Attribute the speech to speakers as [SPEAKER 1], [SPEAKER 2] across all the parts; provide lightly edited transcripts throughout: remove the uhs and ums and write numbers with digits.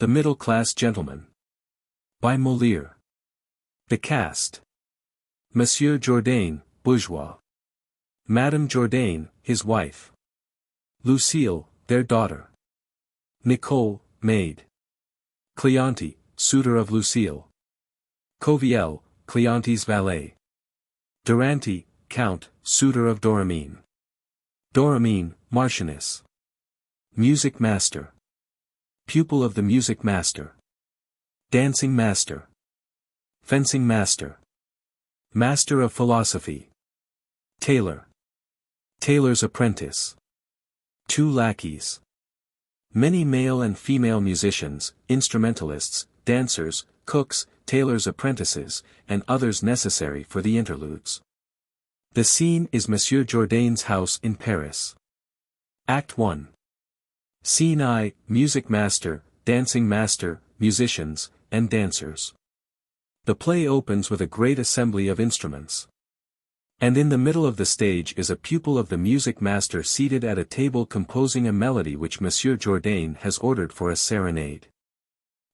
[SPEAKER 1] The Middle-Class Gentleman. By Molière. The cast. Monsieur Jourdain, bourgeois. Madame Jourdain, his wife. Lucille, their daughter. Nicole, maid. Cleante, suitor of Lucille. Coviel, Cleante's valet. Durante, count, suitor of Doramine. Doramine, marchioness. Music master. Pupil of the music master. Dancing master. Fencing master. Master of philosophy. Tailor. Tailor's apprentice. 2 lackeys. Many male and female musicians, instrumentalists, dancers, cooks, tailors' apprentices, and others necessary for the interludes. The scene is Monsieur Jourdain's house in Paris. Act 1. Scene I, music master, dancing master, musicians, and dancers. The play opens with a great assembly of instruments. And in the middle of the stage is a pupil of the music master seated at a table composing a melody which Monsieur Jourdain has ordered for a serenade.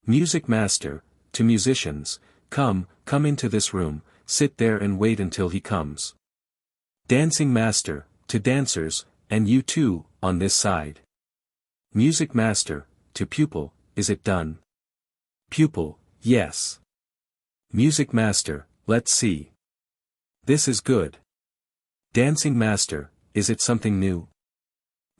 [SPEAKER 1] Music master, to musicians, come into this room, sit there and wait until he comes. Dancing master, to dancers, and you too, on this side. Music master, to pupil, is it done? Pupil, yes. Music master, let's see. This is good. Dancing master, is it something new?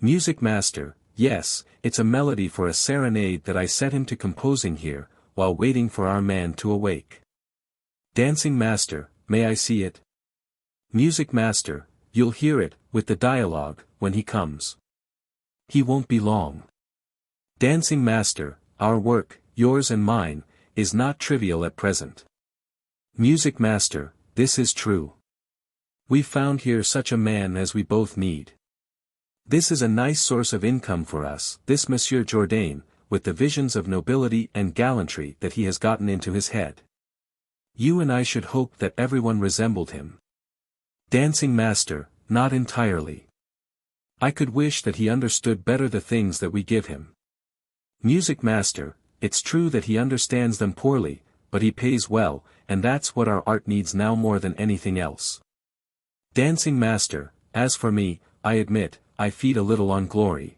[SPEAKER 1] Music master, yes, it's a melody for a serenade that I set him to composing here, while waiting for our man to awake. Dancing master, may I see it? Music master, you'll hear it, with the dialogue, when he comes. He won't be long. Dancing master, our work, yours and mine, is not trivial at present. Music master, this is true. We've found here such a man as we both need. This is a nice source of income for us, this Monsieur Jourdain, with the visions of nobility and gallantry that he has gotten into his head. You and I should hope that everyone resembled him. Dancing master, not entirely. I could wish that he understood better the things that we give him. Music master, it's true that he understands them poorly, but he pays well, and that's what our art needs now more than anything else. Dancing master, as for me, I admit, I feed a little on glory.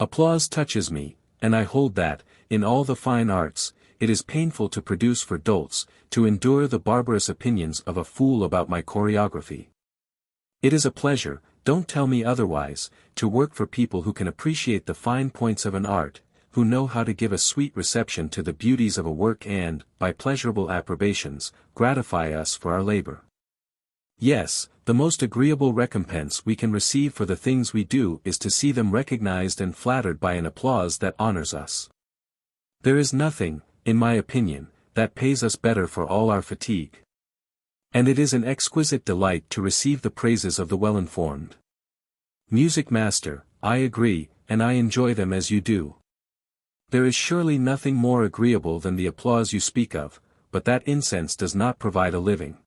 [SPEAKER 1] Applause touches me, and I hold that, in all the fine arts, it is painful to produce for dolts, to endure the barbarous opinions of a fool about my choreography. It is a pleasure, don't tell me otherwise, to work for people who can appreciate the fine points of an art, who know how to give a sweet reception to the beauties of a work and, by pleasurable approbations, gratify us for our labor. Yes, the most agreeable recompense we can receive for the things we do is to see them recognized and flattered by an applause that honors us. There is nothing, in my opinion, that pays us better for all our fatigue. And it is an exquisite delight to receive the praises of the well-informed. Music master, I agree, and I enjoy them as you do. There is surely nothing more agreeable than the applause you speak of, but that incense does not provide a living.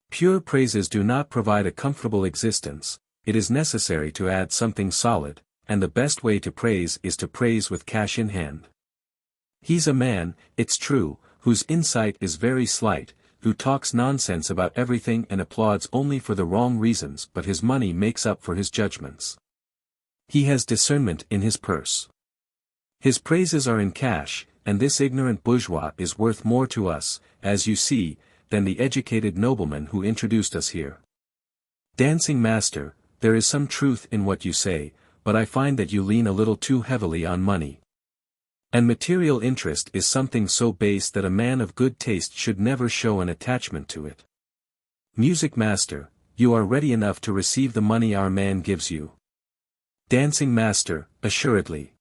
[SPEAKER 1] Pure praises do not provide a comfortable existence, it is necessary to add something solid, and the best way to praise is to praise with cash in hand. He's a man, it's true, whose insight is very slight, who talks nonsense about everything and applauds only for the wrong reasons, but his money makes up for his judgments. He has discernment in his purse. His praises are in cash, and this ignorant bourgeois is worth more to us, as you see, than the educated nobleman who introduced us here. Dancing master, there is some truth in what you say, but I find that you lean a little too heavily on money. And material interest is something so base that a man of good taste should never show an attachment to it. Music master, you are ready enough to receive the money our man gives you. Dancing master, assuredly.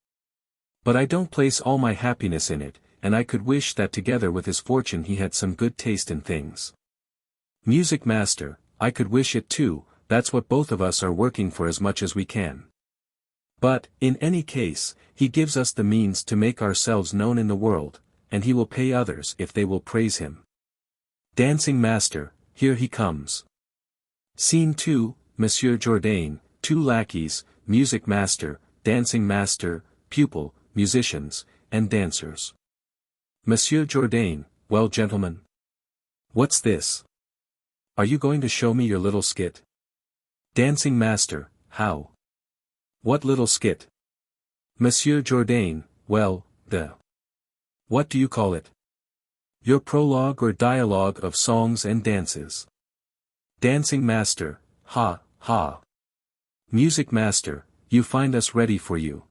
[SPEAKER 1] But I don't place all my happiness in it, and I could wish that together with his fortune he had some good taste in things. Music master, I could wish it too, that's what both of us are working for as much as we can. But, in any case, he gives us the means to make ourselves known in the world, and he will pay others if they will praise him. Dancing master, here he comes. Scene 2, Monsieur Jourdain, 2 lackeys, music master, dancing master, pupil, musicians, and dancers. Monsieur Jourdain, well gentlemen. What's this? Are you going to show me your little skit? Dancing master, how? What little skit? Monsieur Jourdain, well, what do you call it? Your prologue or dialogue of songs and dances. Dancing master, ha, ha. Music master, you find us ready for you.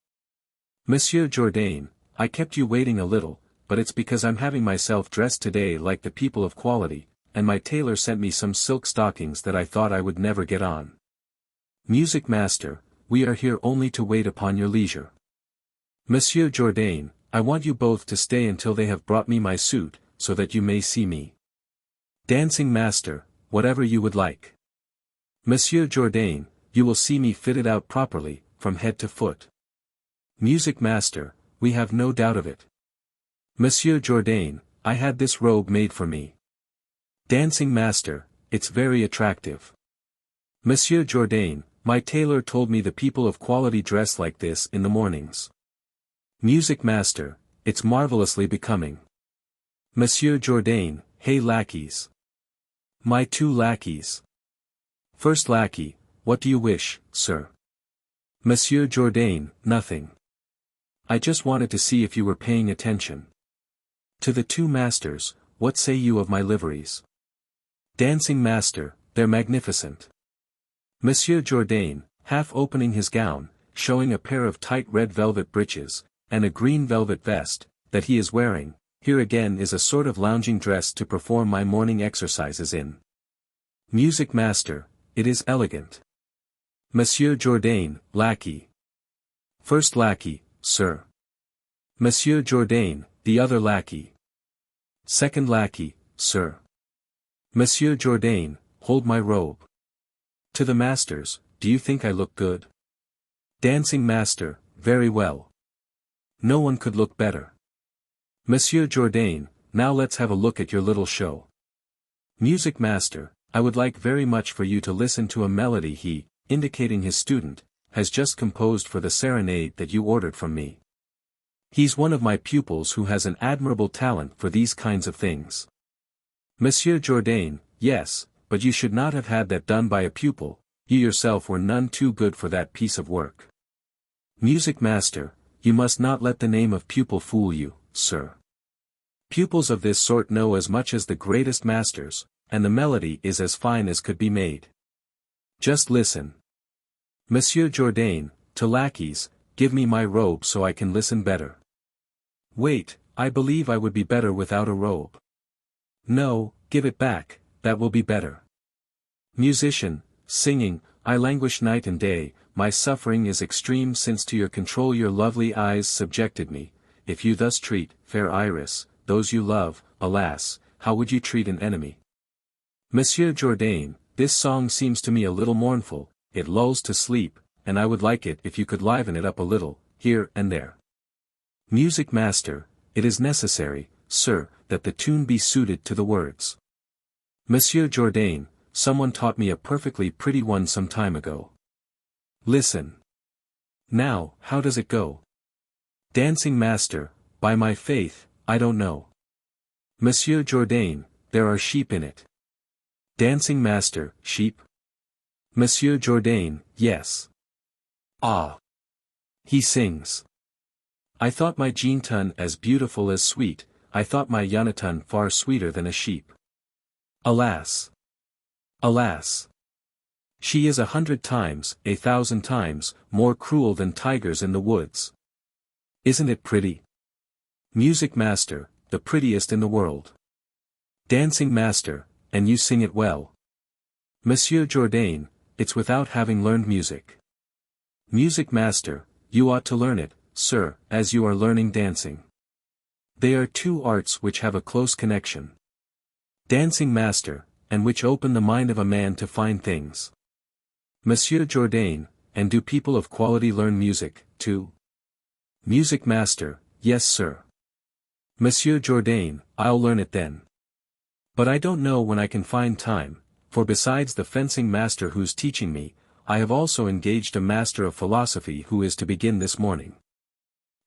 [SPEAKER 1] Monsieur Jourdain, I kept you waiting a little, but it's because I'm having myself dressed today like the people of quality, and my tailor sent me some silk stockings that I thought I would never get on. Music master, we are here only to wait upon your leisure. Monsieur Jourdain, I want you both to stay until they have brought me my suit, so that you may see me. Dancing master, whatever you would like. Monsieur Jourdain, you will see me fitted out properly, from head to foot. Music master, we have no doubt of it. Monsieur Jourdain, I had this robe made for me. Dancing master, it's very attractive. Monsieur Jourdain, my tailor told me the people of quality dress like this in the mornings. Music master, it's marvelously becoming. Monsieur Jourdain, hey lackeys. My 2 lackeys. First lackey, what do you wish, sir? Monsieur Jourdain, nothing. I just wanted to see if you were paying attention. To the 2 masters, what say you of my liveries? Dancing master, they're magnificent. Monsieur Jourdain, half opening his gown, showing a pair of tight red velvet breeches, and a green velvet vest, that he is wearing, here again is a sort of lounging dress to perform my morning exercises in. Music master, it is elegant. Monsieur Jourdain, lackey. First lackey, sir. Monsieur Jourdain, the other lackey. Second lackey, sir. Monsieur Jourdain, hold my robe. To the masters, do you think I look good? Dancing master, very well. No one could look better. Monsieur Jourdain, now let's have a look at your little show. Music master, I would like very much for you to listen to a melody he, indicating his student, has just composed for the serenade that you ordered from me. He's one of my pupils who has an admirable talent for these kinds of things. Monsieur Jourdain, yes, but you should not have had that done by a pupil, you yourself were none too good for that piece of work. Music master, you must not let the name of pupil fool you, sir. Pupils of this sort know as much as the greatest masters, and the melody is as fine as could be made. Just listen. Monsieur Jourdain, to lackeys, give me my robe so I can listen better. Wait, I believe I would be better without a robe. No, give it back, that will be better. Musician, singing, I languish night and day, my suffering is extreme since to your control your lovely eyes subjected me. If you thus treat, fair Iris, those you love, alas, how would you treat an enemy? Monsieur Jourdain, this song seems to me a little mournful, it lulls to sleep, and I would like it if you could liven it up a little, here and there. Music master, it is necessary, sir, that the tune be suited to the words. Monsieur Jourdain, someone taught me a perfectly pretty one some time ago. Listen. Now, how does it go? Dancing master, by my faith, I don't know. Monsieur Jourdain, there are sheep in it. Dancing master, sheep? Monsieur Jourdain, yes. Ah. He sings. I thought my Jeanton as beautiful as sweet, I thought my Yonatan far sweeter than a sheep. Alas! Alas! She is 100 times, 1,000 times, more cruel than tigers in the woods. Isn't it pretty? Music master, the prettiest in the world. Dancing master, and you sing it well. Monsieur Jourdain, it's without having learned music. Music master, you ought to learn it, sir, as you are learning dancing. They are 2 arts which have a close connection. Dancing master, and which open the mind of a man to fine things. Monsieur Jourdain, and do people of quality learn music, too? Music master, yes sir. Monsieur Jourdain, I'll learn it then. But I don't know when I can find time, for besides the fencing master who's teaching me, I have also engaged a master of philosophy who is to begin this morning.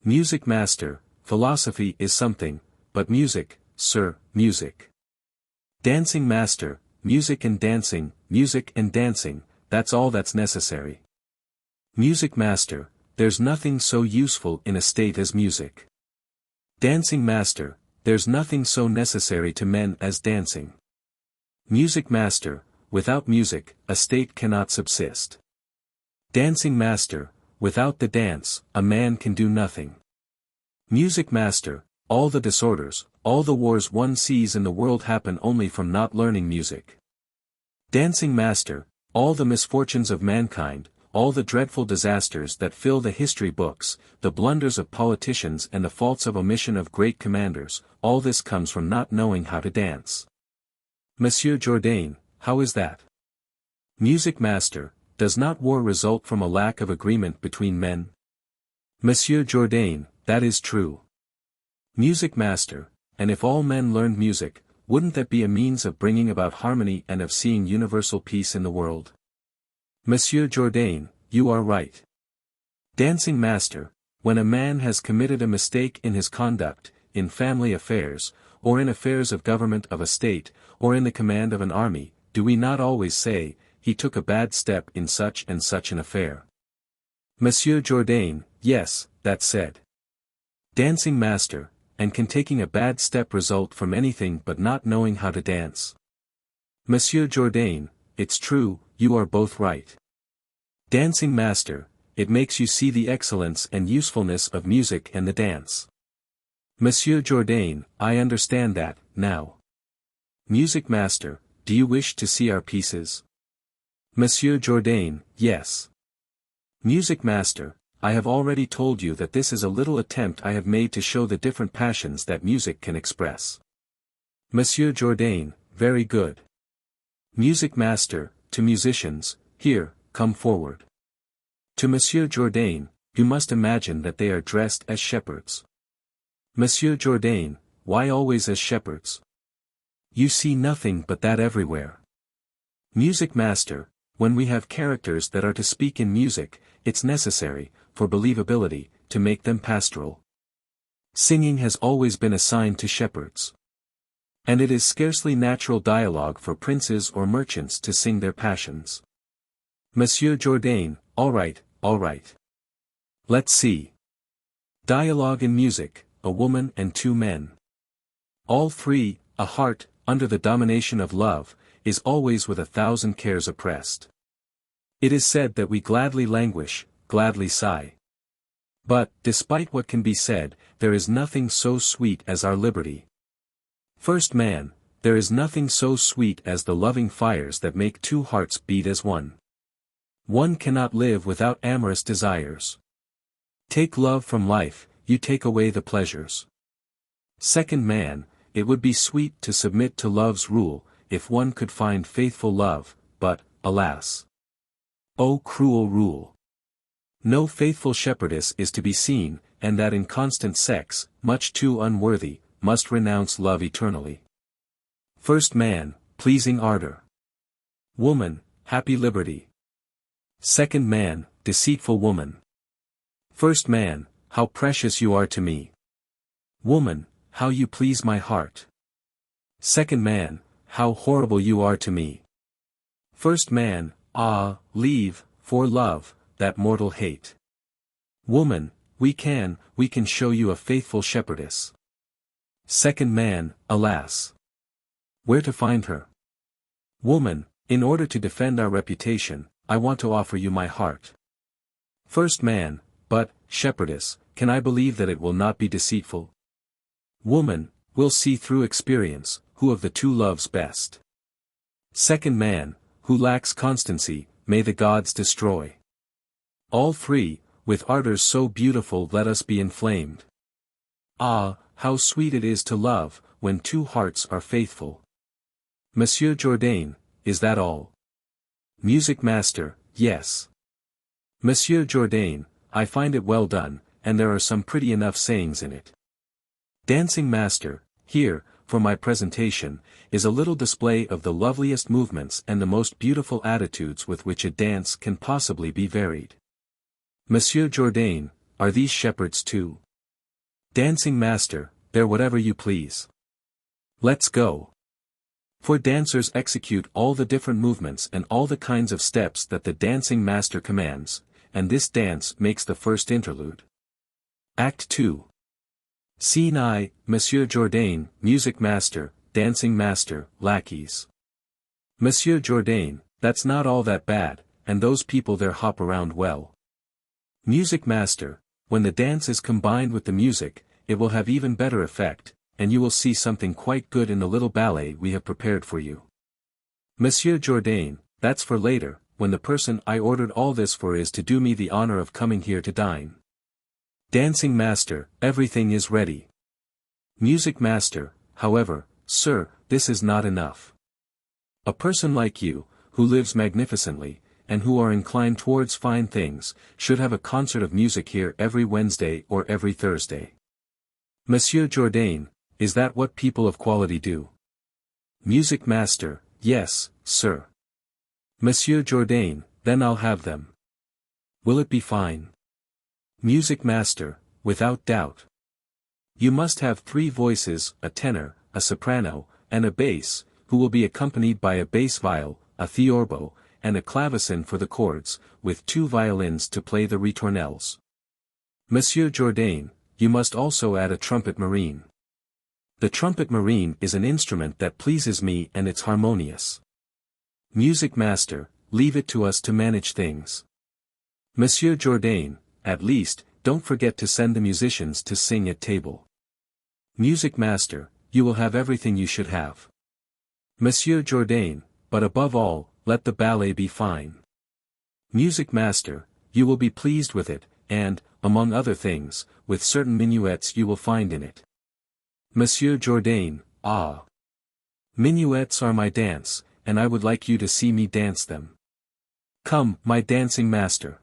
[SPEAKER 1] Music master, philosophy is something, but music, sir, music. Dancing master, music and dancing, that's all that's necessary. Music master, there's nothing so useful in a state as music. Dancing master, there's nothing so necessary to men as dancing. Music master, without music, a state cannot subsist. Dancing master, without the dance, a man can do nothing. Music master, all the disorders, all the wars one sees in the world happen only from not learning music. Dancing master, all the misfortunes of mankind, all the dreadful disasters that fill the history books, the blunders of politicians and the faults of omission of great commanders, all this comes from not knowing how to dance. Monsieur Jourdain, how is that? Music master, does not war result from a lack of agreement between men? Monsieur Jourdain, that is true. Music master, and if all men learned music, wouldn't that be a means of bringing about harmony and of seeing universal peace in the world? Monsieur Jourdain, you are right. Dancing master, when a man has committed a mistake in his conduct, in family affairs, or in affairs of government of a state, or in the command of an army, do we not always say, he took a bad step in such and such an affair? Monsieur Jourdain, yes, that's said. Dancing master, and can taking a bad step result from anything but not knowing how to dance? Monsieur Jourdain, it's true, you are both right. Dancing master, it makes you see the excellence and usefulness of music and the dance. Monsieur Jourdain, I understand that, now. Music master, do you wish to see our pieces? Monsieur Jourdain, yes. Music master, I have already told you that this is a little attempt I have made to show the different passions that music can express. Monsieur Jourdain, very good. Music master, to musicians, here, come forward. To Monsieur Jourdain, you must imagine that they are dressed as shepherds. Monsieur Jourdain, why always as shepherds? You see nothing but that everywhere. Music master, when we have characters that are to speak in music, it's necessary, for believability, to make them pastoral. Singing has always been assigned to shepherds. And it is scarcely natural dialogue for princes or merchants to sing their passions. Monsieur Jourdain, all right, all right. Let's see. Dialogue in music, a woman and two men. All three, a heart, under the domination of love, is always with 1,000 cares oppressed. It is said that we gladly languish, gladly sigh. But, despite what can be said, there is nothing so sweet as our liberty. First man, there is nothing so sweet as the loving fires that make two hearts beat as one. One cannot live without amorous desires. Take love from life, you take away the pleasures. Second man, it would be sweet to submit to love's rule, if one could find faithful love, but, alas! O cruel rule! No faithful shepherdess is to be seen, and that inconstant sex, much too unworthy, must renounce love eternally. First man, pleasing ardor. Woman, happy liberty. Second man, deceitful woman. First man, how precious you are to me. Woman, how you please my heart. Second man, how horrible you are to me. First man, ah, leave, for love, that mortal hate. Woman, we can show you a faithful shepherdess. Second man, alas! Where to find her? Woman, in order to defend our reputation, I want to offer you my heart. First man, but, shepherdess, can I believe that it will not be deceitful? Woman, we'll see through experience, who of the two loves best. Second man, who lacks constancy, may the gods destroy. All three, with ardors so beautiful let us be inflamed. Ah, how sweet it is to love, when two hearts are faithful. Monsieur Jourdain, is that all? Music master, yes. Monsieur Jourdain, I find it well done, and there are some pretty enough sayings in it. Dancing master, here, for my presentation, is a little display of the loveliest movements and the most beautiful attitudes with which a dance can possibly be varied. Monsieur Jourdain, are these shepherds too? Dancing master, bear whatever you please. Let's go. For dancers execute all the different movements and all the kinds of steps that the dancing master commands, and this dance makes the first interlude. Act 2. Scene I, Monsieur Jourdain, music master, dancing master, lackeys. Monsieur Jourdain, that's not all that bad, and those people there hop around well. Music master, when the dance is combined with the music, it will have even better effect, and you will see something quite good in the little ballet we have prepared for you. Monsieur Jourdain, that's for later, when the person I ordered all this for is to do me the honor of coming here to dine. Dancing master, everything is ready. Music master, however, sir, this is not enough. A person like you, who lives magnificently, and who are inclined towards fine things, should have a concert of music here every Wednesday or every Thursday. Monsieur Jourdain, is that what people of quality do? Music master, yes, sir. Monsieur Jourdain, then I'll have them. Will it be fine? Music master, without doubt. You must have 3 voices, a tenor, a soprano, and a bass, who will be accompanied by a bass viol, a theorbo, and a clavecin for the chords, with 2 violins to play the ritournelles. Monsieur Jourdain, you must also add a trumpet marine. The trumpet marine is an instrument that pleases me and it's harmonious. Music master, leave it to us to manage things. Monsieur Jourdain, at least, don't forget to send the musicians to sing at table. Music master, you will have everything you should have. Monsieur Jourdain, but above all, let the ballet be fine. Music master, you will be pleased with it, and, among other things, with certain minuets you will find in it. Monsieur Jourdain, ah! Minuets are my dance, and I would like you to see me dance them. Come, my dancing master.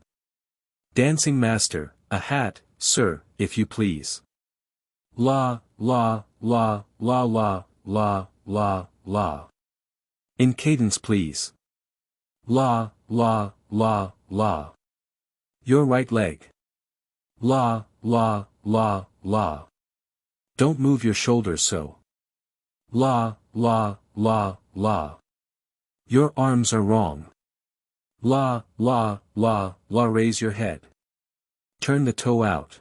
[SPEAKER 1] Dancing master, a hat, sir, if you please. La, la, la, la, la, la, la, la. In cadence please. La, la, la, la. Your right leg. La, la, la, la. Don't move your shoulders so. La, la, la, la. Your arms are wrong. La, la, la, la. Raise your head. Turn the toe out.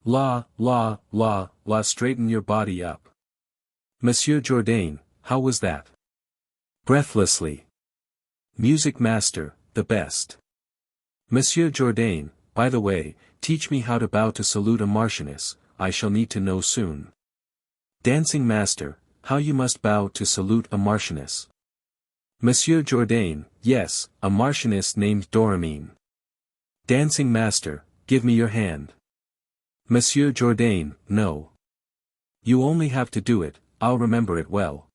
[SPEAKER 1] La, la, la, la. Straighten your body up. Monsieur Jourdain, how was that? Breathlessly. Music master, the best. Monsieur Jourdain, by the way, teach me how to bow to salute a marchioness, I shall need to know soon. Dancing master, how you must bow to salute a marchioness. Monsieur Jourdain, yes, a marchioness named Doramine. Dancing master, give me your hand. Monsieur Jourdain, no. You only have to do it, I'll remember it well.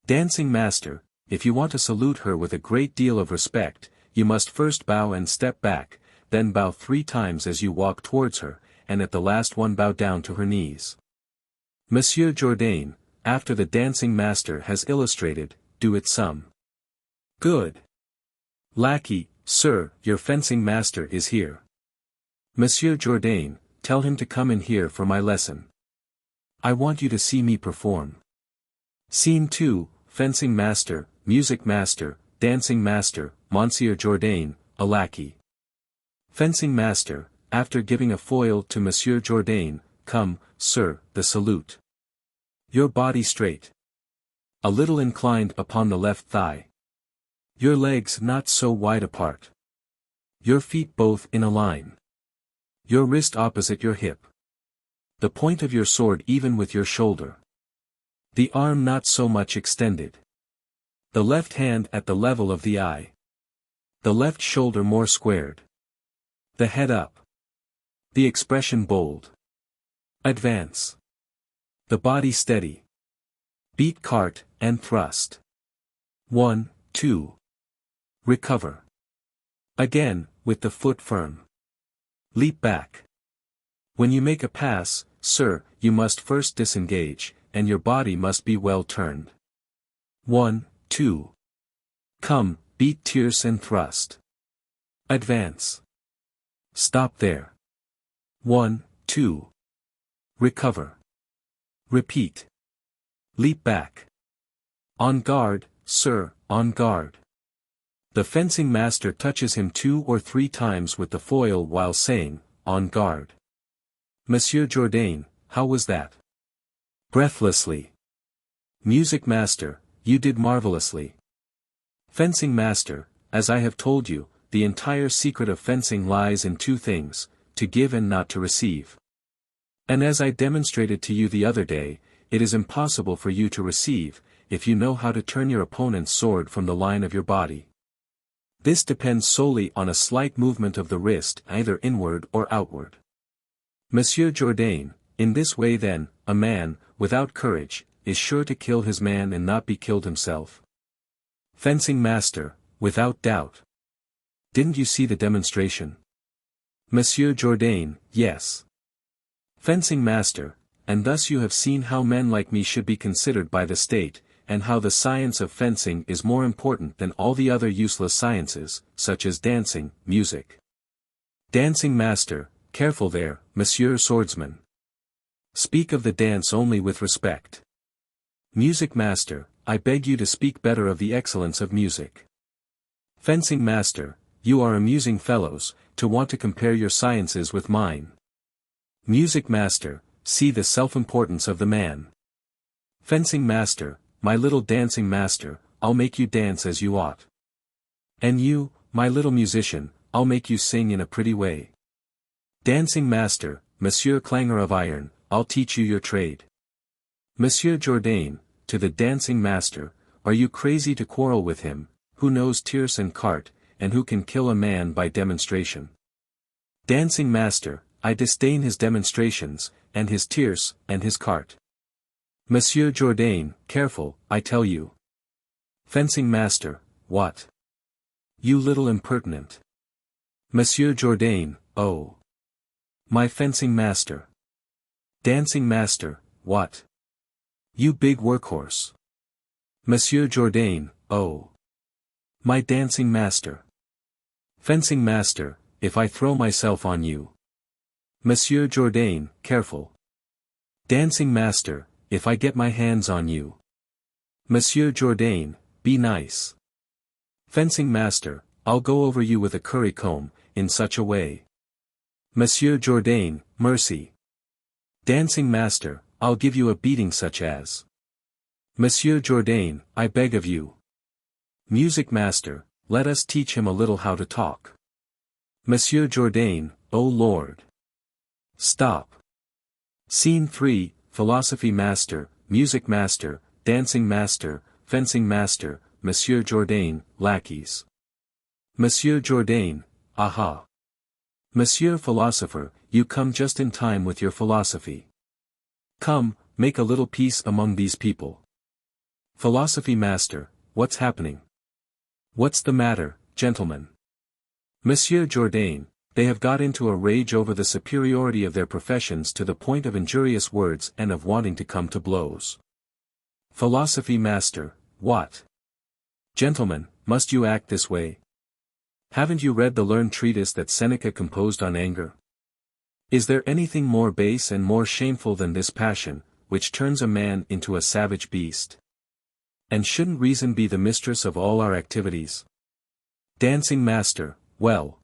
[SPEAKER 1] Dancing master, if you want to salute her with a great deal of respect, you must first bow and step back, then bow 3 times as you walk towards her, and at the last one bow down to her knees. Monsieur Jourdain, after the dancing master has illustrated, do it some. Good. Lackey, sir, your fencing master is here. Monsieur Jourdain, tell him to come in here for my lesson. I want you to see me perform. Scene 2, fencing master, music master, dancing master, Monsieur Jourdain, a lackey. Fencing master, after giving a foil to Monsieur Jourdain, come, sir, the salute. Your body straight. A little inclined upon the left thigh. Your legs not so wide apart. Your feet both in a line. Your wrist opposite your hip. The point of your sword even with your shoulder. The arm not so much extended. The left hand at the level of the eye. The left shoulder more squared. The head up. The expression bold. Advance. The body steady. Beat cart, and thrust. 1, 2. Recover. Again, with the foot firm. Leap back. When you make a pass, sir, you must first disengage, and your body must be well turned. 1, 2. Come, beat tierce and thrust. Advance. Stop there. 1, 2. Recover. Repeat. Leap back. On guard, sir, on guard. The fencing master touches him 2 or 3 times with the foil while saying, on guard. Monsieur Jourdain, how was that? Breathlessly. Music master, you did marvelously. Fencing master, as I have told you, the entire secret of fencing lies in 2 things, to give and not to receive. And as I demonstrated to you the other day, it is impossible for you to receive, if you know how to turn your opponent's sword from the line of your body. This depends solely on a slight movement of the wrist, either inward or outward. Monsieur Jourdain, in this way then, a man, without courage, is sure to kill his man and not be killed himself. Fencing master, without doubt. Didn't you see the demonstration? Monsieur Jourdain, yes. Fencing master, and thus you have seen how men like me should be considered by the state, and how the science of fencing is more important than all the other useless sciences, such as dancing, music. Dancing master, careful there, monsieur swordsman. Speak of the dance only with respect. Music master, I beg you to speak better of the excellence of music. Fencing master, you are amusing fellows, to want to compare your sciences with mine. Music master, see the self-importance of the man. Fencing master, my little dancing master, I'll make you dance as you ought. And you, my little musician, I'll make you sing in a pretty way. Dancing master, Monsieur Clangor of Iron, I'll teach you your trade. Monsieur Jourdain, to the dancing master, are you crazy to quarrel with him, who knows tierce and carte, and who can kill a man by demonstration? Dancing master, I disdain his demonstrations, and his tierce, and his carte. Monsieur Jourdain, careful, I tell you. Fencing master, what? You little impertinent. Monsieur Jourdain, oh. My fencing master. Dancing master, what? You big workhorse. Monsieur Jourdain, oh. My dancing master. Fencing master, if I throw myself on you. Monsieur Jourdain, careful. Dancing master, if I get my hands on you. Monsieur Jourdain, be nice. Fencing master, I'll go over you with a curry comb, in such a way. Monsieur Jourdain, mercy. Dancing master, I'll give you a beating such as. Monsieur Jourdain, I beg of you. Music master, let us teach him a little how to talk. Monsieur Jourdain, O Lord. Stop. Scene 3, Philosophy master, Music master, Dancing master, Fencing master, Monsieur Jourdain, lackeys. Monsieur Jourdain, aha. Monsieur Philosopher, you come just in time with your philosophy. Come, make a little peace among these people. Philosophy master, what's happening? What's the matter, gentlemen? Monsieur Jourdain, they have got into a rage over the superiority of their professions to the point of injurious words and of wanting to come to blows. Philosophy master, what? Gentlemen, must you act this way? Haven't you read the learned treatise that Seneca composed on anger? Is there anything more base and more shameful than this passion, which turns a man into a savage beast? And shouldn't reason be the mistress of all our activities? Dancing master, well.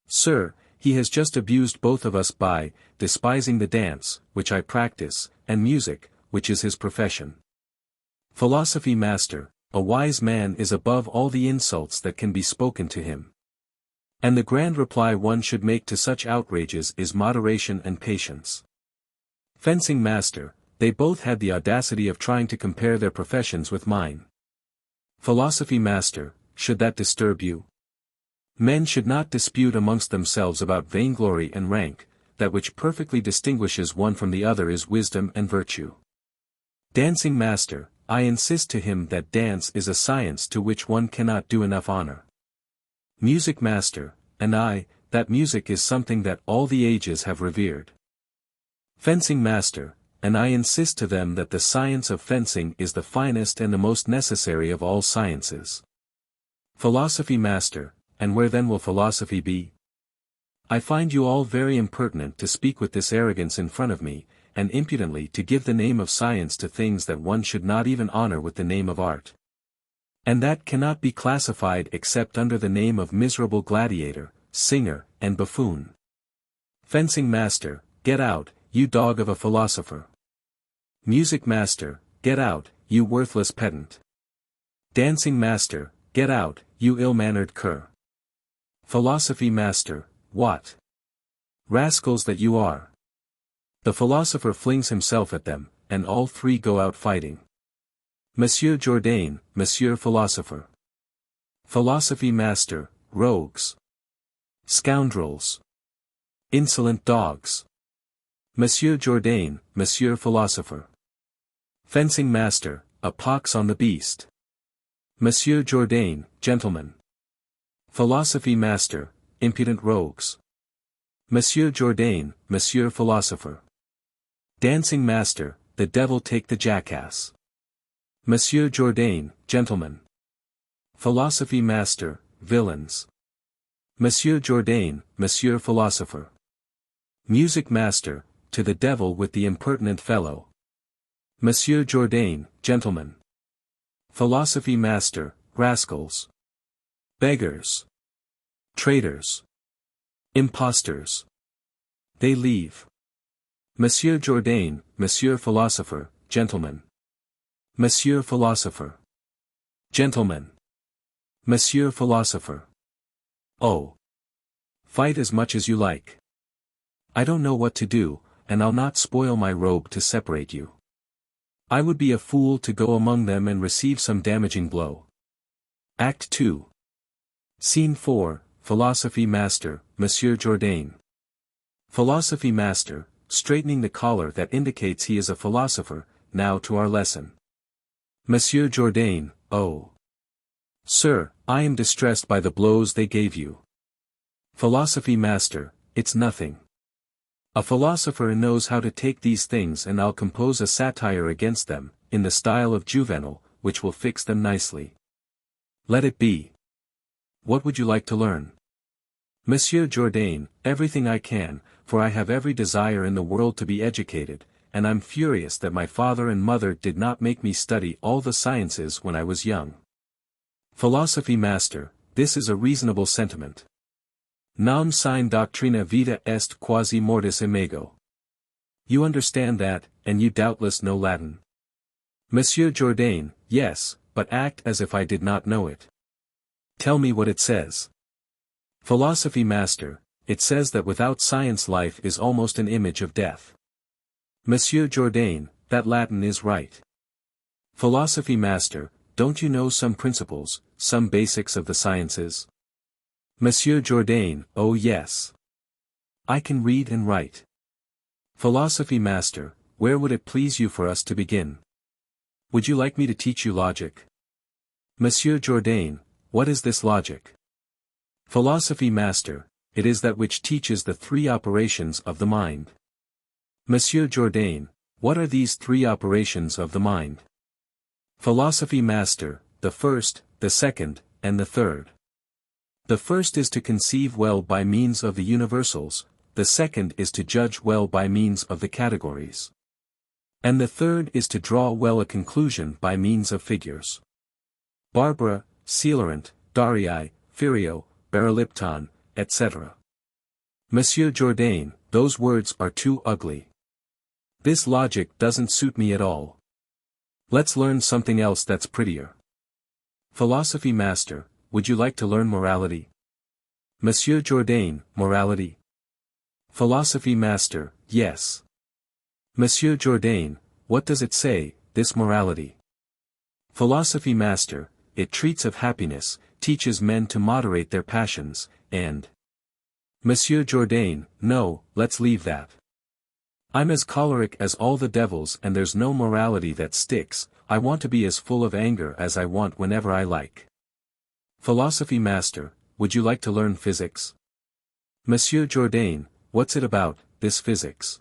[SPEAKER 1] Sir, he has just abused both of us by, despising the dance, which I practice, and music, which is his profession. Philosophy master, a wise man is above all the insults that can be spoken to him. And the grand reply one should make to such outrages is moderation and patience. Fencing master, they both had the audacity of trying to compare their professions with mine. Philosophy master, should that disturb you? Men should not dispute amongst themselves about vainglory and rank, that which perfectly distinguishes one from the other is wisdom and virtue. Dancing master, I insist to him that dance is a science to which one cannot do enough honor. Music master, and I, that music is something that all the ages have revered. Fencing master, and I insist to them that the science of fencing is the finest and the most necessary of all sciences. Philosophy master, and where then will philosophy be? I find you all very impertinent to speak with this arrogance in front of me, and impudently to give the name of science to things that one should not even honor with the name of art. And that cannot be classified except under the name of miserable gladiator, singer, and buffoon. Fencing master, get out, you dog of a philosopher. Music master, get out, you worthless pedant. Dancing master, get out, you ill-mannered cur. Philosophy master, what? Rascals that you are. The philosopher flings himself at them, and all three go out fighting. Monsieur Jourdain, Monsieur Philosopher. Philosophy master, rogues. Scoundrels. Insolent dogs. Monsieur Jourdain, Monsieur Philosopher. Fencing master, a pox on the beast. Monsieur Jourdain, gentlemen. Philosophy master, impudent rogues. Monsieur Jourdain, Monsieur Philosopher. Dancing master, the devil take the jackass. Monsieur Jourdain, gentlemen. Philosophy master, villains. Monsieur Jourdain, Monsieur Philosopher. Music master, to the devil with the impertinent fellow. Monsieur Jourdain, gentlemen. Philosophy master, rascals. Beggars. Traitors. Impostors. They leave. Monsieur Jourdain, Monsieur Philosopher, gentlemen. Monsieur Philosopher. Gentlemen. Monsieur Philosopher. Oh. Fight as much as you like. I don't know what to do, and I'll not spoil my robe to separate you. I would be a fool to go among them and receive some damaging blow. Act 2. Scene 4, Philosophy master, Monsieur Jourdain. Philosophy master, straightening the collar that indicates he is a philosopher, now to our lesson. Monsieur Jourdain, oh. Sir, I am distressed by the blows they gave you. Philosophy master, it's nothing. A philosopher knows how to take these things, and I'll compose a satire against them, in the style of Juvenal, which will fix them nicely. Let it be. What would you like to learn? Monsieur Jourdain, everything I can, for I have every desire in the world to be educated, and I'm furious that my father and mother did not make me study all the sciences when I was young. Philosophy master, this is a reasonable sentiment. Nam sine doctrina vita est quasi mortis imago. You understand that, and you doubtless know Latin. Monsieur Jourdain, yes, but act as if I did not know it. Tell me what it says. Philosophy master, it says that without science life is almost an image of death. Monsieur Jourdain, that Latin is right. Philosophy master, don't you know some principles, some basics of the sciences? Monsieur Jourdain, oh yes. I can read and write. Philosophy master, where would it please you for us to begin? Would you like me to teach you logic? Monsieur Jourdain, what is this logic? Philosophy master, it is that which teaches the three operations of the mind. Monsieur Jourdain, what are these three operations of the mind? Philosophy master, the first, the second, and the third. The first is to conceive well by means of the universals, the second is to judge well by means of the categories. And the third is to draw well a conclusion by means of figures. Barbara, Celerant, Darii, Firio, Barolipton, etc. Monsieur Jourdain, those words are too ugly. This logic doesn't suit me at all. Let's learn something else that's prettier. Philosophy master, would you like to learn morality? Monsieur Jourdain, morality? Philosophy master, yes. Monsieur Jourdain, what does it say, this morality? Philosophy master, it treats of happiness, teaches men to moderate their passions, and... Monsieur Jourdain, no, let's leave that. I'm as choleric as all the devils and there's no morality that sticks, I want to be as full of anger as I want whenever I like. Philosophy master, would you like to learn physics? Monsieur Jourdain, what's it about, this physics?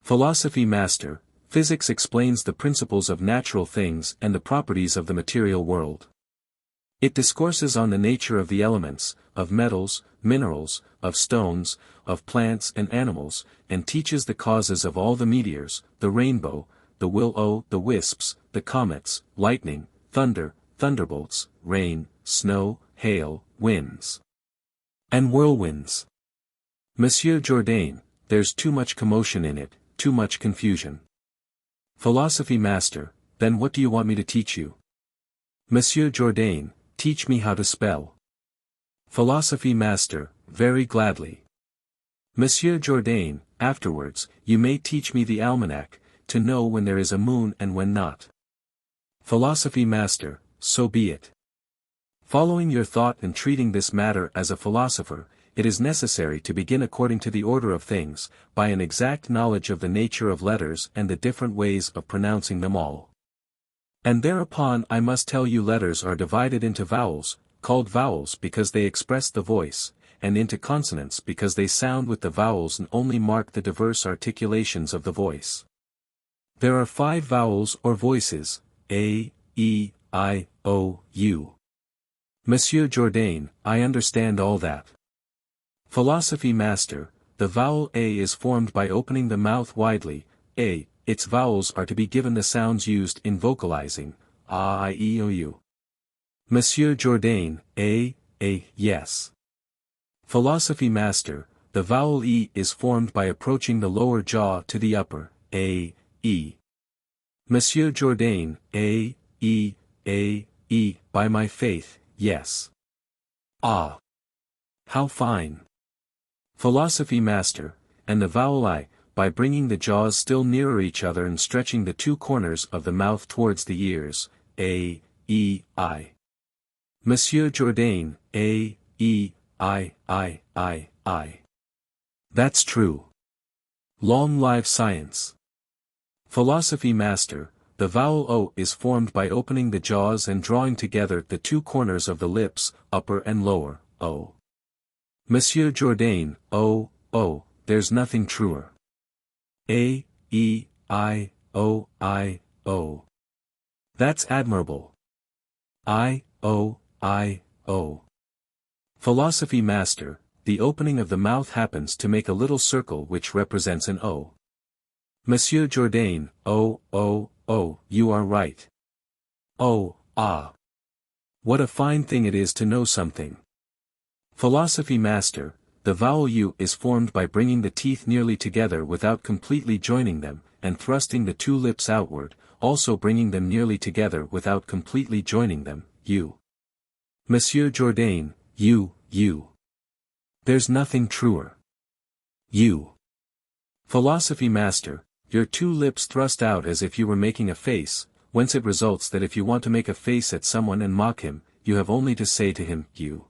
[SPEAKER 1] Philosophy master, physics explains the principles of natural things and the properties of the material world. It discourses on the nature of the elements, of metals, minerals, of stones, of plants and animals, and teaches the causes of all the meteors, the rainbow, the will-o, the wisps, the comets, lightning, thunder, thunderbolts, rain, snow, hail, winds, and whirlwinds. Monsieur Jourdain, there's too much commotion in it, too much confusion. Philosophy master, then what do you want me to teach you? Monsieur Jourdain, teach me how to spell. Philosophy master, very gladly. Monsieur Jourdain, afterwards, you may teach me the almanac, to know when there is a moon and when not. Philosophy master, so be it. Following your thought and treating this matter as a philosopher, it is necessary to begin according to the order of things, by an exact knowledge of the nature of letters and the different ways of pronouncing them all. And thereupon I must tell you letters are divided into vowels, called vowels because they express the voice, and into consonants because they sound with the vowels and only mark the diverse articulations of the voice. There are 5 vowels or voices, A, E, I, O, U. Monsieur Jourdain, I understand all that. Philosophy master, the vowel A is formed by opening the mouth widely, A, its vowels are to be given the sounds used in vocalizing, A, I, E, O, U. Monsieur Jourdain, A, yes. Philosophy master, the vowel E is formed by approaching the lower jaw to the upper, A, E. Monsieur Jourdain, A, E, by my faith, yes. Ah! How fine! Philosophy master, and the vowel I, by bringing the jaws still nearer each other and stretching the 2 corners of the mouth towards the ears, A, E, I. Monsieur Jourdain, A, E, I. That's true. Long live science. Philosophy master, the vowel O is formed by opening the jaws and drawing together the 2 corners of the lips, upper and lower, O. Monsieur Jourdain, O, there's nothing truer. A, E, I, O. That's admirable. I, O. Philosophy master, the opening of the mouth happens to make a little circle which represents an O. Monsieur Jourdain, O, you are right. Oh, ah. What a fine thing it is to know something. Philosophy master, the vowel U is formed by bringing the teeth nearly together without completely joining them, and thrusting the 2 lips outward, also bringing them nearly together without completely joining them, U. Monsieur Jourdain, U. There's nothing truer. U. Philosophy master, your 2 lips thrust out as if you were making a face, whence it results that if you want to make a face at someone and mock him, you have only to say to him, you.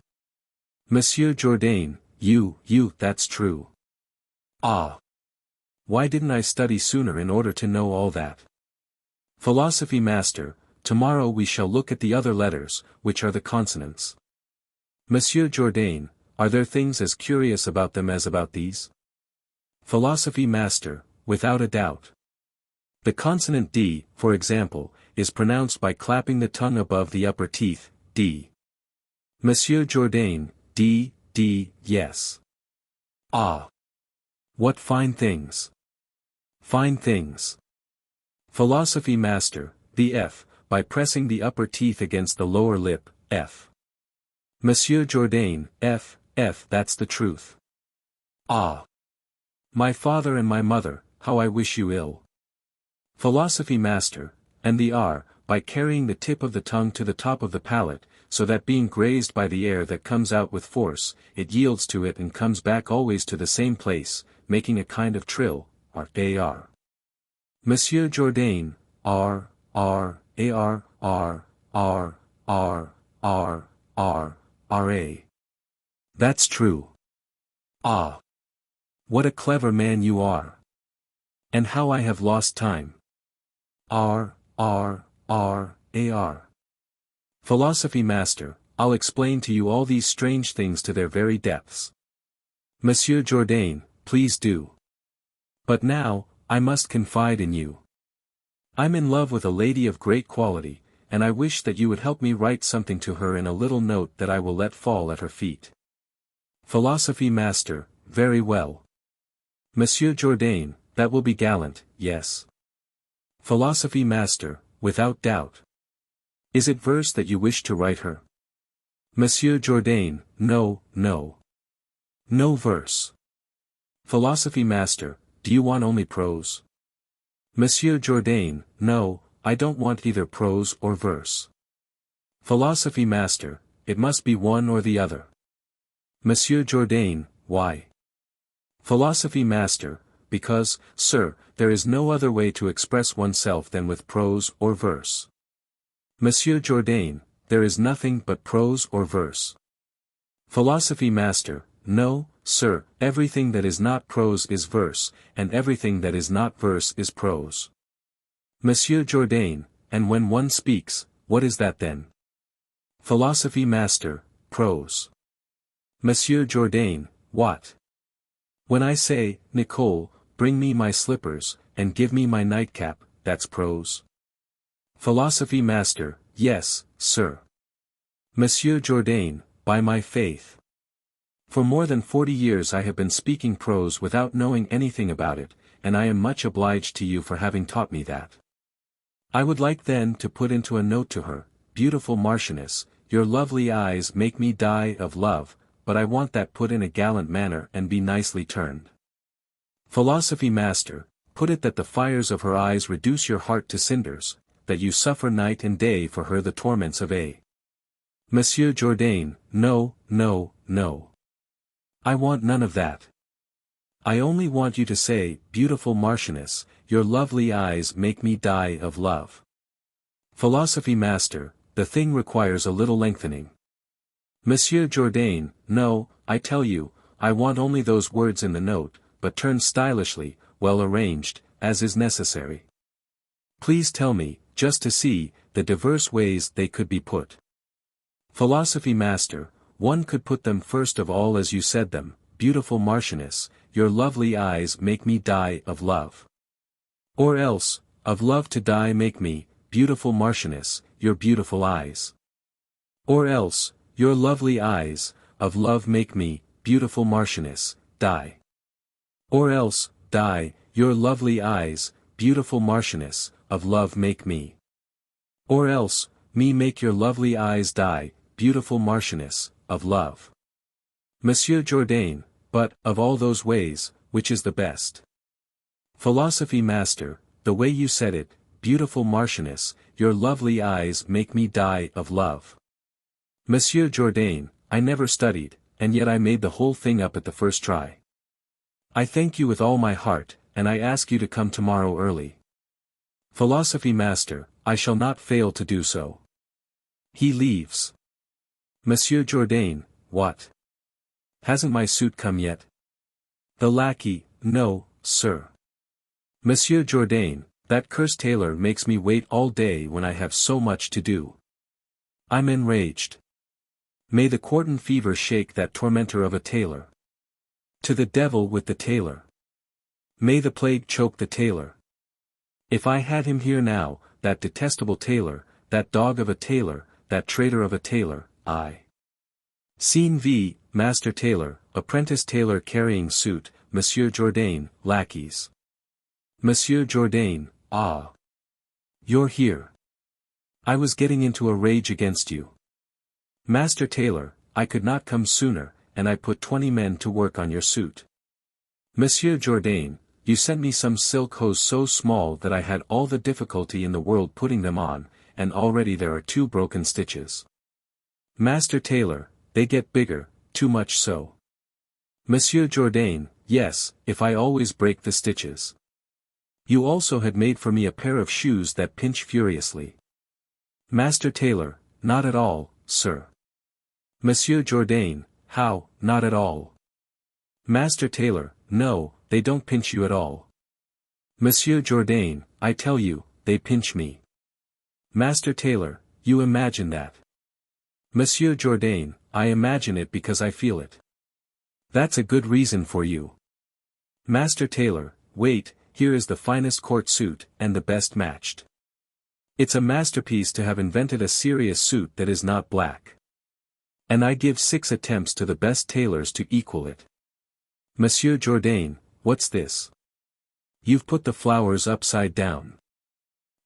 [SPEAKER 1] Monsieur Jourdain, you, that's true. Ah! Why didn't I study sooner in order to know all that? Philosophy master, tomorrow we shall look at the other letters, which are the consonants. Monsieur Jourdain, are there things as curious about them as about these? Philosophy master, without a doubt. The consonant D, for example, is pronounced by clapping the tongue above the upper teeth, D. Monsieur Jourdain, D, yes. Ah! What fine things! Fine things. Philosophy master, the F, by pressing the upper teeth against the lower lip, F. Monsieur Jourdain, F, that's the truth. Ah! My father and my mother, how I wish you ill. Philosophy master, and the R, by carrying the tip of the tongue to the top of the palate, so that being grazed by the air that comes out with force, it yields to it and comes back always to the same place, making a kind of trill, R. Monsieur Jourdain, R, A. That's true. Ah! What a clever man you are! And how I have lost time. R. Philosophy master, I'll explain to you all these strange things to their very depths. Monsieur Jourdain, please do. But now, I must confide in you. I'm in love with a lady of great quality, and I wish that you would help me write something to her in a little note that I will let fall at her feet. Philosophy master, very well. Monsieur Jourdain, that will be gallant, yes. Philosophy master, without doubt. Is it verse that you wish to write her? Monsieur Jourdain, no, no. No verse. Philosophy master, do you want only prose? Monsieur Jourdain, no, I don't want either prose or verse. Philosophy master, it must be one or the other. Monsieur Jourdain, why? Philosophy master, because, sir, there is no other way to express oneself than with prose or verse. Monsieur Jourdain, there is nothing but prose or verse. Philosophy master, no, sir, everything that is not prose is verse, and everything that is not verse is prose. Monsieur Jourdain, and when one speaks, what is that then? Philosophy master, prose. Monsieur Jourdain, what? When I say, Nicole, bring me my slippers, and give me my nightcap, that's prose. Philosophy master, yes, sir. Monsieur Jourdain, by my faith. For more than 40 years I have been speaking prose without knowing anything about it, and I am much obliged to you for having taught me that. I would like then to put into a note to her, beautiful Marchioness, your lovely eyes make me die of love, but I want that put in a gallant manner and be nicely turned. Philosophy master, put it that the fires of her eyes reduce your heart to cinders, that you suffer night and day for her the torments of a. Monsieur Jourdain, no, no, no. I want none of that. I only want you to say, beautiful Marchioness, your lovely eyes make me die of love. Philosophy master, the thing requires a little lengthening. Monsieur Jourdain, no, I tell you, I want only those words in the note, but turned stylishly, well arranged, as is necessary. Please tell me, just to see, the diverse ways they could be put. Philosophy master, one could put them first of all as you said them, beautiful Marchioness, your lovely eyes make me die of love. Or else, of love to die make me, beautiful Marchioness, your beautiful eyes. Or else, your lovely eyes, of love make me, beautiful Marchioness, die. Or else, die, your lovely eyes, beautiful Marchioness, of love make me. Or else, me make your lovely eyes die, beautiful Marchioness, of love. Monsieur Jourdain, but, of all those ways, which is the best? Philosophy master, the way you said it, beautiful Marchioness, your lovely eyes make me die of love. Monsieur Jourdain, I never studied, and yet I made the whole thing up at the first try. I thank you with all my heart, and I ask you to come tomorrow early. Philosophy master, I shall not fail to do so. He leaves. Monsieur Jourdain, what? Hasn't my suit come yet? The lackey, no, sir. Monsieur Jourdain, that cursed tailor makes me wait all day when I have so much to do. I'm enraged. May the quartan fever shake that tormentor of a tailor. To the devil with the tailor. May the plague choke the tailor. If I had him here now, that detestable tailor, that dog of a tailor, that traitor of a tailor, I. Scene V, Master Tailor, Apprentice Tailor carrying suit, Monsieur Jourdain, lackeys. Monsieur Jourdain, ah. You're here. I was getting into a rage against you. Master Tailor, I could not come sooner, and I put 20 men to work on your suit. Monsieur Jourdain, you sent me some silk hose so small that I had all the difficulty in the world putting them on, and already there are 2 broken stitches. Master Tailor, they get bigger, too much so. Monsieur Jourdain, yes, if I always break the stitches. You also had made for me a pair of shoes that pinch furiously. Master Tailor, not at all, sir. Monsieur Jourdain, how, not at all? Master Tailor, no, they don't pinch you at all. Monsieur Jourdain, I tell you, they pinch me. Master Tailor, you imagine that. Monsieur Jourdain, I imagine it because I feel it. That's a good reason for you. Master Tailor, wait, here is the finest court suit, and the best matched. It's a masterpiece to have invented a serious suit that is not black. And I give 6 attempts to the best tailors to equal it. Monsieur Jourdain, what's this? You've put the flowers upside down.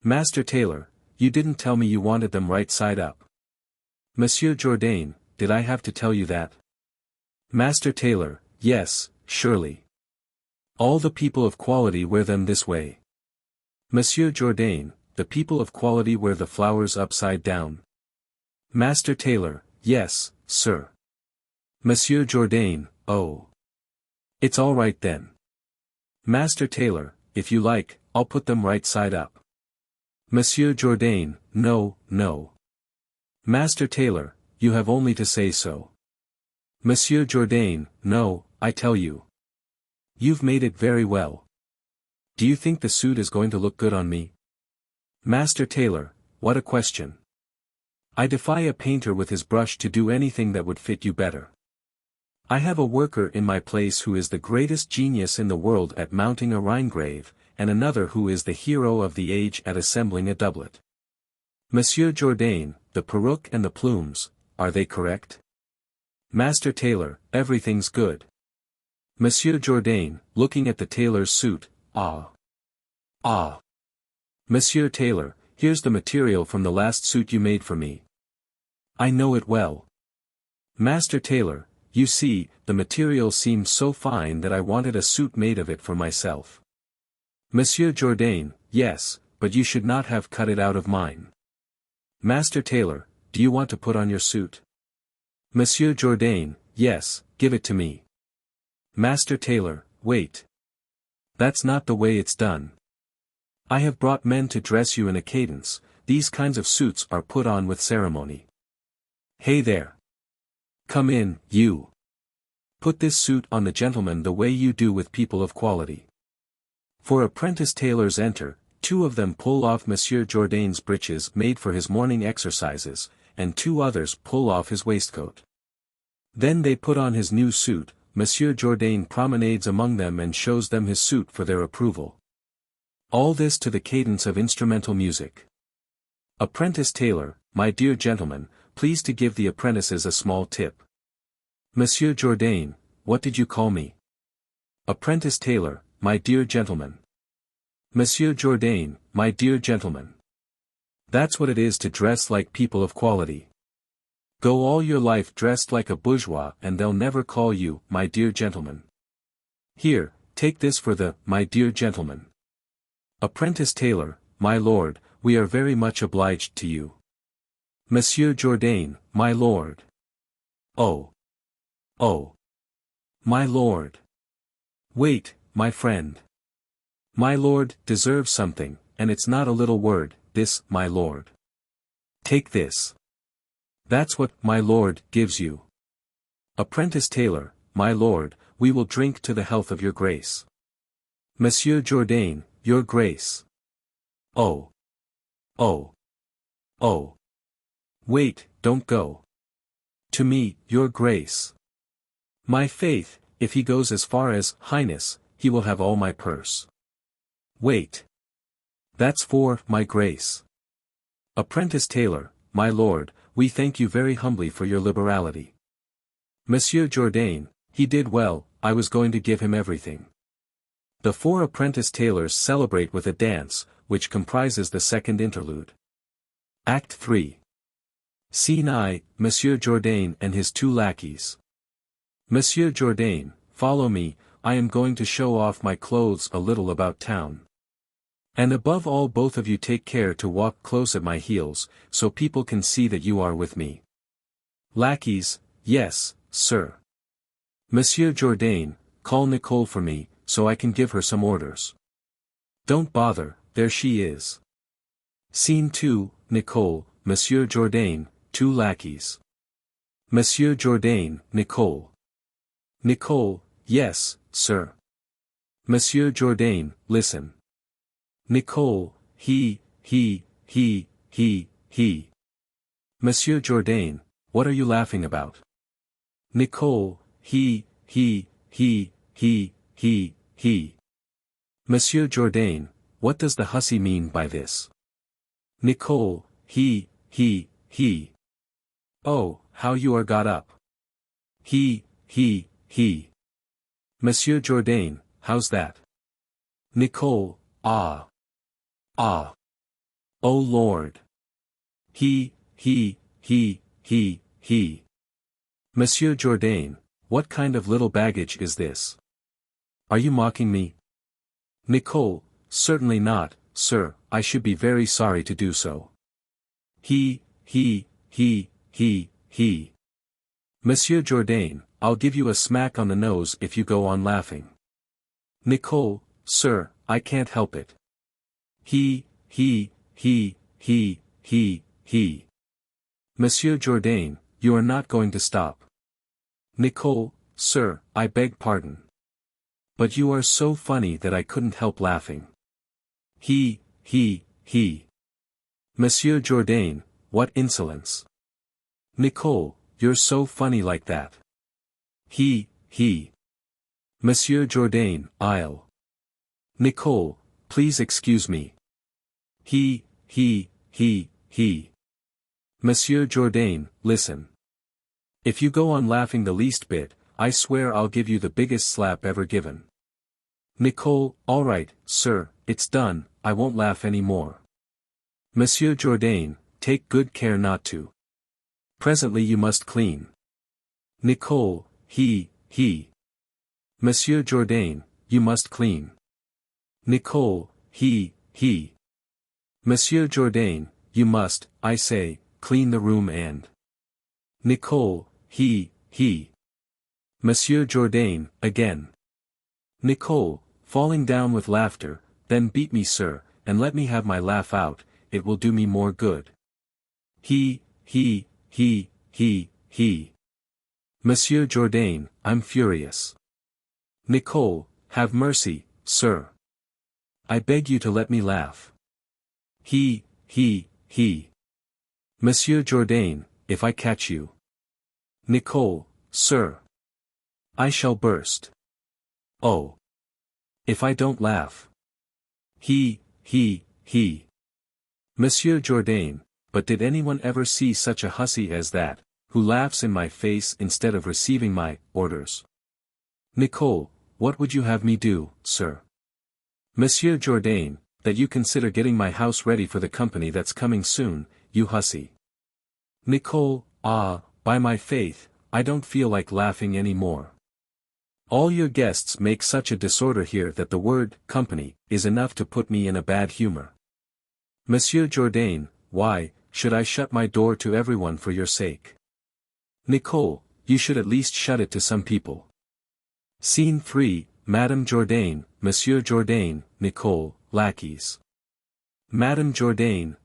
[SPEAKER 1] Master Tailor, you didn't tell me you wanted them right side up. Monsieur Jourdain, did I have to tell you that? Master Tailor, yes, surely. All the people of quality wear them this way. Monsieur Jourdain, the people of quality wear the flowers upside down. Master Tailor, yes, sir. Monsieur Jourdain, oh. It's all right then. Master Tailor, if you like, I'll put them right side up. Monsieur Jourdain, no, no. Master Tailor, you have only to say so. Monsieur Jourdain, no, I tell you. You've made it very well. Do you think the suit is going to look good on me? Master Tailor, what a question. I defy a painter with his brush to do anything that would fit you better. I have a worker in my place who is the greatest genius in the world at mounting a Rhinegrave, and another who is the hero of the age at assembling a doublet. Monsieur Jourdain, the peruke and the plumes, are they correct? Master Tailor, everything's good. Monsieur Jourdain, looking at the tailor's suit, ah. Ah. Monsieur Tailor, here's the material from the last suit you made for me. I know it well. Master Tailor, you see, the material seemed so fine that I wanted a suit made of it for myself. Monsieur Jourdain, yes, but you should not have cut it out of mine. Master Tailor, do you want to put on your suit? Monsieur Jourdain, yes, give it to me. Master Tailor, wait. That's not the way it's done. I have brought men to dress you in a cadence, these kinds of suits are put on with ceremony. Hey there. Come in, you. Put this suit on the gentleman the way you do with people of quality. 4 apprentice tailors enter, 2 of them pull off Monsieur Jourdain's breeches made for his morning exercises, and 2 others pull off his waistcoat. Then they put on his new suit, Monsieur Jourdain promenades among them and shows them his suit for their approval. All this to the cadence of instrumental music. Apprentice tailor, my dear gentleman, please to give the apprentices a small tip. Monsieur Jourdain, what did you call me? Apprentice tailor, my dear gentleman. Monsieur Jourdain, my dear gentleman. That's what it is to dress like people of quality. Go all your life dressed like a bourgeois and they'll never call you, my dear gentleman. Here, take this for the, my dear gentleman. Apprentice tailor, my lord, we are very much obliged to you. Monsieur Jourdain, my lord. Oh. Oh. My lord. Wait, my friend. My lord deserves something, and it's not a little word, this, my lord. Take this. That's what, my lord, gives you. Apprentice tailor, my lord, we will drink to the health of your grace. Monsieur Jourdain, your grace. Oh. Oh. Oh. Wait, don't go. To me, your grace. My faith, if he goes as far as, highness, he will have all my purse. Wait. That's for, my grace. Apprentice tailor, my lord, we thank you very humbly for your liberality. Monsieur Jourdain, he did well, I was going to give him everything. The 4 apprentice tailors celebrate with a dance, which comprises the second interlude. Act 3. Scene I, Monsieur Jourdain and his 2 lackeys. Monsieur Jourdain, follow me, I am going to show off my clothes a little about town. And above all both of you take care to walk close at my heels, so people can see that you are with me. Lackeys, yes, sir. Monsieur Jourdain, call Nicole for me, so I can give her some orders. Don't bother, there she is. Scene 2, Nicole, Monsieur Jourdain, 2 lackeys. Monsieur Jourdain, Nicole. Nicole, yes, sir. Monsieur Jourdain, listen. Nicole, he. Monsieur Jourdain, what are you laughing about? Nicole, he. Monsieur Jourdain, what does the hussy mean by this? Nicole, he. Oh, how you are got up. He. Monsieur Jourdain, how's that? Nicole, ah. Oh Lord. He. Monsieur Jourdain, what kind of little baggage is this? Are you mocking me? Nicole, certainly not, sir, I should be very sorry to do so. He. Monsieur Jourdain, I'll give you a smack on the nose if you go on laughing. Nicole, sir, I can't help it. He. Monsieur Jourdain, you are not going to stop. Nicole, sir, I beg pardon. But you are so funny that I couldn't help laughing. He. Monsieur Jourdain, what insolence. Nicole, you're so funny like that. He. Monsieur Jourdain, I'll. Nicole, please excuse me. He. Monsieur Jourdain, listen. If you go on laughing the least bit, I swear I'll give you the biggest slap ever given. Nicole, all right, sir, it's done, I won't laugh any more. Monsieur Jourdain, take good care not to. Presently you must clean. Nicole, he. Monsieur Jourdain, you must clean. Nicole, he. Monsieur Jourdain, you must, I say, clean the room and. Nicole, he. Monsieur Jourdain, again. Nicole, falling down with laughter, then beat me sir, and let me have my laugh out, it will do me more good. He. Monsieur Jourdain, I'm furious. Nicole, have mercy, sir. I beg you to let me laugh. He. Monsieur Jourdain, if I catch you. Nicole, sir. I shall burst. Oh. If I don't laugh. He. Monsieur Jourdain, but did anyone ever see such a hussy as that, who laughs in my face instead of receiving my orders? Nicole, what would you have me do, sir? Monsieur Jourdain, that you consider getting my house ready for the company that's coming soon, you hussy. Nicole, by my faith, I don't feel like laughing any more. All your guests make such a disorder here that the word, company, is enough to put me in a bad humor. Monsieur Jourdain, why, should I shut my door to everyone for your sake? Nicole, you should at least shut it to some people. Scene 3, Madame Jourdain, Monsieur Jourdain, Nicole, lackeys. Madame Jourdain,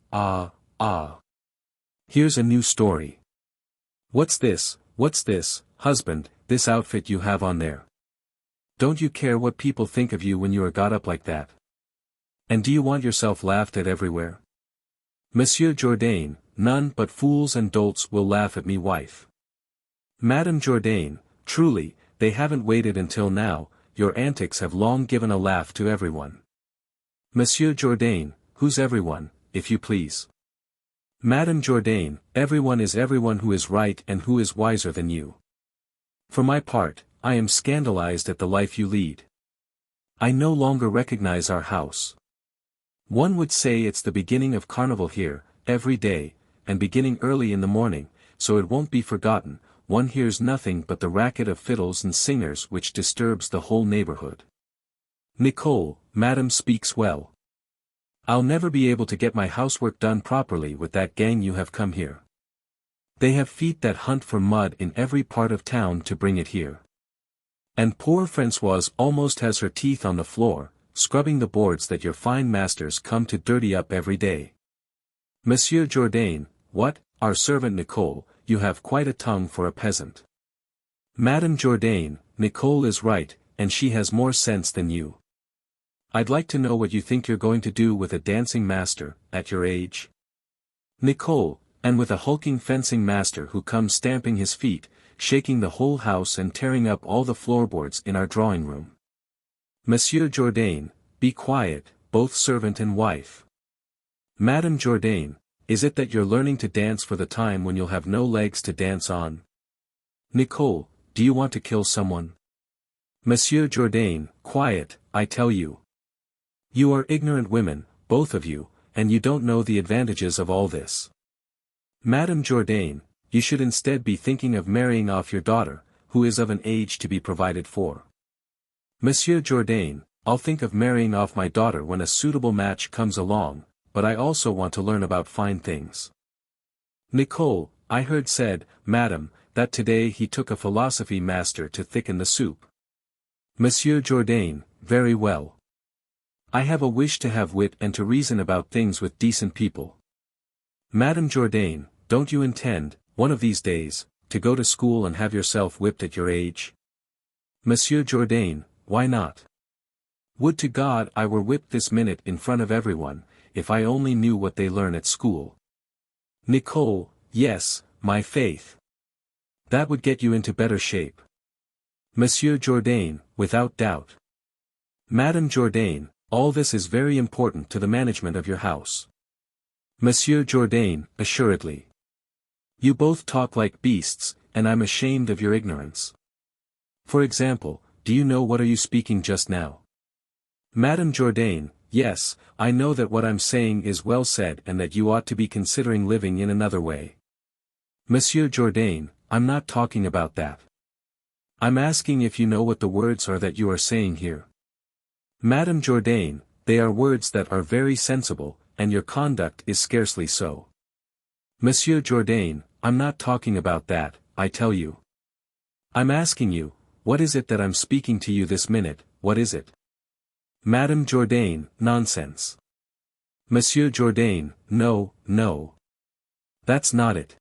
[SPEAKER 1] Here's a new story. What's this, husband, this outfit you have on there? Don't you care what people think of you when you are got up like that? And do you want yourself laughed at everywhere? Monsieur Jourdain, none but fools and dolts will laugh at me wife. Madame Jourdain, truly, they haven't waited until now, your antics have long given a laugh to everyone. Monsieur Jourdain, who's everyone, if you please? Madame Jourdain, everyone is everyone who is right and who is wiser than you. For my part, I am scandalized at the life you lead. I no longer recognize our house. One would say it's the beginning of carnival here, every day, and beginning early in the morning, so it won't be forgotten, one hears nothing but the racket of fiddles and singers which disturbs the whole neighborhood. Nicole, Madame speaks well. I'll never be able to get my housework done properly with that gang you have come here. They have feet that hunt for mud in every part of town to bring it here. And poor Françoise almost has her teeth on the floor, scrubbing the boards that your fine masters come to dirty up every day. Monsieur Jourdain, what, our servant Nicole, you have quite a tongue for a peasant. Madame Jourdain, Nicole is right, and she has more sense than you. I'd like to know what you think you're going to do with a dancing master, at your age. Nicole, and with a hulking fencing master who comes stamping his feet, shaking the whole house and tearing up all the floorboards in our drawing room. Monsieur Jourdain, be quiet, both servant and wife. Madame Jourdain, is it that you're learning to dance for the time when you'll have no legs to dance on? Nicole, do you want to kill someone? Monsieur Jourdain, quiet, I tell you. You are ignorant women, both of you, and you don't know the advantages of all this. Madame Jourdain, you should instead be thinking of marrying off your daughter, who is of an age to be provided for. Monsieur Jourdain, I'll think of marrying off my daughter when a suitable match comes along, but I also want to learn about fine things. Nicole, I heard said, madam, that today he took a philosophy master to thicken the soup. Monsieur Jourdain, very well. I have a wish to have wit and to reason about things with decent people. Madame Jourdain, don't you intend, one of these days, to go to school and have yourself whipped at your age? Monsieur Jourdain, why not? Would to God I were whipped this minute in front of everyone, if I only knew what they learn at school. Nicole, yes, my faith. That would get you into better shape. Monsieur Jourdain, without doubt. Madame Jourdain, all this is very important to the management of your house. Monsieur Jourdain, assuredly. You both talk like beasts, and I'm ashamed of your ignorance. For example, do you know what are you speaking just now? Madame Jourdain, yes, I know that what I'm saying is well said and that you ought to be considering living in another way. Monsieur Jourdain, I'm not talking about that. I'm asking if you know what the words are that you are saying here. Madame Jourdain, they are words that are very sensible, and your conduct is scarcely so. Monsieur Jourdain, I'm not talking about that, I tell you. I'm asking you, what is it that I'm speaking to you this minute, what is it? Madame Jourdain, nonsense. Monsieur Jourdain, no, no. That's not it.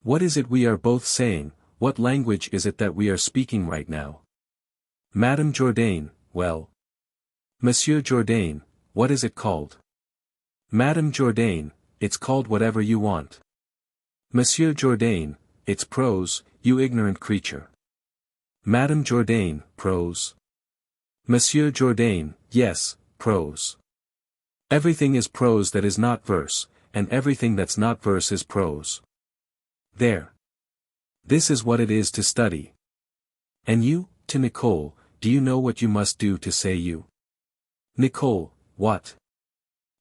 [SPEAKER 1] What is it we are both saying, what language is it that we are speaking right now? Madame Jourdain, well. Monsieur Jourdain, what is it called? Madame Jourdain, it's called whatever you want. Monsieur Jourdain, it's prose, you ignorant creature. Madame Jourdain, prose. Monsieur Jourdain, yes, prose. Everything is prose that is not verse, and everything that's not verse is prose. There. This is what it is to study. And you, to Nicole, do you know what you must do to say you? Nicole, what?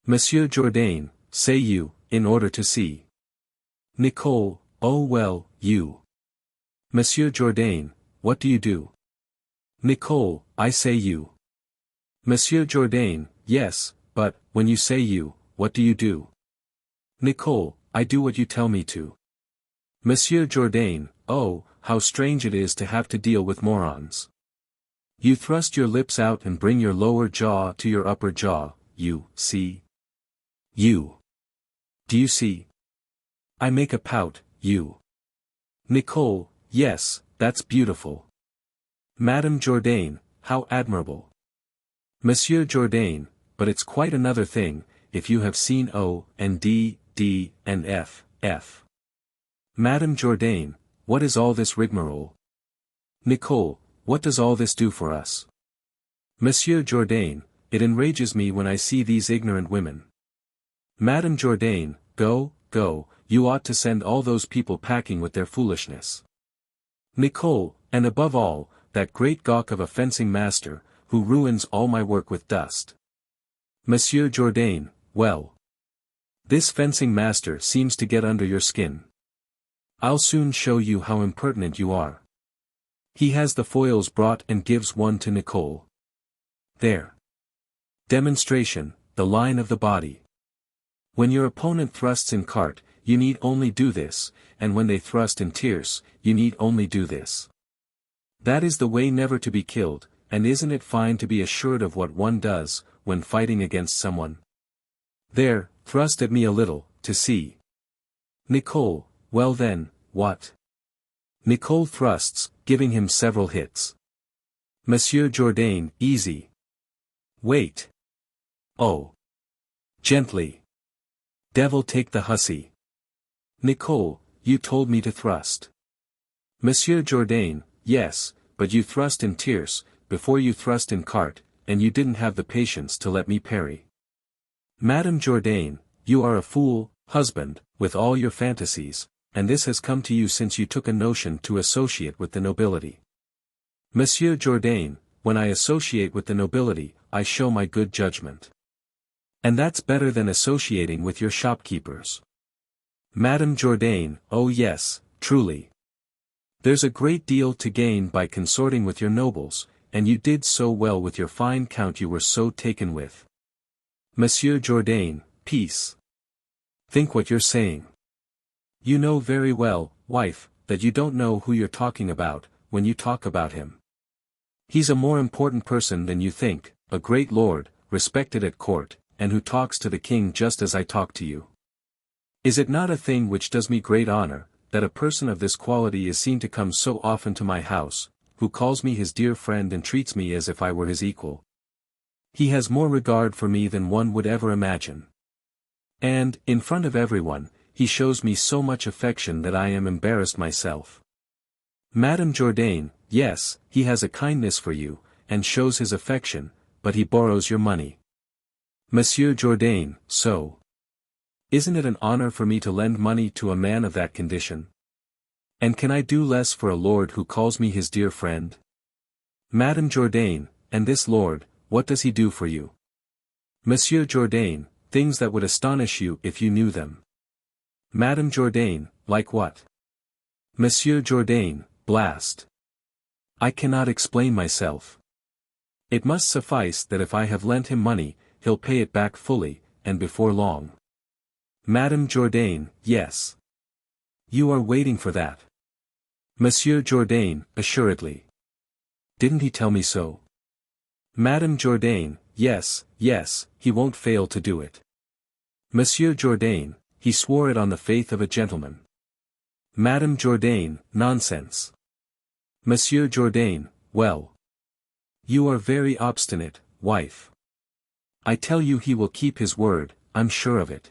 [SPEAKER 1] Monsieur Jourdain, say you, in order to see. Nicole, oh well, you. Monsieur Jourdain, what do you do? Nicole, I say you. Monsieur Jourdain, yes, but, when you say you, what do you do? Nicole, I do what you tell me to. Monsieur Jourdain, oh, how strange it is to have to deal with morons. You thrust your lips out and bring your lower jaw to your upper jaw, you, see? You. Do you see? I make a pout, you. Nicole, yes, that's beautiful. Madame Jourdain, how admirable. Monsieur Jourdain, but it's quite another thing, if you have seen O, and D, D, and F, F. Madame Jourdain, what is all this rigmarole? Nicole, what does all this do for us? Monsieur Jourdain, it enrages me when I see these ignorant women. Madame Jourdain, go, go, you ought to send all those people packing with their foolishness. Nicole, and above all, that great gawk of a fencing master, who ruins all my work with dust. Monsieur Jourdain, well. This fencing master seems to get under your skin. I'll soon show you how impertinent you are. He has the foils brought and gives one to Nicole. There. Demonstration, the line of the body. When your opponent thrusts in carte, you need only do this, and when they thrust in tierce, you need only do this. That is the way never to be killed, and isn't it fine to be assured of what one does, when fighting against someone? There, thrust at me a little, to see. Nicole, well then, what? Nicole thrusts, giving him several hits. Monsieur Jourdain, easy. Wait. Oh. Gently. Devil take the hussy. Nicole, you told me to thrust. Monsieur Jourdain, yes, but you thrust in tierce, before you thrust in carte, and you didn't have the patience to let me parry. Madame Jourdain, you are a fool, husband, with all your fantasies, and this has come to you since you took a notion to associate with the nobility. Monsieur Jourdain, when I associate with the nobility, I show my good judgment. And that's better than associating with your shopkeepers. Madame Jourdain, oh yes, truly. There's a great deal to gain by consorting with your nobles, and you did so well with your fine count you were so taken with. Monsieur Jourdain, peace. Think what you're saying. You know very well, wife, that you don't know who you're talking about, when you talk about him. He's a more important person than you think, a great lord, respected at court, and who talks to the king just as I talk to you. Is it not a thing which does me great honor, that a person of this quality is seen to come so often to my house, who calls me his dear friend and treats me as if I were his equal? He has more regard for me than one would ever imagine. And, in front of everyone, he shows me so much affection that I am embarrassed myself. Madame Jourdain, yes, he has a kindness for you, and shows his affection, but he borrows your money. Monsieur Jourdain, so. Isn't it an honor for me to lend money to a man of that condition? And can I do less for a lord who calls me his dear friend? Madame Jourdain, and this lord, what does he do for you? Monsieur Jourdain, things that would astonish you if you knew them. Madame Jourdain, like what? Monsieur Jourdain, blast. I cannot explain myself. It must suffice that if I have lent him money, he'll pay it back fully, and before long. Madame Jourdain, yes. You are waiting for that. Monsieur Jourdain, assuredly. Didn't he tell me so? Madame Jourdain, yes, yes, he won't fail to do it. Monsieur Jourdain, he swore it on the faith of a gentleman. Madame Jourdain, nonsense. Monsieur Jourdain, well. You are very obstinate, wife. I tell you he will keep his word, I'm sure of it.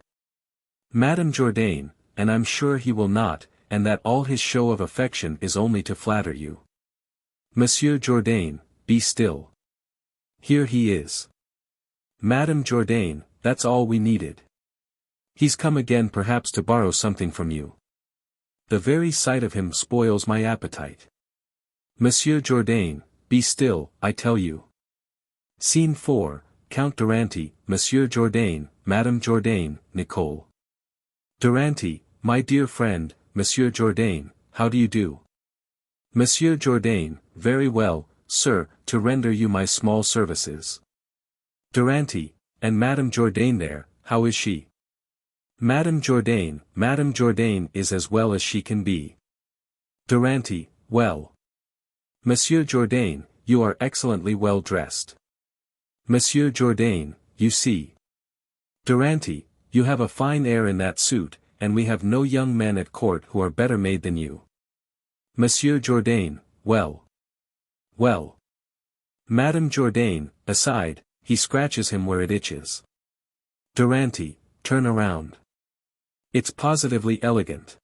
[SPEAKER 1] Madame Jourdain, and I'm sure he will not, and that all his show of affection is only to flatter you. Monsieur Jourdain, be still. Here he is. Madame Jourdain, that's all we needed. He's come again perhaps to borrow something from you. The very sight of him spoils my appetite. Monsieur Jourdain, be still, I tell you. Scene 4, Count Durante, Monsieur Jourdain, Madame Jourdain, Nicole. Durante, my dear friend, Monsieur Jourdain, how do you do? Monsieur Jourdain, very well, sir, to render you my small services. Durante, and Madame Jourdain there, how is she? Madame Jourdain is as well as she can be. Durante, well. Monsieur Jourdain, you are excellently well dressed. Monsieur Jourdain, you see. Durante, you have a fine air in that suit, and we have no young men at court who are better made than you. Monsieur Jourdain, well. Well. Madame Jourdain, aside, he scratches him where it itches. Durante, turn around. It's positively elegant.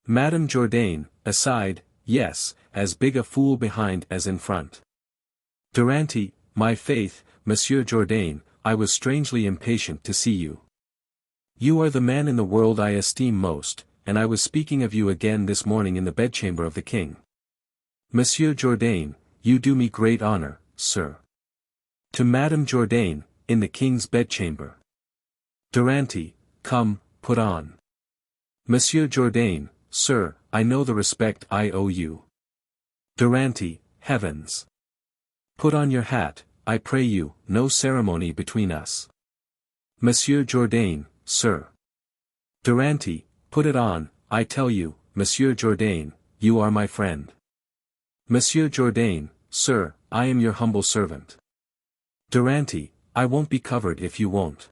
[SPEAKER 1] Madame Jourdain, aside, yes, as big a fool behind as in front. Durante, my faith, Monsieur Jourdain, I was strangely impatient to see you. You are the man in the world I esteem most, and I was speaking of you again this morning in the bedchamber of the king. Monsieur Jourdain, you do me great honor, sir. To Madame Jourdain, in the king's bedchamber. Durante, come, put on. Monsieur Jourdain, sir, I know the respect I owe you. Durante, heavens. Put on your hat, I pray you, no ceremony between us. Monsieur Jourdain, sir. Durante, put it on, I tell you, Monsieur Jourdain, you are my friend. Monsieur Jourdain, sir, I am your humble servant. Durante, I won't be covered if you won't.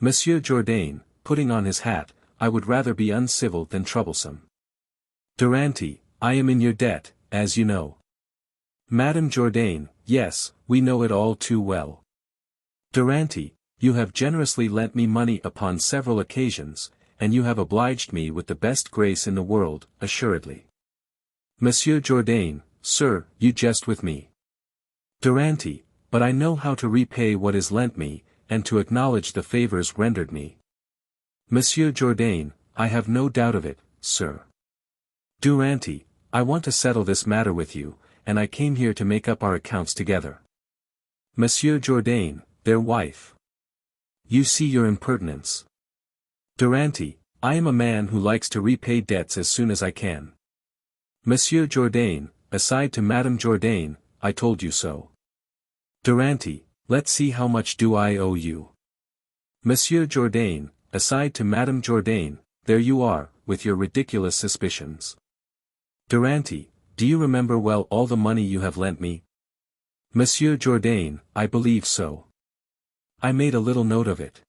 [SPEAKER 1] Monsieur Jourdain, putting on his hat, I would rather be uncivil than troublesome. Durante, I am in your debt, as you know. Madame Jourdain, yes, we know it all too well. Durante, you have generously lent me money upon several occasions, and you have obliged me with the best grace in the world, assuredly. Monsieur Jourdain, sir, you jest with me. Durante, but I know how to repay what is lent me, and to acknowledge the favors rendered me. Monsieur Jourdain, I have no doubt of it, sir. Durante, I want to settle this matter with you, and I came here to make up our accounts together. Monsieur Jourdain, their wife. You see your impertinence. Durante, I am a man who likes to repay debts as soon as I can. Monsieur Jourdain, aside to Madame Jourdain, I told you so. Durante, let's see how much do I owe you. Monsieur Jourdain, aside to Madame Jourdain, there you are, with your ridiculous suspicions. Durante, do you remember well all the money you have lent me? Monsieur Jourdain, I believe so. I made a little note of it.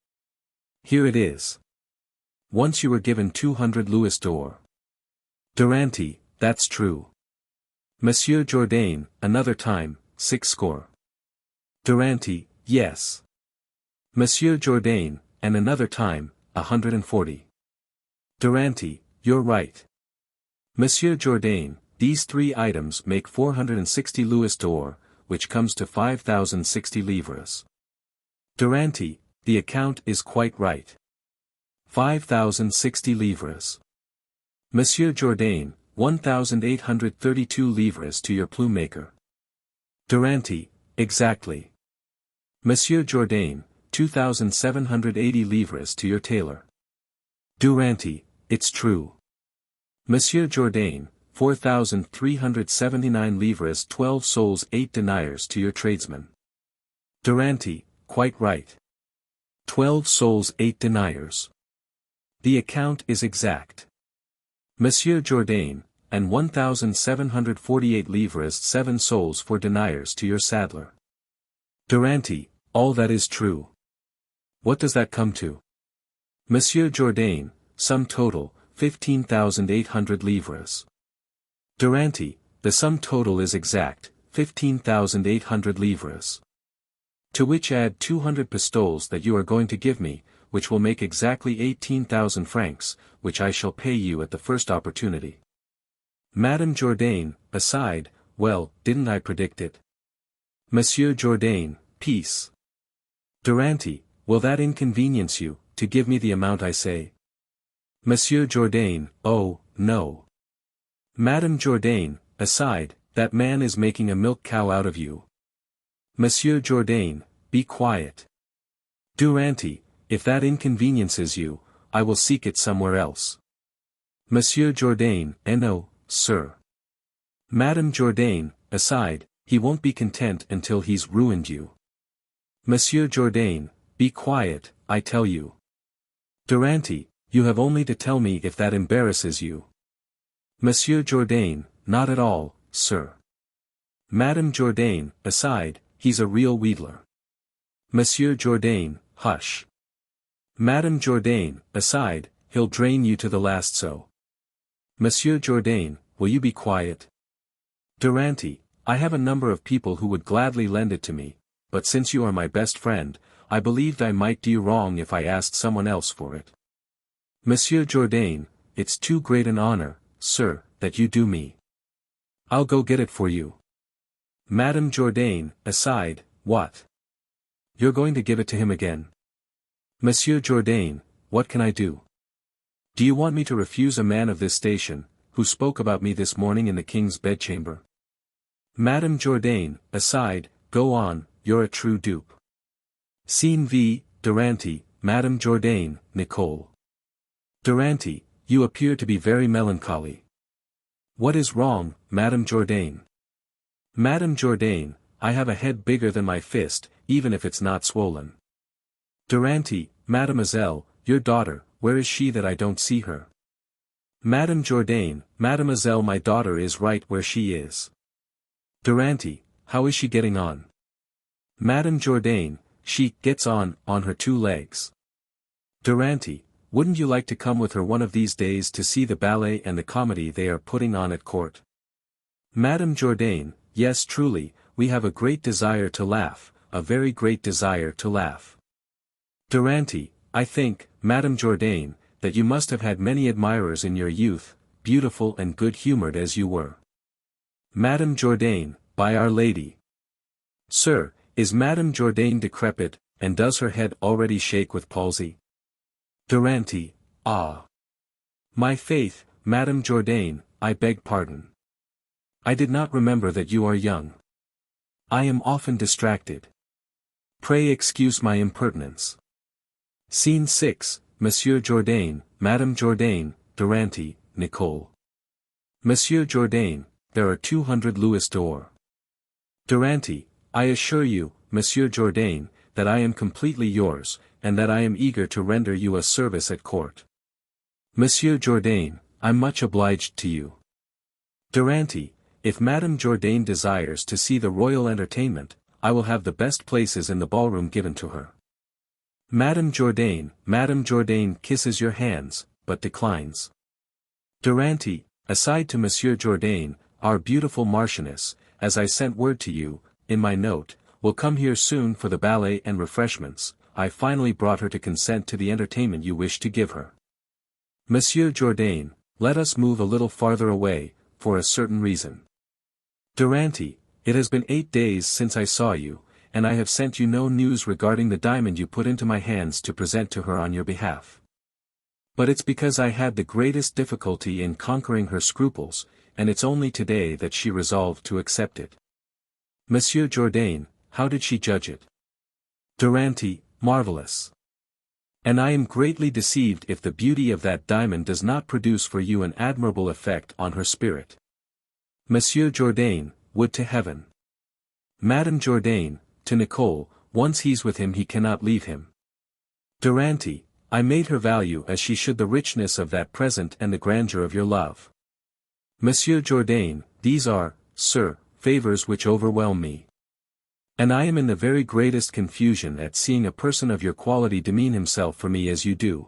[SPEAKER 1] Here it is. Once you were given 200 louis d'or. Durante, that's true. Monsieur Jourdain, another time, 60. Durante, yes. Monsieur Jourdain, and another time, 140. Durante, you're right. Monsieur Jourdain, these three items make 460 louis d'or, which comes to 5,060 livres. Durante, the account is quite right. 5,060 livres. Monsieur Jourdain, 1,832 livres to your plume maker. Durante, exactly. Monsieur Jourdain, 2,780 livres to your tailor. Durante, it's true. Monsieur Jourdain, 4,379 livres 12 sols 8 deniers to your tradesman. Durante, quite right. 12 sols 8 deniers. The account is exact. Monsieur Jourdain, and 1,748 livres 7 sols for deniers to your saddler. Durante, all that is true. What does that come to? Monsieur Jourdain, sum total, 15,800 livres. Durante, the sum total is exact, 15,800 livres. To which add 200 pistoles that you are going to give me, which will make exactly 18,000 francs, which I shall pay you at the first opportunity. Madame Jourdain, aside, well, didn't I predict it? Monsieur Jourdain, peace. Durante, will that inconvenience you, to give me the amount I say? Monsieur Jourdain, oh, no. Madame Jourdain, aside, that man is making a milk cow out of you. Monsieur Jourdain, be quiet. Durante, if that inconveniences you, I will seek it somewhere else. Monsieur Jourdain, no, sir. Madame Jourdain, aside, he won't be content until he's ruined you. Monsieur Jourdain, be quiet, I tell you. Durante, you have only to tell me if that embarrasses you. Monsieur Jourdain, not at all, sir. Madame Jourdain, aside, he's a real wheedler. Monsieur Jourdain, hush. Madame Jourdain, aside, he'll drain you to the last so. Monsieur Jourdain, will you be quiet? Durante, I have a number of people who would gladly lend it to me, but since you are my best friend, I believed I might do you wrong if I asked someone else for it. Monsieur Jourdain, it's too great an honor, sir, that you do me. I'll go get it for you. Madame Jourdain, aside, what? You're going to give it to him again? Monsieur Jourdain, what can I do? Do you want me to refuse a man of this station, who spoke about me this morning in the king's bedchamber? Madame Jourdain, aside, go on, you're a true dupe. Scene V, Durante, Madame Jourdain, Nicole. Durante, you appear to be very melancholy. What is wrong, Madame Jourdain? Madame Jourdain, I have a head bigger than my fist, even if it's not swollen. Durante, Mademoiselle, your daughter, where is she that I don't see her? Madame Jourdain, Mademoiselle, my daughter is right where she is. Durante, how is she getting on? Madame Jourdain, she gets on her 2 legs. Durante, wouldn't you like to come with her one of these days to see the ballet and the comedy they are putting on at court? Madame Jourdain, yes, truly, we have a great desire to laugh, a very great desire to laugh. Durante, I think, Madame Jourdain, that you must have had many admirers in your youth, beautiful and good-humored as you were. Madame Jourdain, by Our Lady. Sir, is Madame Jourdain decrepit, and does her head already shake with palsy? Durante, ah. My faith, Madame Jourdain, I beg pardon. I did not remember that you are young. I am often distracted. Pray excuse my impertinence. Scene 6, Monsieur Jourdain, Madame Jourdain, Durante, Nicole. Monsieur Jourdain, there are 200 louis d'or. Durante, I assure you, Monsieur Jourdain, that I am completely yours, and that I am eager to render you a service at court. Monsieur Jourdain, I'm much obliged to you. Durante, if Madame Jourdain desires to see the royal entertainment, I will have the best places in the ballroom given to her. Madame Jourdain kisses your hands, but declines. Durante, aside to Monsieur Jourdain, our beautiful Marchioness, as I sent word to you, in my note, will come here soon for the ballet and refreshments. I finally brought her to consent to the entertainment you wish to give her. Monsieur Jourdain, let us move a little farther away, for a certain reason. Durante, it has been 8 days since I saw you, and I have sent you no news regarding the diamond you put into my hands to present to her on your behalf. But it's because I had the greatest difficulty in conquering her scruples, and it's only today that she resolved to accept it. Monsieur Jourdain, how did she judge it? Durante, marvelous. And I am greatly deceived if the beauty of that diamond does not produce for you an admirable effect on her spirit. Monsieur Jourdain, would to heaven. Madame Jourdain, to Nicole, once he's with him he cannot leave him. Durante, I made her value as she should the richness of that present and the grandeur of your love. Monsieur Jourdain, these are, sir, favors which overwhelm me. And I am in the very greatest confusion at seeing a person of your quality demean himself for me as you do.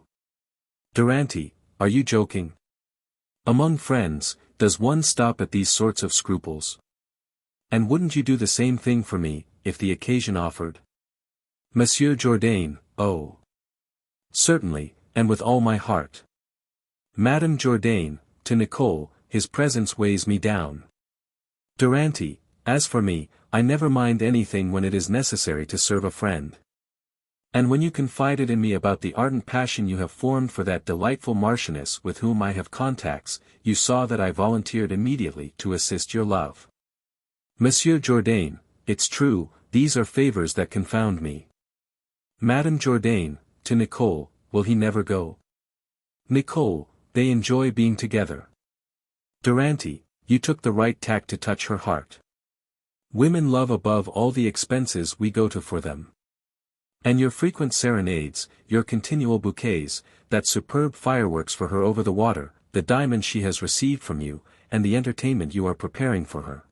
[SPEAKER 1] Durante, are you joking? Among friends, does one stop at these sorts of scruples? And wouldn't you do the same thing for me, if the occasion offered? Monsieur Jourdain, oh. Certainly, and with all my heart. Madame Jourdain, to Nicole, his presence weighs me down. Durante, as for me, I never mind anything when it is necessary to serve a friend. And when you confided in me about the ardent passion you have formed for that delightful Marchioness with whom I have contacts, you saw that I volunteered immediately to assist your love. Monsieur Jourdain, it's true, these are favors that confound me. Madame Jourdain, to Nicole, will he never go? Nicole, they enjoy being together. Durante, you took the right tack to touch her heart. Women love above all the expenses we go to for them. And your frequent serenades, your continual bouquets, that superb fireworks for her over the water, the diamond she has received from you, and the entertainment you are preparing for her.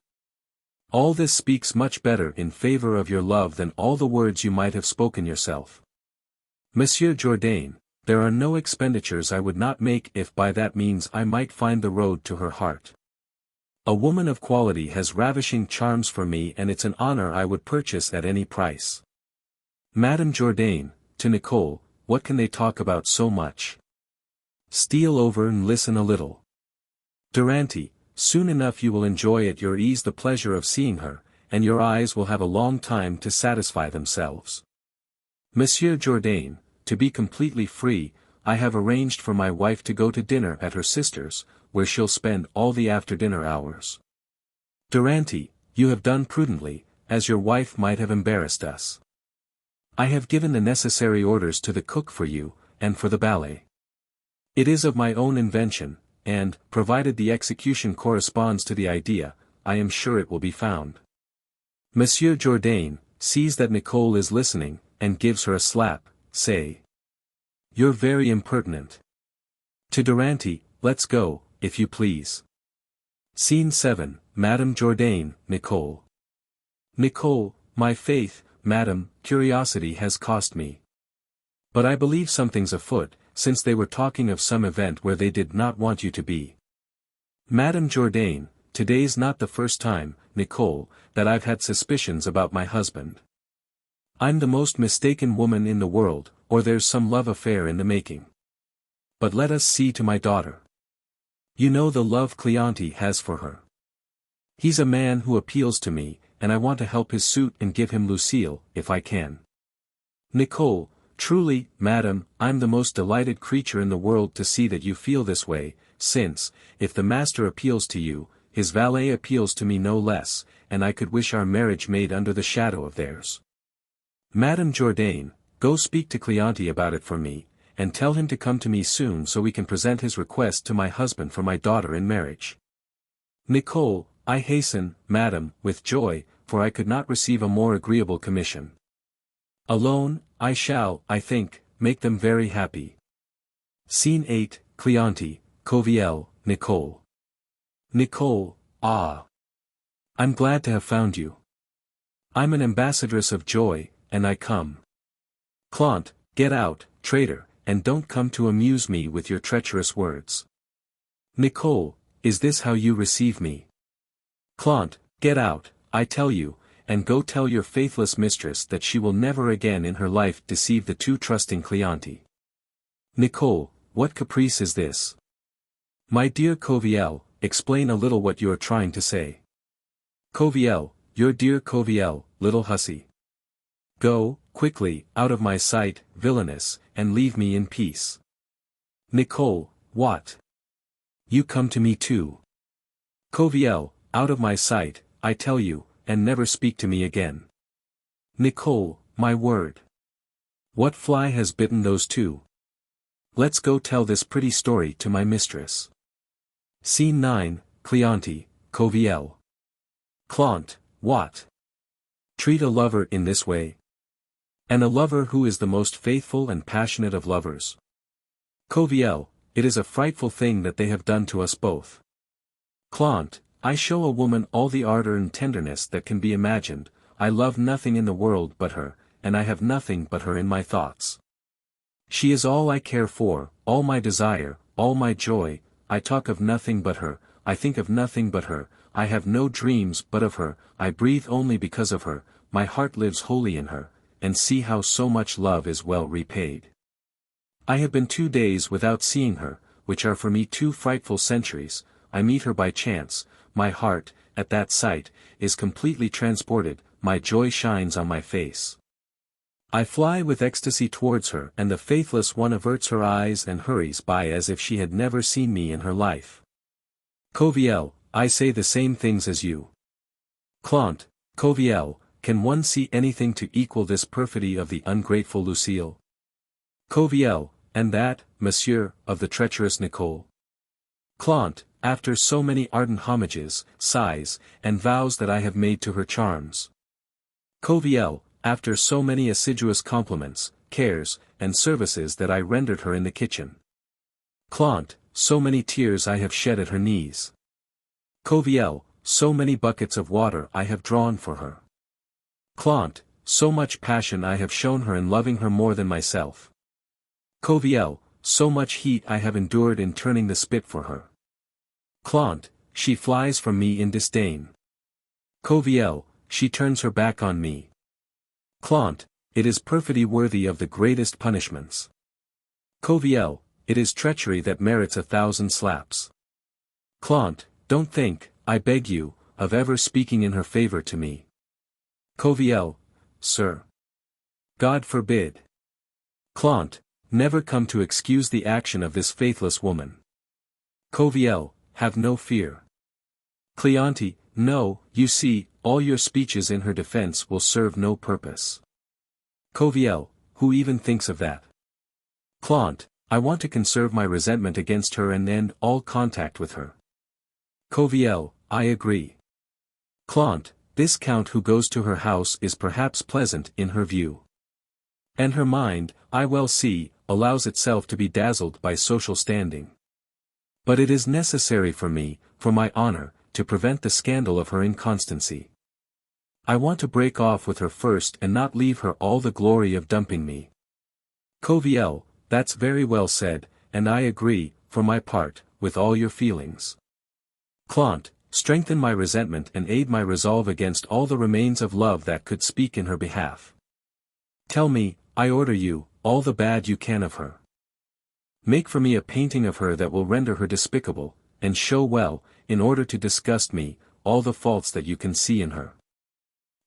[SPEAKER 1] All this speaks much better in favor of your love than all the words you might have spoken yourself. Monsieur Jourdain, there are no expenditures I would not make if by that means I might find the road to her heart. A woman of quality has ravishing charms for me, and it's an honor I would purchase at any price. Madame Jourdain, to Nicole, what can they talk about so much? Steal over and listen a little. Durante, soon enough you will enjoy at your ease the pleasure of seeing her, and your eyes will have a long time to satisfy themselves. Monsieur Jourdain, to be completely free, I have arranged for my wife to go to dinner at her sister's, where she'll spend all the after-dinner hours. Durante, you have done prudently, as your wife might have embarrassed us. I have given the necessary orders to the cook for you, and for the ballet. It is of my own invention, and, provided the execution corresponds to the idea, I am sure it will be found. Monsieur Jourdain, sees that Nicole is listening, and gives her a slap, say. You're very impertinent. To Durante, let's go, if you please. Scene 7, Madame Jourdain, Nicole. Nicole, my faith, madam, curiosity has cost me. But I believe something's afoot, since they were talking of some event where they did not want you to be. Madame Jourdain, today's not the first time, Nicole, that I've had suspicions about my husband. I'm the most mistaken woman in the world, or there's some love affair in the making. But let us see to my daughter. You know the love Cleante has for her. He's a man who appeals to me, and I want to help his suit and give him Lucille, if I can. Nicole, truly, madam, I'm the most delighted creature in the world to see that you feel this way, since, if the master appeals to you, his valet appeals to me no less, and I could wish our marriage made under the shadow of theirs. Madame Jourdain, go speak to Cleante about it for me, and tell him to come to me soon so we can present his request to my husband for my daughter in marriage. Nicole, I hasten, madam, with joy, for I could not receive a more agreeable commission. Alone, I shall, I think, make them very happy. Scene 8, Cleante, Coviel, Nicole. Nicole, ah! I'm glad to have found you. I'm an ambassadress of joy, and I come. Cleante, get out, traitor, and don't come to amuse me with your treacherous words. Nicole, is this how you receive me? Cleante, get out, I tell you, and go tell your faithless mistress that she will never again in her life deceive the too trusting Cleante. Nicole, what caprice is this? My dear Coviel, explain a little what you are trying to say. Coviel, your dear Coviel, little hussy. Go, quickly, out of my sight, villainess, and leave me in peace. Nicole, what? You come to me too. Coviel, out of my sight, I tell you, and never speak to me again. Nicole, my word. What fly has bitten those two? Let's go tell this pretty story to my mistress. Scene 9, Cleante, Coviel. Cleante, what? Treat a lover in this way? And a lover who is the most faithful and passionate of lovers. Coviel, it is a frightful thing that they have done to us both. Cleante, I show a woman all the ardor and tenderness that can be imagined, I love nothing in the world but her, and I have nothing but her in my thoughts. She is all I care for, all my desire, all my joy, I talk of nothing but her, I think of nothing but her, I have no dreams but of her, I breathe only because of her, my heart lives wholly in her, and see how so much love is well repaid. I have been 2 days without seeing her, which are for me 2 frightful centuries, I meet her by chance, my heart, at that sight, is completely transported, my joy shines on my face. I fly with ecstasy towards her and the faithless one averts her eyes and hurries by as if she had never seen me in her life. Coviel, I say the same things as you. Cleante, Coviel, can one see anything to equal this perfidy of the ungrateful Lucille? Coviel, and that, monsieur, of the treacherous Nicole. Cleante, after so many ardent homages, sighs, and vows that I have made to her charms. Coviel, after so many assiduous compliments, cares, and services that I rendered her in the kitchen. Cleante, so many tears I have shed at her knees. Coviel, so many buckets of water I have drawn for her. Cleante, so much passion I have shown her in loving her more than myself. Coviel, so much heat I have endured in turning the spit for her. Cleante, she flies from me in disdain. Coviel, she turns her back on me. Cleante, it is perfidy worthy of the greatest punishments. Coviel, it is treachery that merits 1,000 slaps. Cleante, don't think, I beg you, of ever speaking in her favor to me. Coviel, sir. God forbid. Cleante, never come to excuse the action of this faithless woman. Coviel, have no fear. Cleante, no, you see, all your speeches in her defense will serve no purpose. Coviel, who even thinks of that? Cleante, I want to conserve my resentment against her and end all contact with her. Coviel, I agree. Cleante, this count who goes to her house is perhaps pleasant in her view. And her mind, I well see, allows itself to be dazzled by social standing. But it is necessary for me, for my honor, to prevent the scandal of her inconstancy. I want to break off with her first and not leave her all the glory of dumping me. Coviel, that's very well said, and I agree, for my part, with all your feelings. Cleante, strengthen my resentment and aid my resolve against all the remains of love that could speak in her behalf. Tell me, I order you, all the bad you can of her. Make for me a painting of her that will render her despicable, and show well, in order to disgust me, all the faults that you can see in her.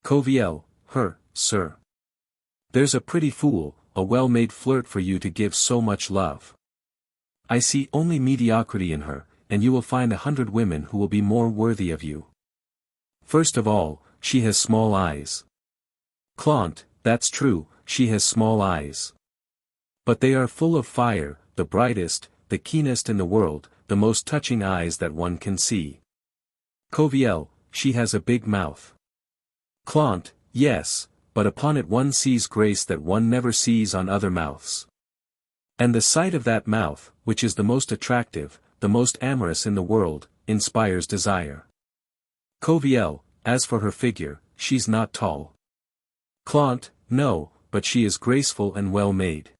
[SPEAKER 1] Coviel, her, sir. There's a pretty fool, a well-made flirt for you to give so much love. I see only mediocrity in her, and you will find 100 women who will be more worthy of you. First of all, she has small eyes. Clant, that's true, she has small eyes. But they are full of fire, the brightest, the keenest in the world, the most touching eyes that one can see. Coviel, she has a big mouth. Clant, yes, but upon it one sees grace that one never sees on other mouths. And the sight of that mouth, which is the most attractive, the most amorous in the world, inspires desire. Coviel, as for her figure, she's not tall. Clant, no, but she is graceful and well made.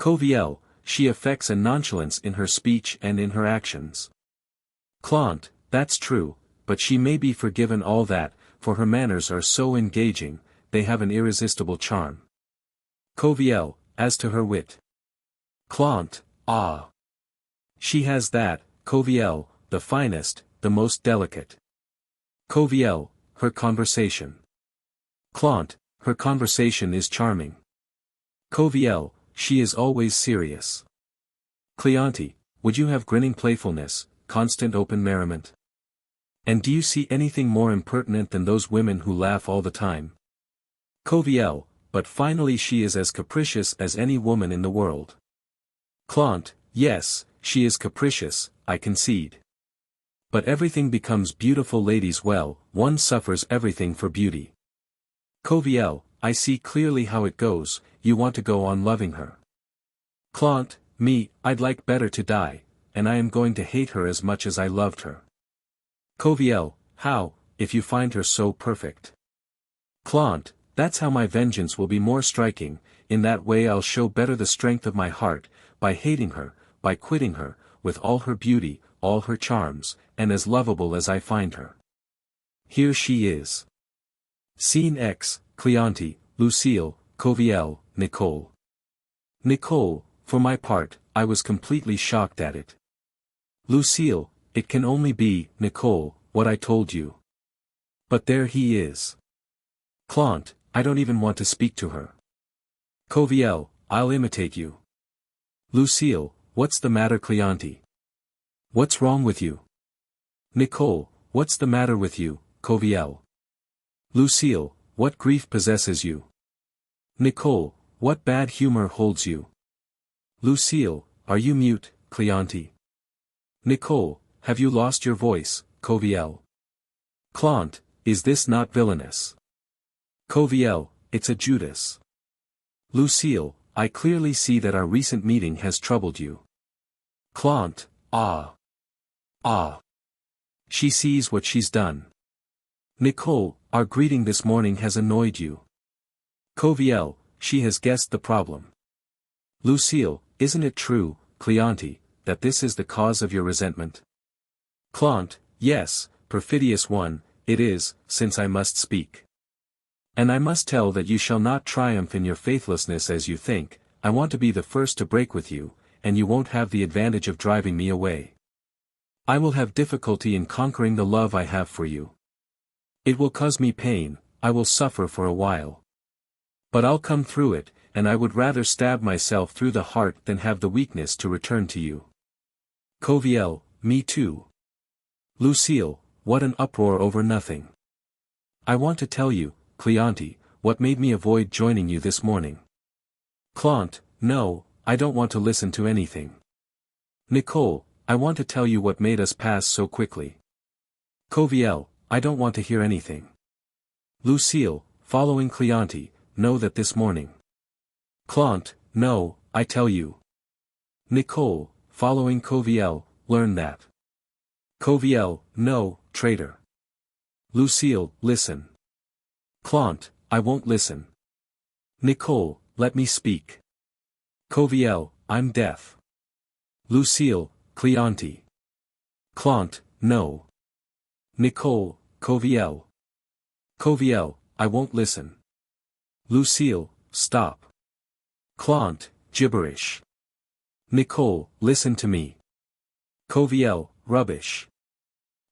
[SPEAKER 1] Coviel, she affects a nonchalance in her speech and in her actions. Clant, that's true, but she may be forgiven all that, for her manners are so engaging, they have an irresistible charm. Coviel, as to her wit. Clant, ah! She has that, Coviel, the finest, the most delicate. Coviel, her conversation. Clant, her conversation is charming. Coviel, she is always serious. Cleante, would you have grinning playfulness, constant open merriment? And do you see anything more impertinent than those women who laugh all the time? Coviel, but finally she is as capricious as any woman in the world. Clant, yes, she is capricious, I concede. But everything becomes beautiful ladies well, one suffers everything for beauty. Coviel, I see clearly how it goes, you want to go on loving her. Clant, me, I'd like better to die, and I am going to hate her as much as I loved her. Coviel, how, if you find her so perfect? Clant, that's how my vengeance will be more striking, in that way I'll show better the strength of my heart, by hating her, by quitting her, with all her beauty, all her charms, and as lovable as I find her. Here she is. Scene X, Cleante, Lucille, Coviel, Nicole. Nicole, for my part, I was completely shocked at it. Lucille, it can only be, Nicole, what I told you. But there he is. Clant, I don't even want to speak to her. Coviel, I'll imitate you. Lucille, what's the matter Cleante? What's wrong with you? Nicole, what's the matter with you, Coviel? Lucille, what grief possesses you? Nicole, what bad humor holds you? Lucille, are you mute, Cleante? Nicole, have you lost your voice, Coviel? Clant, is this not villainous? Coviel, it's a Judas. Lucille, I clearly see that our recent meeting has troubled you. Clant, ah. Ah. She sees what she's done. Nicole, our greeting this morning has annoyed you. Coviel, she has guessed the problem. Lucille, isn't it true, Cleante, that this is the cause of your resentment? Clant, yes, perfidious one, it is, since I must speak. And I must tell that you shall not triumph in your faithlessness as you think, I want to be the first to break with you, and you won't have the advantage of driving me away. I will have difficulty in conquering the love I have for you. It will cause me pain, I will suffer for a while. But I'll come through it, and I would rather stab myself through the heart than have the weakness to return to you. Coviel, me too. Lucille, what an uproar over nothing. I want to tell you, Cleante, what made me avoid joining you this morning. Clant, no, I don't want to listen to anything. Nicole, I want to tell you what made us pass so quickly. Coviel, I don't want to hear anything. Lucille, following Cleante, know that this morning. Clant, no, I tell you. Nicole, following Coviel, learn that. Coviel, no, traitor. Lucille, listen. Clant, I won't listen. Nicole, let me speak. Coviel, I'm deaf. Lucille, Cleante. Clant, no. Nicole, Coviel. Coviel, I won't listen. Lucille, stop. Clant, gibberish. Nicole, listen to me. Coviel, rubbish.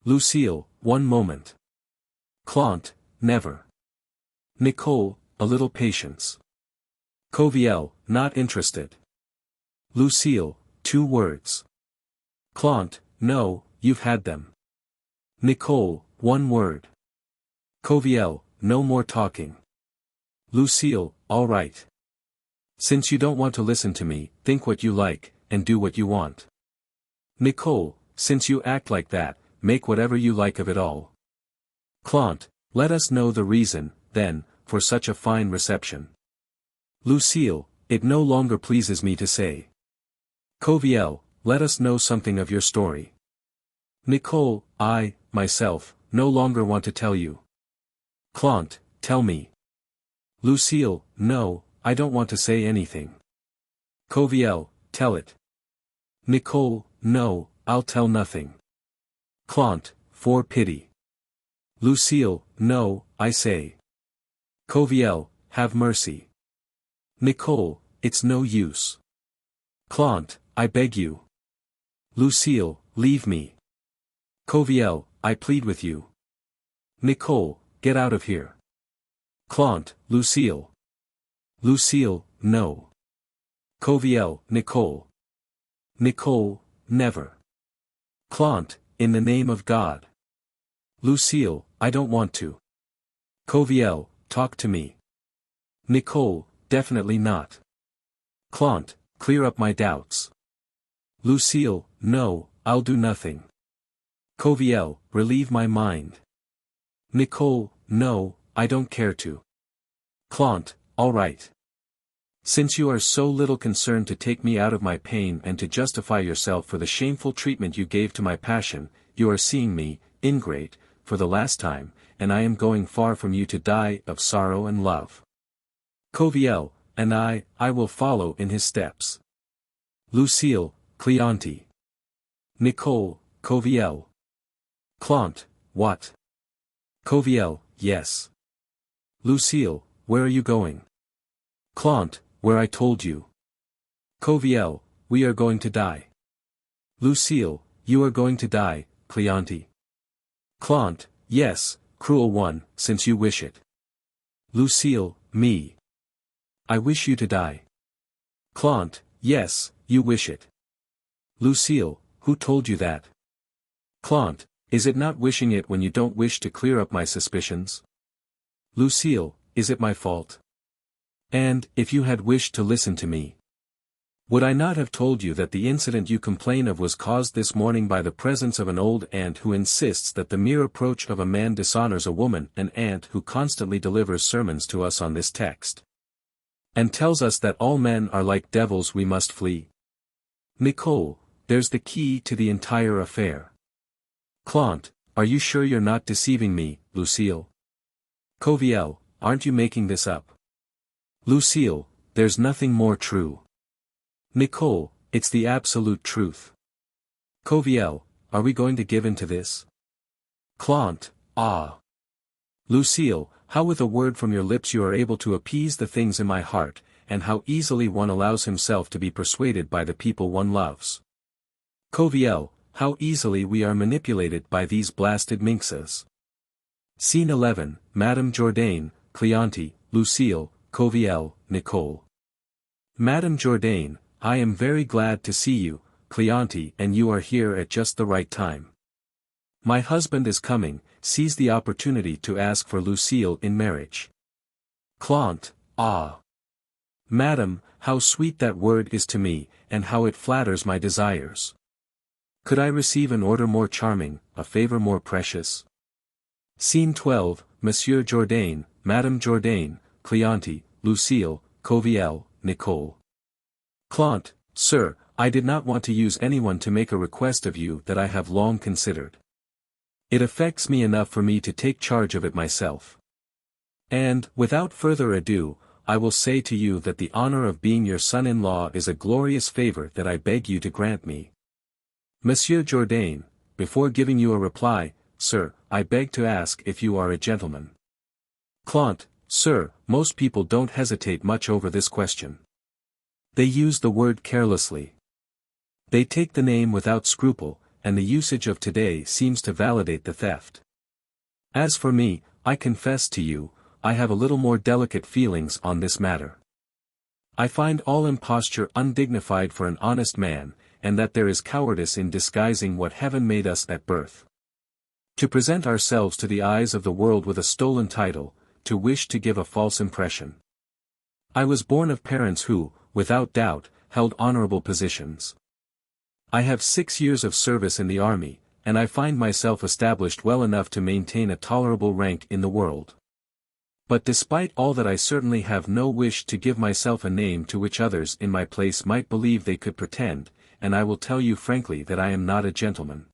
[SPEAKER 1] Lucille, one moment. Clant, never. Nicole, a little patience. Coviel, not interested. Lucille, 2 words. Clant, no, you've had them. Nicole, 1 word. Coviel, no more talking. Lucille, all right. Since you don't want to listen to me, think what you like, and do what you want. Nicole, since you act like that, make whatever you like of it all. Clant, let us know the reason, then, for such a fine reception. Lucille, it no longer pleases me to say. Coviel, let us know something of your story. Nicole, I, myself, no longer want to tell you. Clant, tell me. Lucille, no, I don't want to say anything. Coviel, tell it. Nicole, no, I'll tell nothing. Clant, for pity. Lucille, no, I say. Coviel, have mercy. Nicole, it's no use. Clant, I beg you. Lucille, leave me. Coviel, I plead with you. Nicole, get out of here. Clant, Lucille. Lucille, no. Coviel, Nicole. Nicole, never. Clant, in the name of God. Lucille, I don't want to. Coviel, talk to me. Nicole, definitely not. Clant, clear up my doubts. Lucille, no, I'll do nothing. Coviel, relieve my mind. Nicole, no, I don't care to. Clant, all right. Since you are so little concerned to take me out of my pain and to justify yourself for the shameful treatment you gave to my passion, you are seeing me, ingrate, for the last time, and I am going far from you to die of sorrow and love. Coviel, and I will follow in his steps. Lucille, Cleante. Nicole, Coviel. Clant, what? Coviel, yes. Lucille, where are you going? Clant, where I told you. Coviel, we are going to die. Lucille, you are going to die, Cleante. Clant, yes, cruel one, since you wish it. Lucille, me. I wish you to die. Clant, yes, you wish it. Lucille, who told you that? Clant, is it not wishing it when you don't wish to clear up my suspicions? Lucille, is it my fault? And, if you had wished to listen to me, would I not have told you that the incident you complain of was caused this morning by the presence of an old aunt who insists that the mere approach of a man dishonors a woman, an aunt who constantly delivers sermons to us on this text, and tells us that all men are like devils we must flee? Nicole, there's the key to the entire affair. Clant, are you sure you're not deceiving me, Lucille? Coviel, aren't you making this up? Lucille, there's nothing more true. Nicole, it's the absolute truth. Coviel, are we going to give in to this? Clant, ah. Lucille, how with a word from your lips you are able to appease the things in my heart, and how easily one allows himself to be persuaded by the people one loves. Coviel, how easily we are manipulated by these blasted minxes. Scene 11, Madame Jourdain, Cleante, Lucille, Coviel, Nicole. Madame Jourdain, I am very glad to see you, Cleante, and you are here at just the right time. My husband is coming, seize the opportunity to ask for Lucille in marriage. Clant, ah. Madam, how sweet that word is to me, and how it flatters my desires. Could I receive an order more charming, a favor more precious? Scene 12, Monsieur Jourdain, Madame Jourdain, Cleante, Lucille, Coviel, Nicole. Clant, sir, I did not want to use anyone to make a request of you that I have long considered. It affects me enough for me to take charge of it myself. And, without further ado, I will say to you that the honor of being your son-in-law is a glorious favor that I beg you to grant me. Monsieur Jourdain, before giving you a reply, sir, I beg to ask if you are a gentleman. Clant, sir, most people don't hesitate much over this question. They use the word carelessly. They take the name without scruple, and the usage of today seems to validate the theft. As for me, I confess to you, I have a little more delicate feelings on this matter. I find all imposture undignified for an honest man, and that there is cowardice in disguising what heaven made us at birth. To present ourselves to the eyes of the world with a stolen title, to wish to give a false impression. I was born of parents who, without doubt, held honorable positions. I have 6 years of service in the army, and I find myself established well enough to maintain a tolerable rank in the world. But despite all that I certainly have no wish to give myself a name to which others in my place might believe they could pretend, and I will tell you frankly that I am not a gentleman.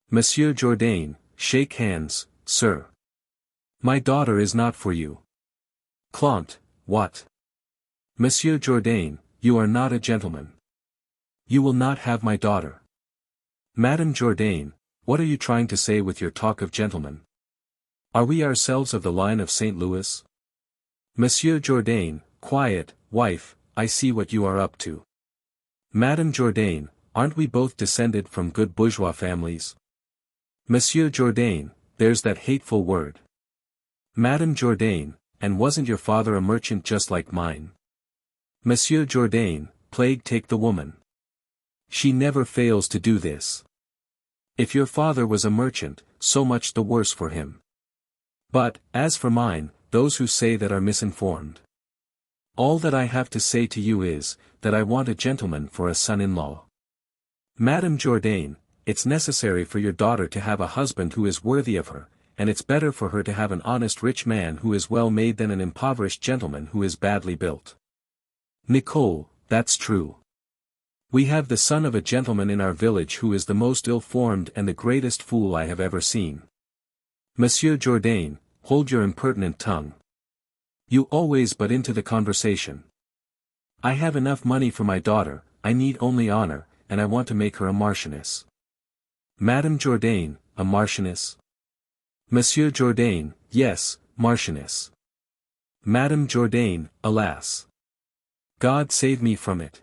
[SPEAKER 1] Monsieur Jourdain, shake hands, sir. My daughter is not for you. Clant, what? Monsieur Jourdain, you are not a gentleman. You will not have my daughter. Madame Jourdain, what are you trying to say with your talk of gentlemen? Are we ourselves of the line of St. Louis? Monsieur Jourdain, quiet, wife, I see what you are up to. Madame Jourdain, aren't we both descended from good bourgeois families? Monsieur Jourdain, there's that hateful word. Madame Jourdain, and wasn't your father a merchant just like mine? Monsieur Jourdain, plague take the woman. She never fails to do this. If your father was a merchant, so much the worse for him. But, as for mine, those who say that are misinformed. All that I have to say to you is, that I want a gentleman for a son-in-law. Madame Jourdain, it's necessary for your daughter to have a husband who is worthy of her, and it's better for her to have an honest rich man who is well made than an impoverished gentleman who is badly built. Nicole, that's true. We have the son of a gentleman in our village who is the most ill-formed and the greatest fool I have ever seen. Monsieur Jourdain, hold your impertinent tongue. You always butt into the conversation. I have enough money for my daughter, I need only honor, and I want to make her a marchioness. Madame Jourdain, a marchioness? Monsieur Jourdain, yes, marchioness. Madame Jourdain, alas. God save me from it.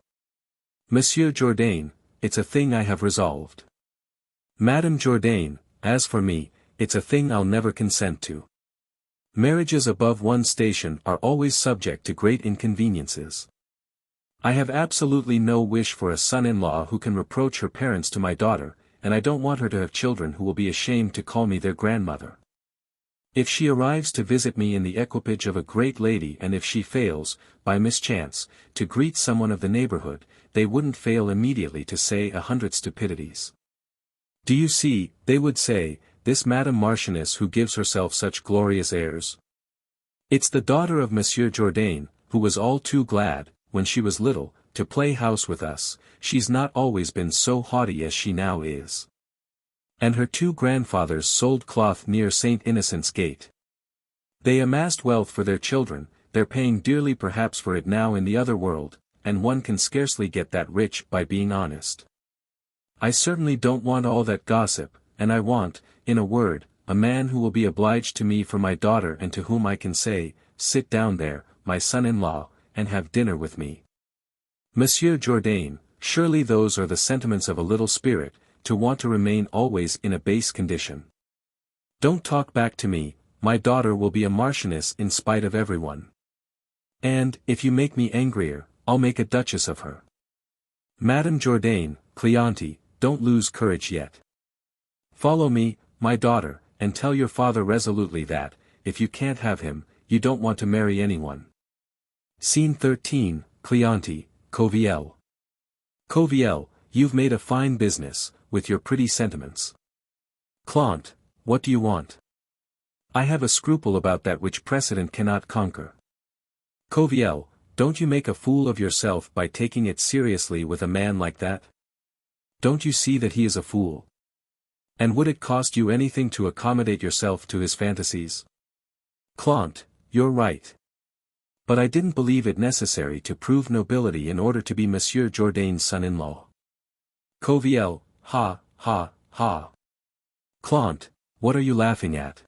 [SPEAKER 1] Monsieur Jourdain, it's a thing I have resolved. Madame Jourdain, as for me, it's a thing I'll never consent to. Marriages above one's station are always subject to great inconveniences. I have absolutely no wish for a son-in-law who can reproach her parents to my daughter, and I don't want her to have children who will be ashamed to call me their grandmother. If she arrives to visit me in the equipage of a great lady and if she fails, by mischance, to greet someone of the neighborhood, they wouldn't fail immediately to say 100 stupidities. Do you see, they would say, this Madame Marchioness who gives herself such glorious airs. It's the daughter of Monsieur Jourdain, who was all too glad, when she was little, to play house with us, she's not always been so haughty as she now is. And her 2 grandfathers sold cloth near St. Innocent's Gate. They amassed wealth for their children, they're paying dearly perhaps for it now in the other world, and one can scarcely get that rich by being honest. I certainly don't want all that gossip, and I want, in a word, a man who will be obliged to me for my daughter and to whom I can say, sit down there, my son-in-law, and have dinner with me. Monsieur Jourdain, surely those are the sentiments of a little spirit, to want to remain always in a base condition. Don't talk back to me, my daughter will be a marchioness in spite of everyone. And, if you make me angrier, I'll make a duchess of her. Madame Jourdain, Cleante, don't lose courage yet. Follow me, my daughter, and tell your father resolutely that, if you can't have him, you don't want to marry anyone. Scene 13, Cleante, Coviel. Coviel, you've made a fine business, with your pretty sentiments. Clant, what do you want? I have a scruple about that which precedent cannot conquer. Coviel, don't you make a fool of yourself by taking it seriously with a man like that? Don't you see that he is a fool? And would it cost you anything to accommodate yourself to his fantasies? Clant, you're right. But I didn't believe it necessary to prove nobility in order to be Monsieur Jourdain's son-in-law. Coviel, ha, ha, ha. Clant, what are you laughing at?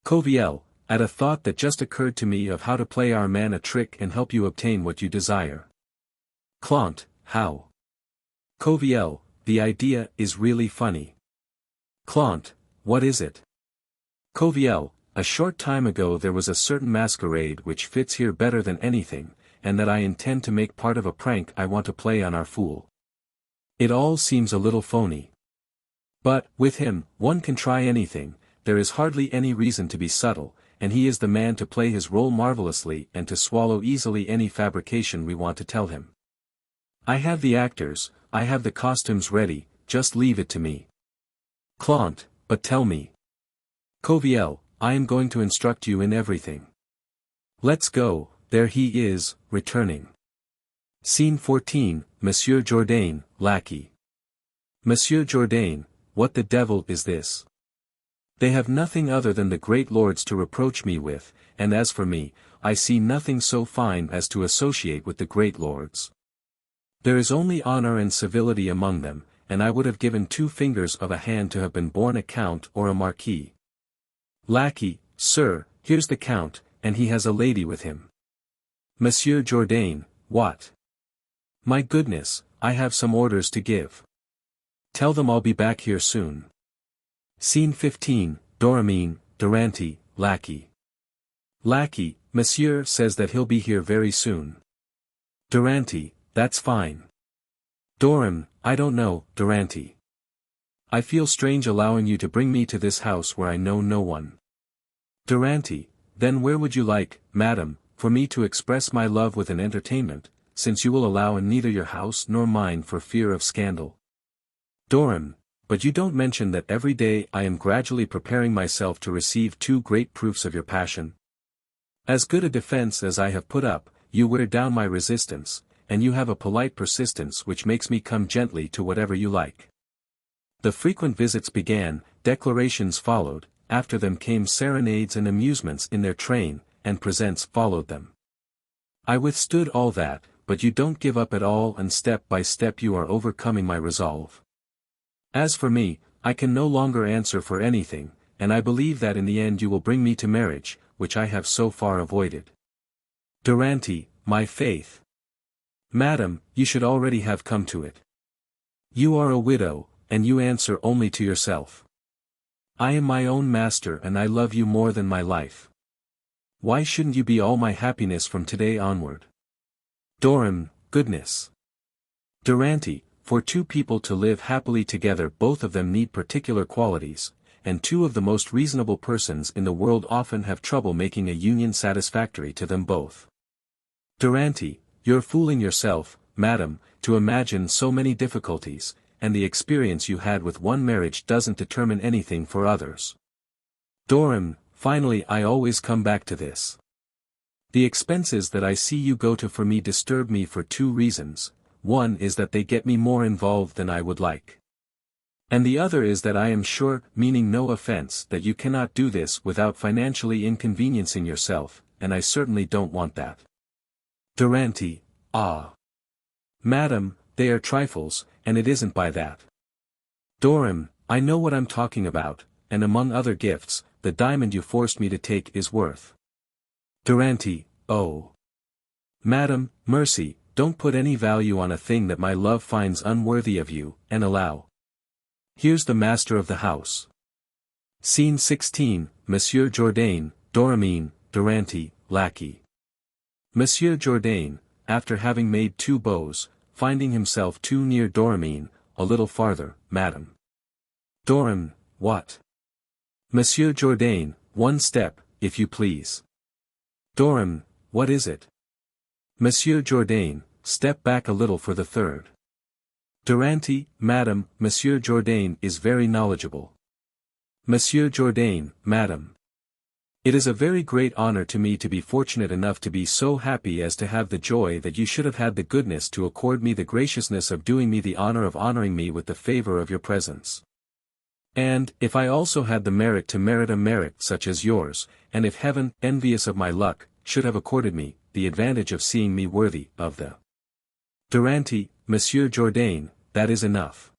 [SPEAKER 1] Coviel, at a thought that just occurred to me of how to play our man a trick and help you obtain what you desire. Clant, how? Coviel, the idea is really funny. Clant, what is it? Coviel, a short time ago there was a certain masquerade which fits here better than anything, and that I intend to make part of a prank I want to play on our fool. It all seems a little phony. But, with him, one can try anything, there is hardly any reason to be subtle, and he is the man to play his role marvelously and to swallow easily any fabrication we want to tell him. I have the actors, I have the costumes ready, just leave it to me. Clant, but tell me. Coviel, I am going to instruct you in everything. Let's go, there he is, returning. Scene 14, Monsieur Jourdain, lackey. Monsieur Jourdain, what the devil is this? They have nothing other than the great lords to reproach me with, and as for me, I see nothing so fine as to associate with the great lords. There is only honor and civility among them, and I would have given 2 fingers of a hand to have been born a count or a marquis. Lackey, sir, here's the count, and he has a lady with him. Monsieur Jourdain, what? My goodness, I have some orders to give. Tell them I'll be back here soon. Scene 15, Doramine, Durante, lackey. Lackey, Monsieur says that he'll be here very soon. Durante, that's fine. Doram, I don't know, Durante. I feel strange allowing you to bring me to this house where I know no one. Durante, then where would you like, madam, for me to express my love with an entertainment, since you will allow in neither your house nor mine for fear of scandal? Doram, but you don't mention that every day I am gradually preparing myself to receive 2 great proofs of your passion. As good a defense as I have put up, you wear down my resistance, and you have a polite persistence which makes me come gently to whatever you like. The frequent visits began, declarations followed, after them came serenades and amusements in their train, and presents followed them. I withstood all that, but you don't give up at all, and step by step you are overcoming my resolve. As for me, I can no longer answer for anything, and I believe that in the end you will bring me to marriage, which I have so far avoided. Durante, my faith. Madam, you should already have come to it. You are a widow, and you answer only to yourself. I am my own master and I love you more than my life. Why shouldn't you be all my happiness from today onward? Doram, goodness. Durante, for 2 people to live happily together both of them need particular qualities, and 2 of the most reasonable persons in the world often have trouble making a union satisfactory to them both. Durante, you're fooling yourself, madam, to imagine so many difficulties, and the experience you had with one marriage doesn't determine anything for others. Doram, finally I always come back to this. The expenses that I see you go to for me disturb me for 2 reasons, one is that they get me more involved than I would like. And the other is that I am sure, meaning no offense, that you cannot do this without financially inconveniencing yourself, and I certainly don't want that. Durante, ah. Madam, they are trifles, and it isn't by that. Doram, I know what I'm talking about, and among other gifts, the diamond you forced me to take is worth. Durante, oh. Madam, mercy, don't put any value on a thing that my love finds unworthy of you, and allow. Here's the master of the house. Scene 16, Monsieur Jourdain, Doramine, Durante, lackey. Monsieur Jourdain, after having made 2 bows, finding himself too near Doramine, a little farther, madam. Doram, what? Monsieur Jourdain, 1 step, if you please. Doram, what is it? Monsieur Jourdain, step back a little for the 3rd. Durante, madam, Monsieur Jourdain is very knowledgeable. Monsieur Jourdain, madam. It is a very great honor to me to be fortunate enough to be so happy as to have the joy that you should have had the goodness to accord me the graciousness of doing me the honor of honoring me with the favor of your presence. And, if I also had the merit to merit a merit such as yours, and if heaven, envious of my luck, should have accorded me, the advantage of seeing me worthy of the Durante, Monsieur Jourdain, that is enough.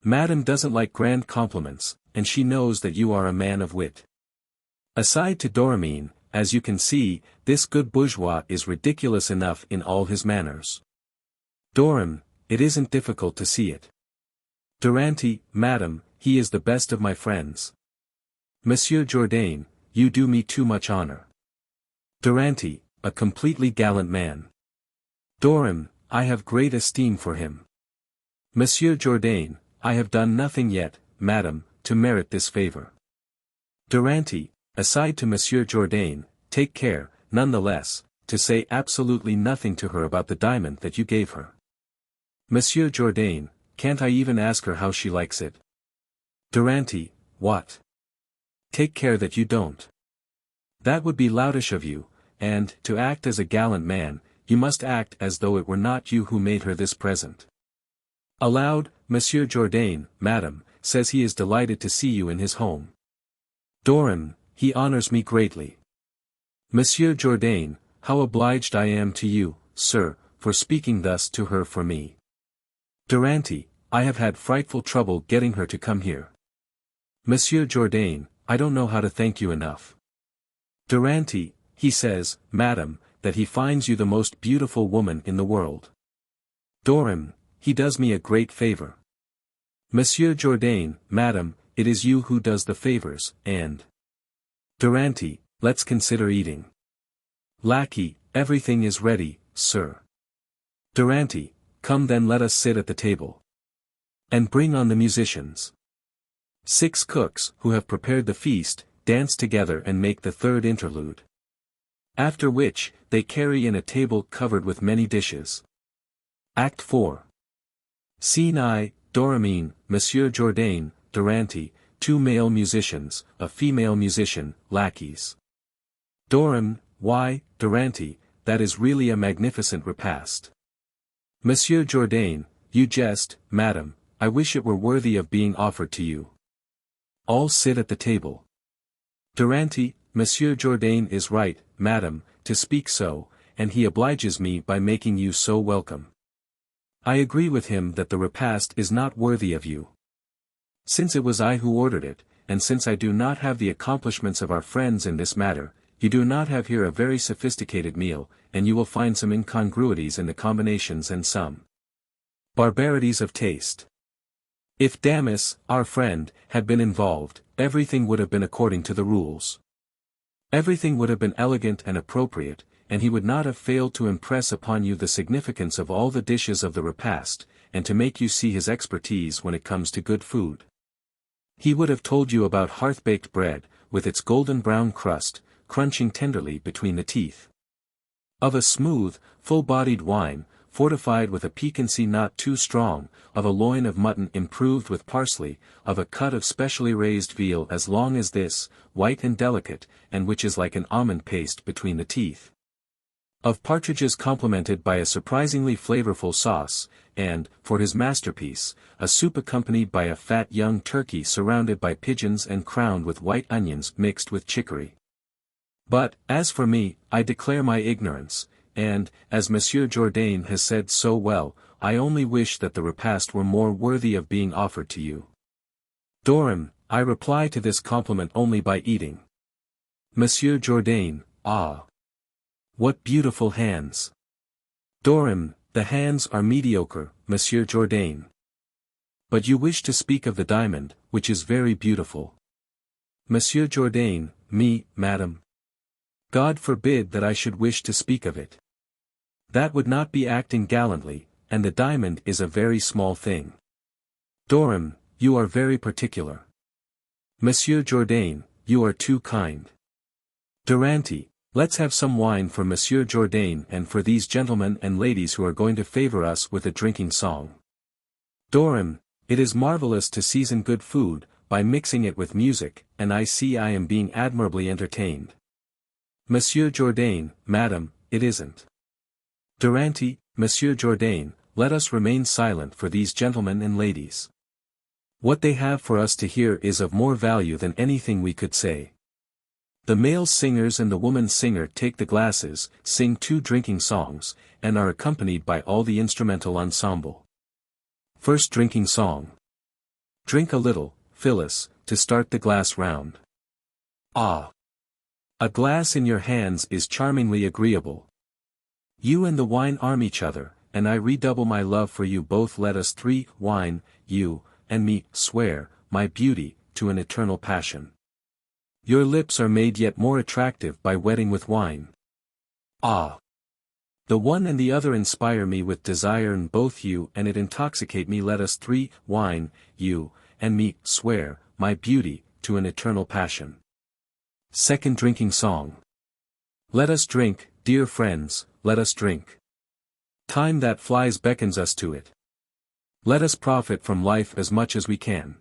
[SPEAKER 1] Madam doesn't like grand compliments, and she knows that you are a man of wit. Aside to Doramine, as you can see, this good bourgeois is ridiculous enough in all his manners. Doram, it isn't difficult to see it. Durante, madam, he is the best of my friends. Monsieur Jourdain, you do me too much honor. Durante, a completely gallant man. Dorim, I have great esteem for him. Monsieur Jourdain, I have done nothing yet, madam, to merit this favor. Durante, aside to Monsieur Jourdain, take care, nonetheless, to say absolutely nothing to her about the diamond that you gave her. Monsieur Jourdain, can't I even ask her how she likes it? Durante, what? Take care that you don't. That would be loutish of you, and, to act as a gallant man, you must act as though it were not you who made her this present. Aloud, Monsieur Jourdain, madam, says he is delighted to see you in his home. Dorim, he honors me greatly. Monsieur Jourdain, how obliged I am to you, sir, for speaking thus to her for me. Durante, I have had frightful trouble getting her to come here. Monsieur Jourdain, I don't know how to thank you enough. Durante, he says, madam, that he finds you the most beautiful woman in the world. Dorim, he does me a great favor. Monsieur Jourdain, madam, it is you who does the favors, and... Durante, let's consider eating. Lackey, everything is ready, sir. Durante, come then let us sit at the table. And bring on the musicians. 6 cooks, who have prepared the feast, dance together and make the third interlude. After which, they carry in a table covered with many dishes. Act 4. Scene I, Dorimine, Monsieur Jourdain, Durante, 2 male musicians, a female musician, lackeys. Dorim, why, Durante, that is really a magnificent repast. Monsieur Jourdain, you jest, madam, I wish it were worthy of being offered to you. All sit at the table. Durante, Monsieur Jourdain is right, madam, to speak so, and he obliges me by making you so welcome. I agree with him that the repast is not worthy of you. Since it was I who ordered it, and since I do not have the accomplishments of our friends in this matter, you do not have here a very sophisticated meal, and you will find some incongruities in the combinations and some barbarities of taste. If Damis, our friend, had been involved, everything would have been according to the rules. Everything would have been elegant and appropriate, and he would not have failed to impress upon you the significance of all the dishes of the repast, and to make you see his expertise when it comes to good food. He would have told you about hearth-baked bread, with its golden brown crust, crunching tenderly between the teeth. Of a smooth, full-bodied wine, fortified with a piquancy not too strong, of a loin of mutton improved with parsley, of a cut of specially raised veal as long as this, white and delicate, and which is like an almond paste between the teeth. Of partridges complemented by a surprisingly flavorful sauce, and, for his masterpiece, a soup accompanied by a fat young turkey surrounded by pigeons and crowned with white onions mixed with chicory. But, as for me, I declare my ignorance, and, as Monsieur Jourdain has said so well, I only wish that the repast were more worthy of being offered to you. Dorim, I reply to this compliment only by eating. Monsieur Jourdain, ah! What beautiful hands! Dorim, the hands are mediocre, Monsieur Jourdain. But you wish to speak of the diamond, which is very beautiful. Monsieur Jourdain, me, madam. God forbid that I should wish to speak of it. That would not be acting gallantly, and the diamond is a very small thing. Dorim, you are very particular. Monsieur Jourdain, you are too kind. Durante, let's have some wine for Monsieur Jourdain and for these gentlemen and ladies who are going to favor us with a drinking song. Dorim, it is marvelous to season good food, by mixing it with music, and I see I am being admirably entertained. Monsieur Jourdain, madam, it isn't. Durante, Monsieur Jourdain, let us remain silent for these gentlemen and ladies. What they have for us to hear is of more value than anything we could say. The male singers and the woman singer take the glasses, sing 2 drinking songs, and are accompanied by all the instrumental ensemble. First drinking song. Drink a little, Phyllis, to start the glass round. Ah! A glass in your hands is charmingly agreeable. You and the wine arm each other, and I redouble my love for you both. Let us 3, wine, you, and me, swear, my beauty, to an eternal passion. Your lips are made yet more attractive by wetting with wine. Ah! The one and the other inspire me with desire, and both you and it intoxicate me. Let us three, wine, you, and me, swear, my beauty, to an eternal passion. Second drinking song. Let us drink, dear friends, let us drink. Time that flies beckons us to it. Let us profit from life as much as we can.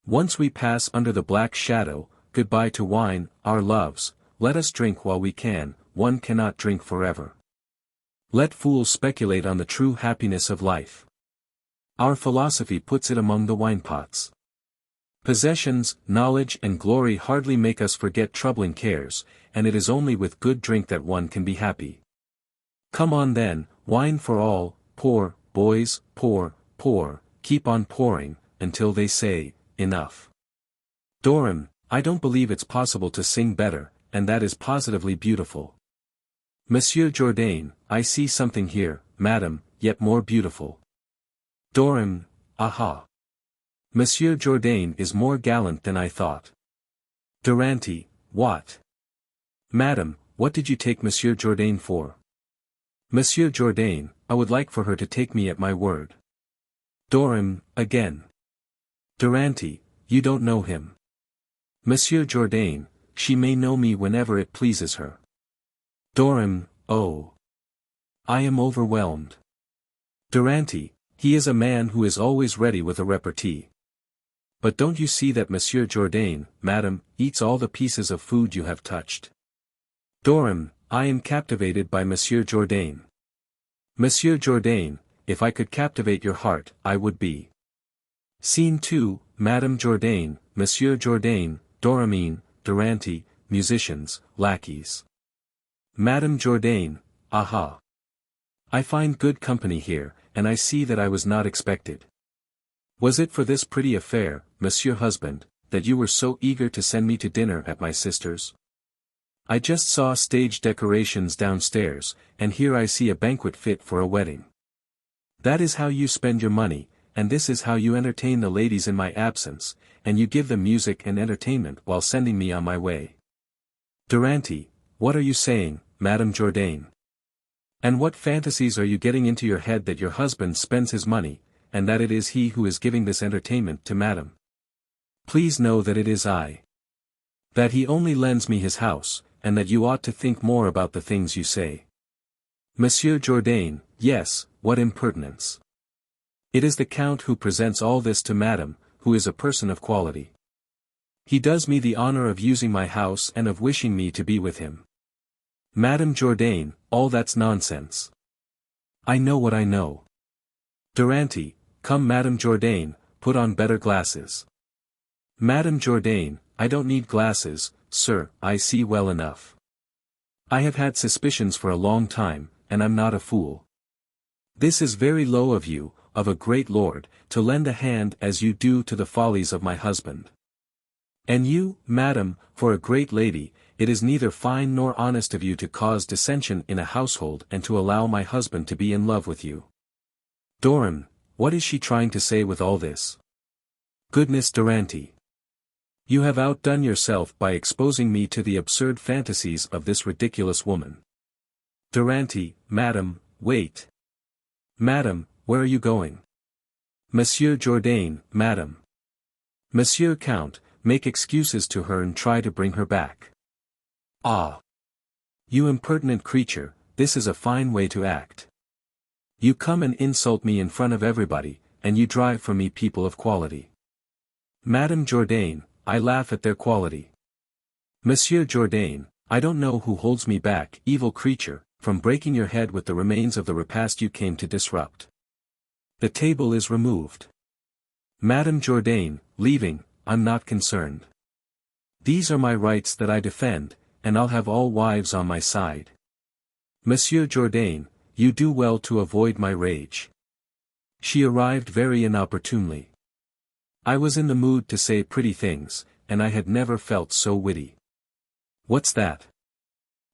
[SPEAKER 1] Once we pass under the black shadow, goodbye to wine, our loves, let us drink while we can, one cannot drink forever. Let fools speculate on the true happiness of life. Our philosophy puts it among the winepots. Possessions, knowledge and glory hardly make us forget troubling cares, and it is only with good drink that one can be happy. Come on then, wine for all, pour, boys, pour, pour, keep on pouring, until they say, enough. Dorum, I don't believe it's possible to sing better, and that is positively beautiful. Monsieur Jourdain, I see something here, madam, yet more beautiful. Dorum, aha. Monsieur Jourdain is more gallant than I thought. Durante, what? Madam, what did you take Monsieur Jourdain for? Monsieur Jourdain, I would like for her to take me at my word. Dorum, again. Durante, you don't know him. Monsieur Jourdain, she may know me whenever it pleases her. Dorum, oh. I am overwhelmed. Durante, he is a man who is always ready with a repartee. But don't you see that Monsieur Jourdain, madam, eats all the pieces of food you have touched? Dorum, I am captivated by Monsieur Jourdain. Monsieur Jourdain, if I could captivate your heart, I would be. Scene 2, Madame Jourdain, Monsieur Jourdain, Doramine, Durante, musicians, lackeys. Madame Jourdain, aha. I find good company here, and I see that I was not expected. Was it for this pretty affair, Monsieur Husband, that you were so eager to send me to dinner at my sister's? I just saw stage decorations downstairs, and here I see a banquet fit for a wedding. That is how you spend your money, and this is how you entertain the ladies in my absence, and you give them music and entertainment while sending me on my way. Durante, what are you saying, Madame Jourdain? And what fantasies are you getting into your head that your husband spends his money, and that it is he who is giving this entertainment to Madame? Please know that it is I. That he only lends me his house, and that you ought to think more about the things you say. Monsieur Jourdain, yes, what impertinence. It is the Count who presents all this to Madame, who is a person of quality. He does me the honor of using my house and of wishing me to be with him. Madame Jourdain, all that's nonsense. I know what I know. Durante, come Madame Jourdain, put on better glasses. Madame Jourdain, I don't need glasses, sir, I see well enough. I have had suspicions for a long time, and I'm not a fool. This is very low of you, of a great lord, to lend a hand as you do to the follies of my husband. And you, madam, for a great lady, it is neither fine nor honest of you to cause dissension in a household and to allow my husband to be in love with you. Dorum, what is she trying to say with all this? Goodness Durante. You have outdone yourself by exposing me to the absurd fantasies of this ridiculous woman. Durante, madam, wait. Madam, where are you going? Monsieur Jourdain, madam. Monsieur Count, make excuses to her and try to bring her back. Ah! You impertinent creature, this is a fine way to act. You come and insult me in front of everybody, and you drive from me people of quality. Madame Jourdain, I laugh at their quality. Monsieur Jourdain, I don't know who holds me back, evil creature, from breaking your head with the remains of the repast you came to disrupt. The table is removed. Madame Jourdain, leaving, I'm not concerned. These are my rights that I defend, and I'll have all wives on my side. Monsieur Jourdain, you do well to avoid my rage. She arrived very inopportunely. I was in the mood to say pretty things, and I had never felt so witty. What's that?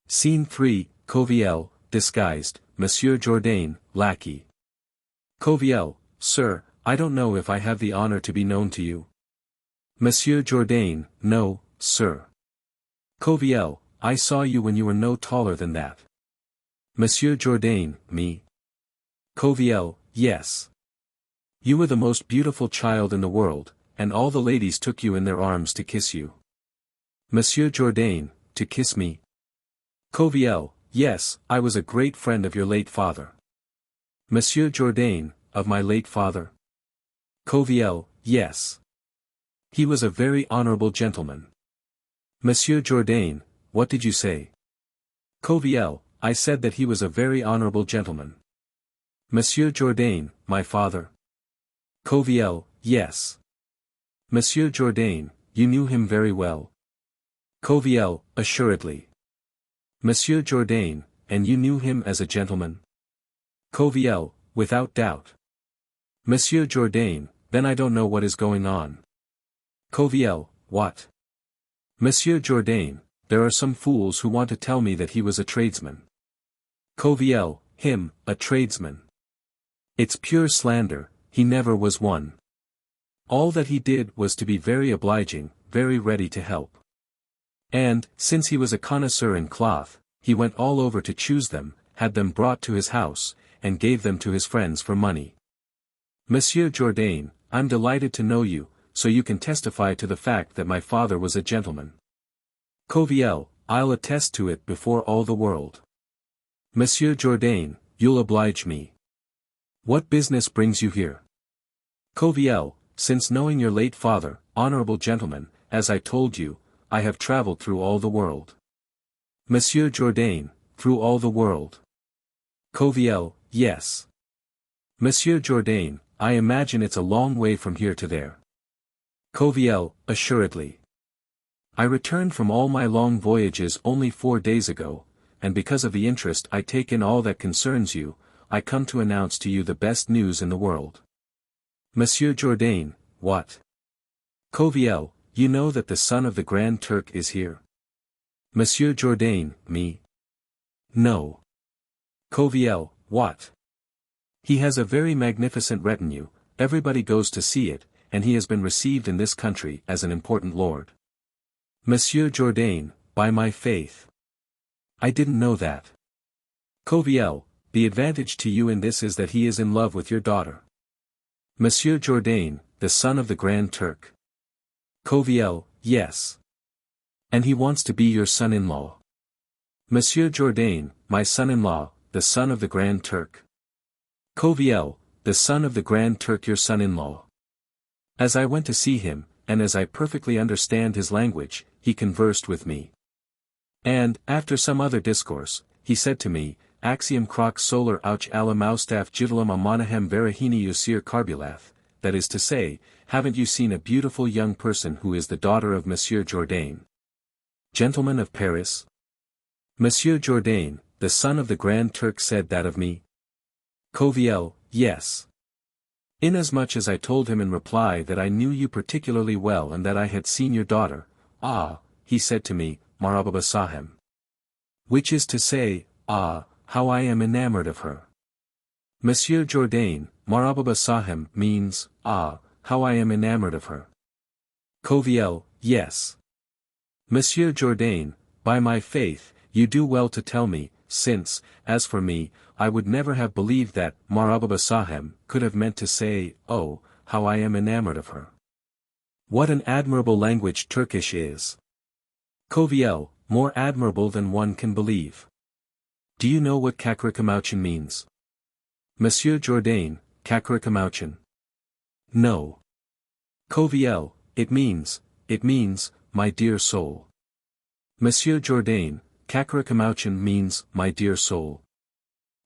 [SPEAKER 1] Scene 3, Coviel, disguised, Monsieur Jourdain, lackey. Coviel, sir, I don't know if I have the honor to be known to you. Monsieur Jourdain, no, sir. Coviel, I saw you when you were no taller than that. Monsieur Jourdain, me. Coviel, yes. You were the most beautiful child in the world, and all the ladies took you in their arms to kiss you. Monsieur Jourdain, to kiss me. Coviel, yes, I was a great friend of your late father. Monsieur Jourdain, of my late father. Coviel, yes. He was a very honorable gentleman. Monsieur Jourdain, what did you say? Coviel, I said that he was a very honorable gentleman. Monsieur Jourdain, my father. Coviel, yes. Monsieur Jourdain, you knew him very well. Coviel, assuredly. Monsieur Jourdain, and you knew him as a gentleman? Coviel, without doubt. Monsieur Jourdain, then I don't know what is going on. Coviel, what? Monsieur Jourdain, there are some fools who want to tell me that he was a tradesman. Coviel, him, a tradesman. It's pure slander, he never was one. All that he did was to be very obliging, very ready to help. And, since he was a connoisseur in cloth, he went all over to choose them, had them brought to his house, and gave them to his friends for money. Monsieur Jourdain, I'm delighted to know you, so you can testify to the fact that my father was a gentleman. Coviel, I'll attest to it before all the world. Monsieur Jourdain, you'll oblige me. What business brings you here? Coviel, since knowing your late father, honorable gentleman, as I told you, I have traveled through all the world. Monsieur Jourdain, through all the world. Coviel, yes. Monsieur Jourdain, I imagine it's a long way from here to there. Coviel, assuredly. I returned from all my long voyages only 4 days ago, and because of the interest I take in all that concerns you, I come to announce to you the best news in the world. Monsieur Jourdain, what? Coviel, you know that the son of the Grand Turk is here. Monsieur Jourdain, me? No. Coviel, what? He has a very magnificent retinue, everybody goes to see it, and he has been received in this country as an important lord. Monsieur Jourdain, by my faith. I didn't know that. Coviel, the advantage to you in this is that he is in love with your daughter. Monsieur Jourdain, the son of the Grand Turk. Coviel, yes. And he wants to be your son-in-law. Monsieur Jourdain, my son-in-law, the son of the Grand Turk. Coviel, the son of the Grand Turk your son-in-law. As I went to see him, and as I perfectly understand his language, he conversed with me. And, after some other discourse, he said to me, Axiom croc solar ouch ala moustaf gidulum amonahem verahini usir carbulath, that is to say, haven't you seen a beautiful young person who is the daughter of Monsieur Jourdain? Gentleman of Paris? Monsieur Jourdain, the son of the Grand Turk said that of me? Coviel, yes. Inasmuch as I told him in reply that I knew you particularly well and that I had seen your daughter, ah, he said to me, Marababa Sahem. Which is to say, ah, how I am enamored of her. Monsieur Jourdain, Marababa Sahem means, ah, how I am enamored of her. Coviel, yes. Monsieur Jourdain, by my faith, you do well to tell me, since, as for me, I would never have believed that Marababa Sahem could have meant to say, oh, how I am enamored of her. What an admirable language Turkish is. Coviel, more admirable than one can believe. Do you know what Kakrikamauchen means? Monsieur Jourdain, Kakrikamauchen? No. Coviel, it means, my dear soul. Monsieur Jourdain, Kakrikamauchen means, my dear soul.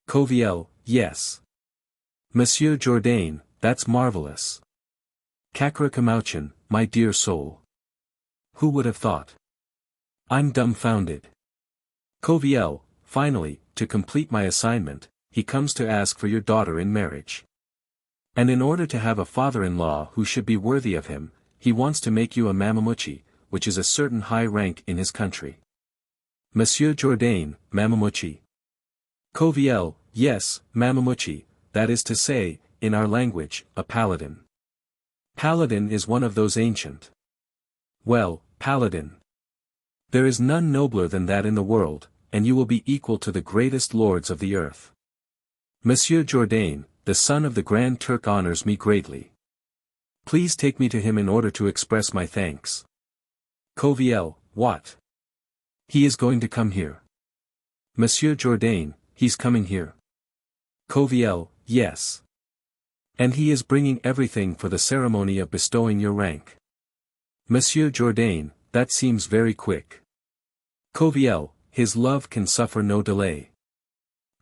[SPEAKER 1] Coviel, yes. Monsieur Jourdain, that's marvelous. Kakrikamauchen, my dear soul. Who would have thought? I'm dumbfounded. Coviel, finally, to complete my assignment, he comes to ask for your daughter in marriage. And in order to have a father-in-law who should be worthy of him, he wants to make you a mamamuchi, which is a certain high rank in his country. Monsieur Jourdain, mamamuchi. Coviel, yes, mamamuchi, that is to say, in our language, a paladin. Paladin is one of those ancient. Well, paladin. There is none nobler than that in the world, and you will be equal to the greatest lords of the earth. Monsieur Jourdain, the son of the Grand Turk honors me greatly. Please take me to him in order to express my thanks. Coviel, what? He is going to come here. Monsieur Jourdain, he's coming here. Coviel, yes. And he is bringing everything for the ceremony of bestowing your rank. Monsieur Jourdain, that seems very quick. Coviel, his love can suffer no delay.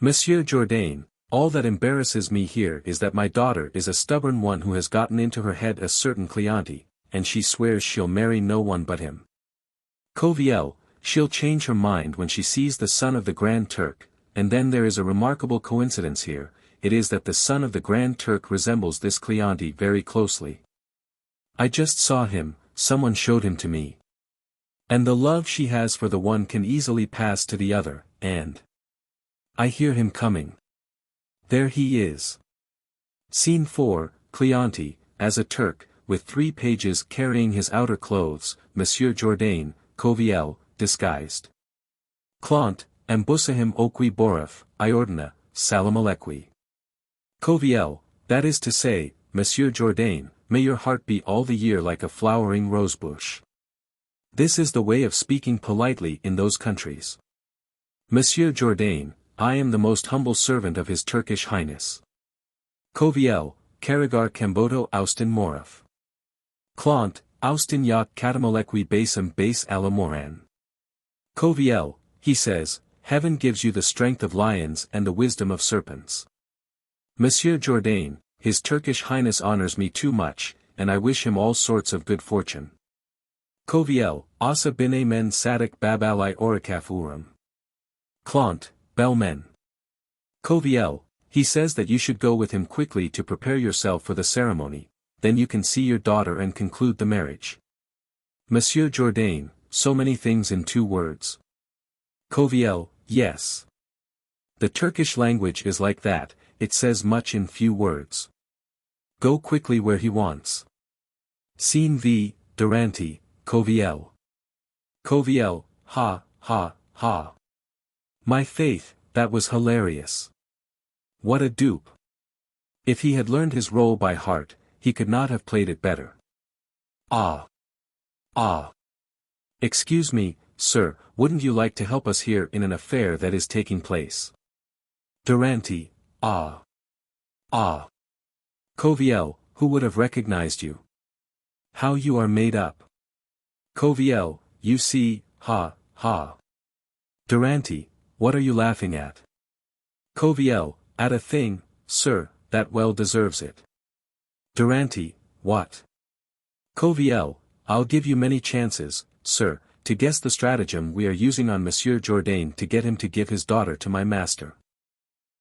[SPEAKER 1] Monsieur Jourdain, all that embarrasses me here is that my daughter is a stubborn one who has gotten into her head a certain Cleante, and she swears she'll marry no one but him. Coviel, she'll change her mind when she sees the son of the Grand Turk, and then there is a remarkable coincidence here, it is that the son of the Grand Turk resembles this Cleante very closely. I just saw him, someone showed him to me. And the love she has for the one can easily pass to the other, and I hear him coming. There he is. Scene 4, Cleante, as a Turk, with 3 pages carrying his outer clothes, Monsieur Jourdain, Coviel, disguised. Clant, Ambussahim oqui boraf, Iordina, salam alequi. Coviel, that is to say, Monsieur Jourdain, may your heart be all the year like a flowering rosebush. This is the way of speaking politely in those countries. Monsieur Jourdain, I am the most humble servant of His Turkish Highness. Coviel, Karagar Cambodo Austin Moraf. Clant, Austin Yak Katamalequi Basem Base Alamoran. Coviel, he says, heaven gives you the strength of lions and the wisdom of serpents. Monsieur Jourdain, His Turkish Highness honors me too much, and I wish him all sorts of good fortune. Coviel, Asa bine men sadik babalai orikafuram. Clant, Belmen. Coviel, he says that you should go with him quickly to prepare yourself for the ceremony, then you can see your daughter and conclude the marriage. Monsieur Jourdain, so many things in 2 words. Coviel, yes. The Turkish language is like that, it says much in few words. Go quickly where he wants. Scene V, Durante, Coviel. Coviel, ha, ha, ha. My faith, that was hilarious. What a dupe. If he had learned his role by heart, he could not have played it better. Ah. Ah. Excuse me, sir, wouldn't you like to help us here in an affair that is taking place? Durante, ah. Ah. Coviel, who would have recognized you? How you are made up. Coviel, you see, ha, ha. Durante, what are you laughing at? Coviel, at a thing, sir, that well deserves it. Durante, what? Coviel, I'll give you many chances, sir, to guess the stratagem we are using on Monsieur Jourdain to get him to give his daughter to my master.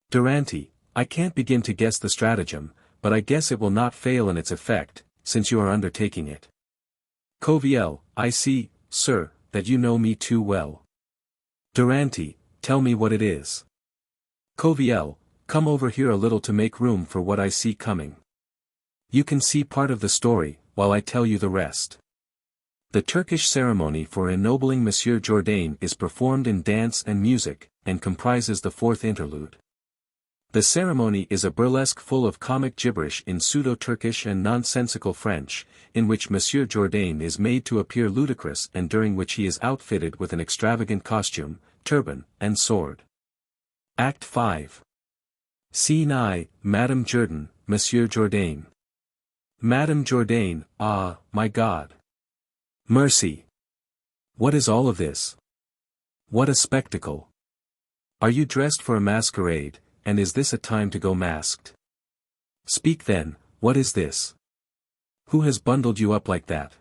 [SPEAKER 1] Durante, I can't begin to guess the stratagem, but I guess it will not fail in its effect, since you are undertaking it. Coviel, I see, sir, that you know me too well. Durante, tell me what it is. Coviel, come over here a little to make room for what I see coming. You can see part of the story, while I tell you the rest. The Turkish ceremony for ennobling Monsieur Jourdain is performed in dance and music, and comprises the 4th interlude. The ceremony is a burlesque full of comic gibberish in pseudo-Turkish and nonsensical French, in which Monsieur Jourdain is made to appear ludicrous and during which he is outfitted with an extravagant costume, turban, and sword. Act 5. Scene I, Madame Jourdain, Monsieur Jourdain. Madame Jourdain, ah, my God. Mercy. What is all of this? What a spectacle. Are you dressed for a masquerade, and is this a time to go masked? Speak then, what is this? Who has bundled you up like that?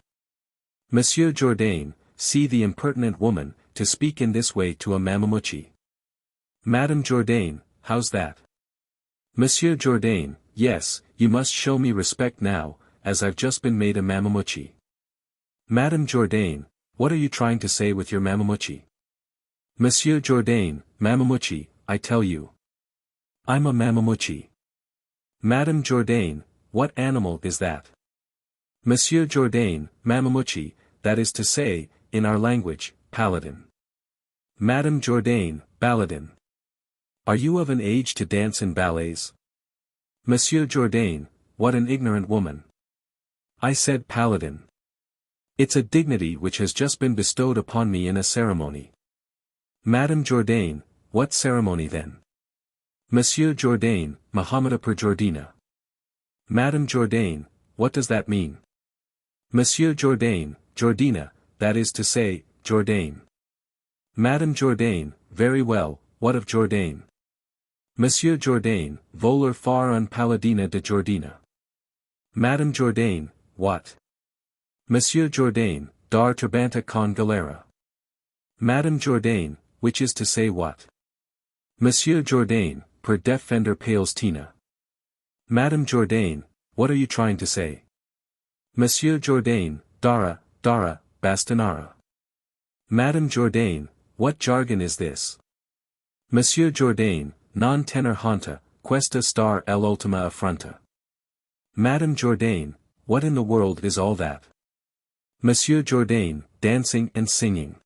[SPEAKER 1] Monsieur Jourdain, see the impertinent woman, to speak in this way to a Mamamuchi. Madame Jourdain, how's that? Monsieur Jourdain, yes, you must show me respect now, as I've just been made a Mamamuchi. Madame Jourdain, what are you trying to say with your Mamamuchi? Monsieur Jourdain, Mamamuchi, I tell you. I'm a Mamamuchi. Madame Jourdain, what animal is that? Monsieur Jourdain, Mamamuchi, that is to say, in our language, paladin. Madame Jourdain, Baladin. Are you of an age to dance in ballets? Monsieur Jourdain, what an ignorant woman. I said Paladin. It's a dignity which has just been bestowed upon me in a ceremony. Madame Jourdain, what ceremony then? Monsieur Jourdain, Mahamada per Jourdina. Madame Jourdain, what does that mean? Monsieur Jourdain, Jourdina, that is to say, Jourdain. Madame Jourdain, very well, what of Jourdain? Monsieur Jourdain, voler far un paladina de Jourdina. Madame Jourdain, what? Monsieur Jourdain, dar turbanta con galera. Madame Jourdain, which is to say what? Monsieur Jourdain, per defender pales tina. Madame Jourdain, what are you trying to say? Monsieur Jourdain, dara, bastinara. Madame Jourdain, what jargon is this? Monsieur Jourdain, non tenor hanta, questa star l'ultima affronta. Madame Jourdain, what in the world is all that? Monsieur Jourdain, dancing and singing.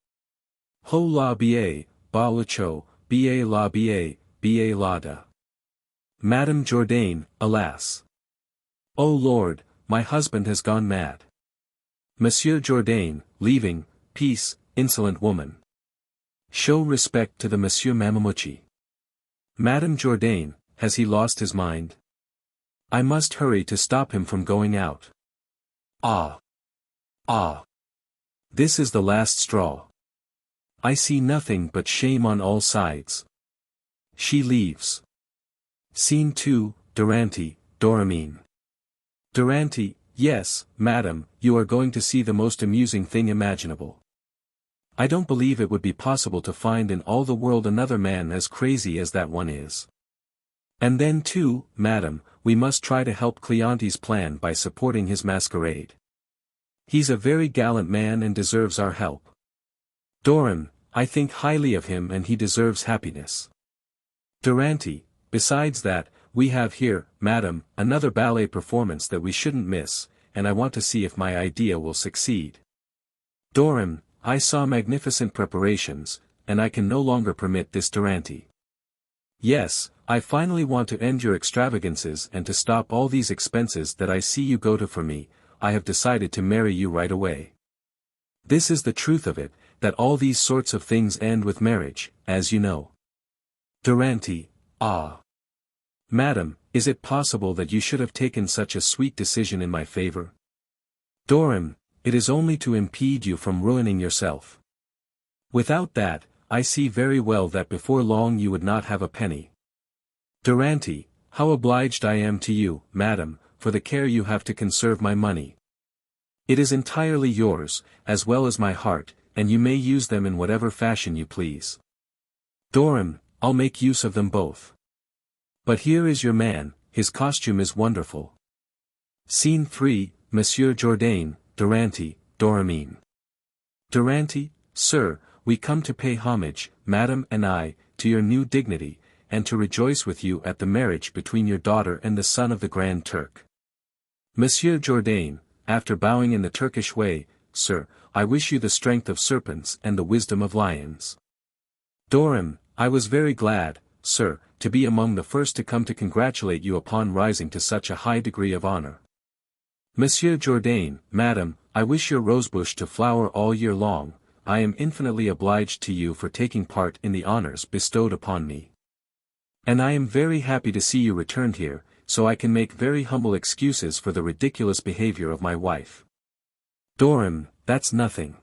[SPEAKER 1] Ho la ba, ba la cho, ba la da. Madame Jourdain, alas. O Lord, my husband has gone mad. Monsieur Jourdain, leaving, peace, insolent woman. Show respect to the Monsieur Mamamuchi. Madame Jourdain, has he lost his mind? I must hurry to stop him from going out. Ah! Ah! This is the last straw. I see nothing but shame on all sides. She leaves. Scene 2, Durante, Doramine. Durante, yes, madam, you are going to see the most amusing thing imaginable. I don't believe it would be possible to find in all the world another man as crazy as that one is. And then too, madam, we must try to help Cleante's plan by supporting his masquerade. He's a very gallant man and deserves our help. Doran, I think highly of him and he deserves happiness. Durante, besides that, we have here, madam, another ballet performance that we shouldn't miss, and I want to see if my idea will succeed. Doran, I saw magnificent preparations, and I can no longer permit this Durante. Yes, I finally want to end your extravagances and to stop all these expenses that I see you go to for me. I have decided to marry you right away. This is the truth of it, that all these sorts of things end with marriage, as you know. Durante, ah! Madam, is it possible that you should have taken such a sweet decision in my favor? Doran, it is only to impede you from ruining yourself. Without that, I see very well that before long you would not have a penny. Durante, how obliged I am to you, madam, for the care you have to conserve my money. It is entirely yours, as well as my heart, and you may use them in whatever fashion you please. Doran, I'll make use of them both. But here is your man, his costume is wonderful. Scene 3, Monsieur Jourdain, Durante, Doramine. Durante, sir, we come to pay homage, madam and I, to your new dignity, and to rejoice with you at the marriage between your daughter and the son of the Grand Turk. Monsieur Jourdain, after bowing in the Turkish way, sir, I wish you the strength of serpents and the wisdom of lions. Doran, I was very glad, sir, to be among the first to come to congratulate you upon rising to such a high degree of honor. Monsieur Jourdain, madam, I wish your rosebush to flower all year long. I am infinitely obliged to you for taking part in the honors bestowed upon me. And I am very happy to see you returned here, so I can make very humble excuses for the ridiculous behavior of my wife. Doran, that's nothing.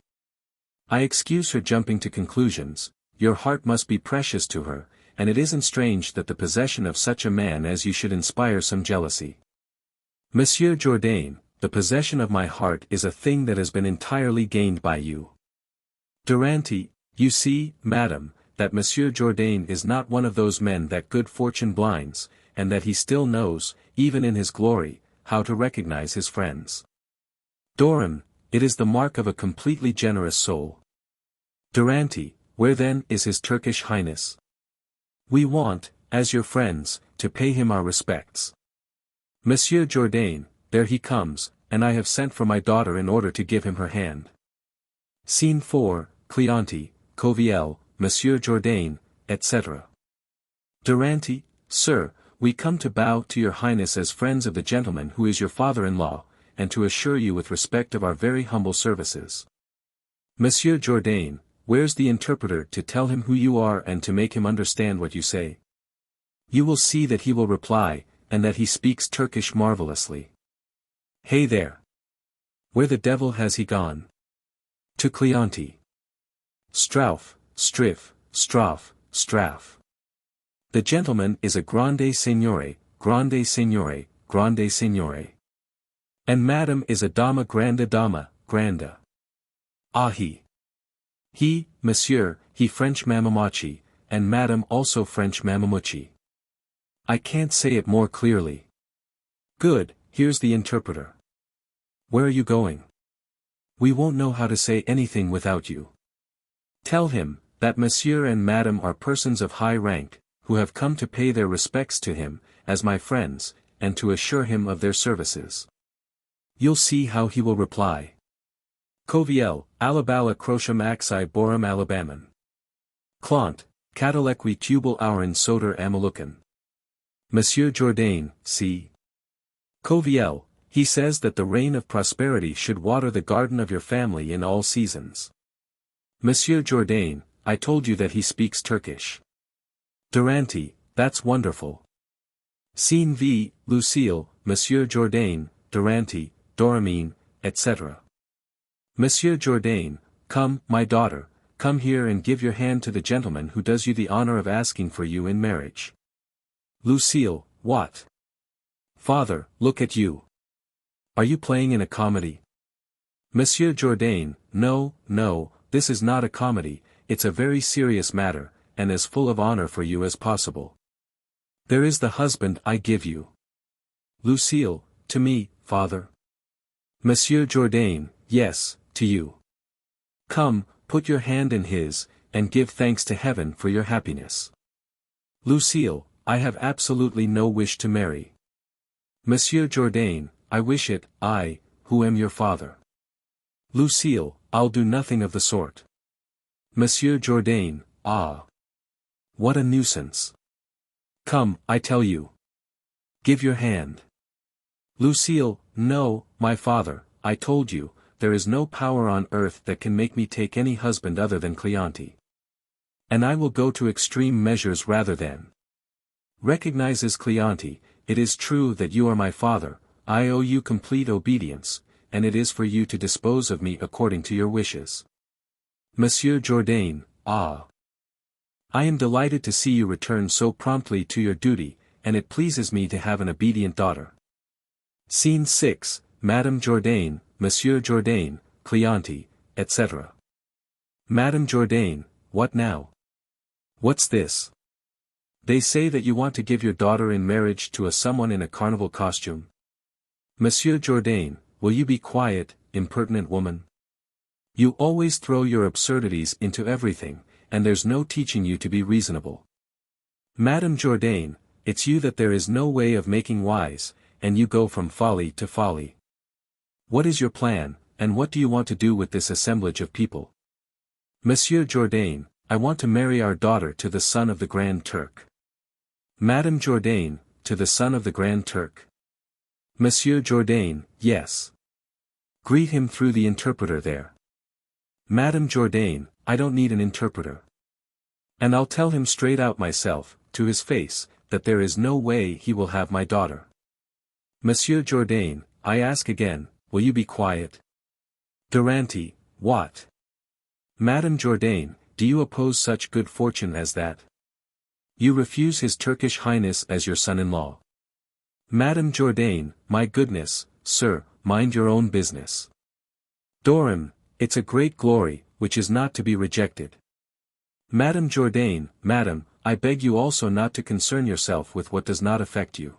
[SPEAKER 1] I excuse her jumping to conclusions. Your heart must be precious to her, and it isn't strange that the possession of such a man as you should inspire some jealousy. Monsieur Jourdain, the possession of my heart is a thing that has been entirely gained by you. Durante, you see, madam, that Monsieur Jourdain is not one of those men that good fortune blinds, and that he still knows, even in his glory, how to recognize his friends. Doran, it is the mark of a completely generous soul. Durante, where then is his Turkish Highness? We want, as your friends, to pay him our respects. Monsieur Jourdain, there he comes, and I have sent for my daughter in order to give him her hand. Scene 4, Cleante, Coviel, Monsieur Jourdain, etc. Durante, Sir, we come to bow to your highness as friends of the gentleman who is your father-in-law, and to assure you with respect of our very humble services. Monsieur Jourdain, where's the interpreter to tell him who you are and to make him understand what you say? You will see that he will reply, and that he speaks Turkish marvelously. Hey there! Where the devil has he gone? To Cleante. Strauf, Strif, Straff, Straff. The gentleman is a grande signore, grande signore, grande signore. And madam is a dama, granda. Ah he, monsieur, he French mamamochi, and madam also French mamamuchi. I can't say it more clearly. Good, here's the interpreter. Where are you going? We won't know how to say anything without you. Tell him, that monsieur and madam are persons of high rank, who have come to pay their respects to him, as my friends, and to assure him of their services. You'll see how he will reply. Coviel, Alabala Crosham Axi Borum Alabaman. Clant, Catalequi Tubal Aurin Soter Amalucan. Monsieur Jourdain, see. Coviel, he says that the rain of prosperity should water the garden of your family in all seasons. Monsieur Jourdain, I told you that he speaks Turkish. Durante, that's wonderful. Scene v. Lucille, Monsieur Jourdain, Durante, Doramine, etc. Monsieur Jourdain, come, my daughter, come here and give your hand to the gentleman who does you the honor of asking for you in marriage. Lucille, what? Father, look at you. Are you playing in a comedy? Monsieur Jourdain, no, this is not a comedy, it's a very serious matter, and as full of honor for you as possible. There is the husband I give you. Lucille, to me, father. Monsieur Jourdain, yes, to you. Come, put your hand in his, and give thanks to heaven for your happiness. Lucille, I have absolutely no wish to marry. Monsieur Jourdain, I wish it, I, who am your father. Lucille, I'll do nothing of the sort. Monsieur Jourdain, ah. What a nuisance. Come, I tell you. Give your hand. Lucille, no, my father, I told you, there is no power on earth that can make me take any husband other than Cleante. And I will go to extreme measures rather than. Recognizes Cleante, it is true that you are my father, I owe you complete obedience, and it is for you to dispose of me according to your wishes. Monsieur Jourdain, ah. I am delighted to see you return so promptly to your duty, and it pleases me to have an obedient daughter. Scene 6, Madame Jourdain, Monsieur Jourdain, Cleante, etc. Madame Jourdain, what now? What's this? They say that you want to give your daughter in marriage to someone in a carnival costume. Monsieur Jourdain, will you be quiet, impertinent woman? You always throw your absurdities into everything, and there's no teaching you to be reasonable. Madame Jourdain, it's you that there is no way of making wise, and you go from folly to folly. What is your plan, and what do you want to do with this assemblage of people? Monsieur Jourdain, I want to marry our daughter to the son of the Grand Turk. Madame Jourdain, to the son of the Grand Turk. Monsieur Jourdain, yes. Greet him through the interpreter there. Madame Jourdain, I don't need an interpreter. And I'll tell him straight out myself, to his face, that there is no way he will have my daughter. Monsieur Jourdain, I ask again, will you be quiet? Durante, what? Madame Jourdain, do you oppose such good fortune as that? You refuse his Turkish Highness as your son-in-law. Madame Jourdain, my goodness, sir, mind your own business. Doram, it's a great glory, which is not to be rejected. Madame Jourdain, madam, I beg you also not to concern yourself with what does not affect you.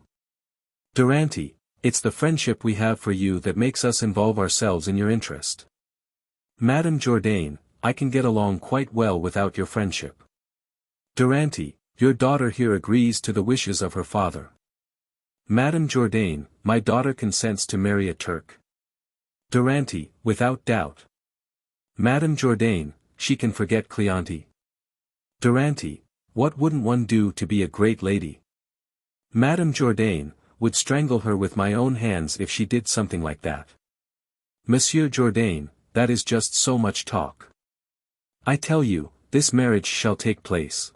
[SPEAKER 1] Durante, it's the friendship we have for you that makes us involve ourselves in your interest. Madame Jourdain, I can get along quite well without your friendship. Durante, your daughter here agrees to the wishes of her father. Madame Jourdain, my daughter consents to marry a Turk. Durante, without doubt. Madame Jourdain, she can forget Cleante. Durante, what wouldn't one do to be a great lady? Madame Jourdain would strangle her with my own hands if she did something like that. Monsieur Jourdain, that is just so much talk. I tell you, this marriage shall take place.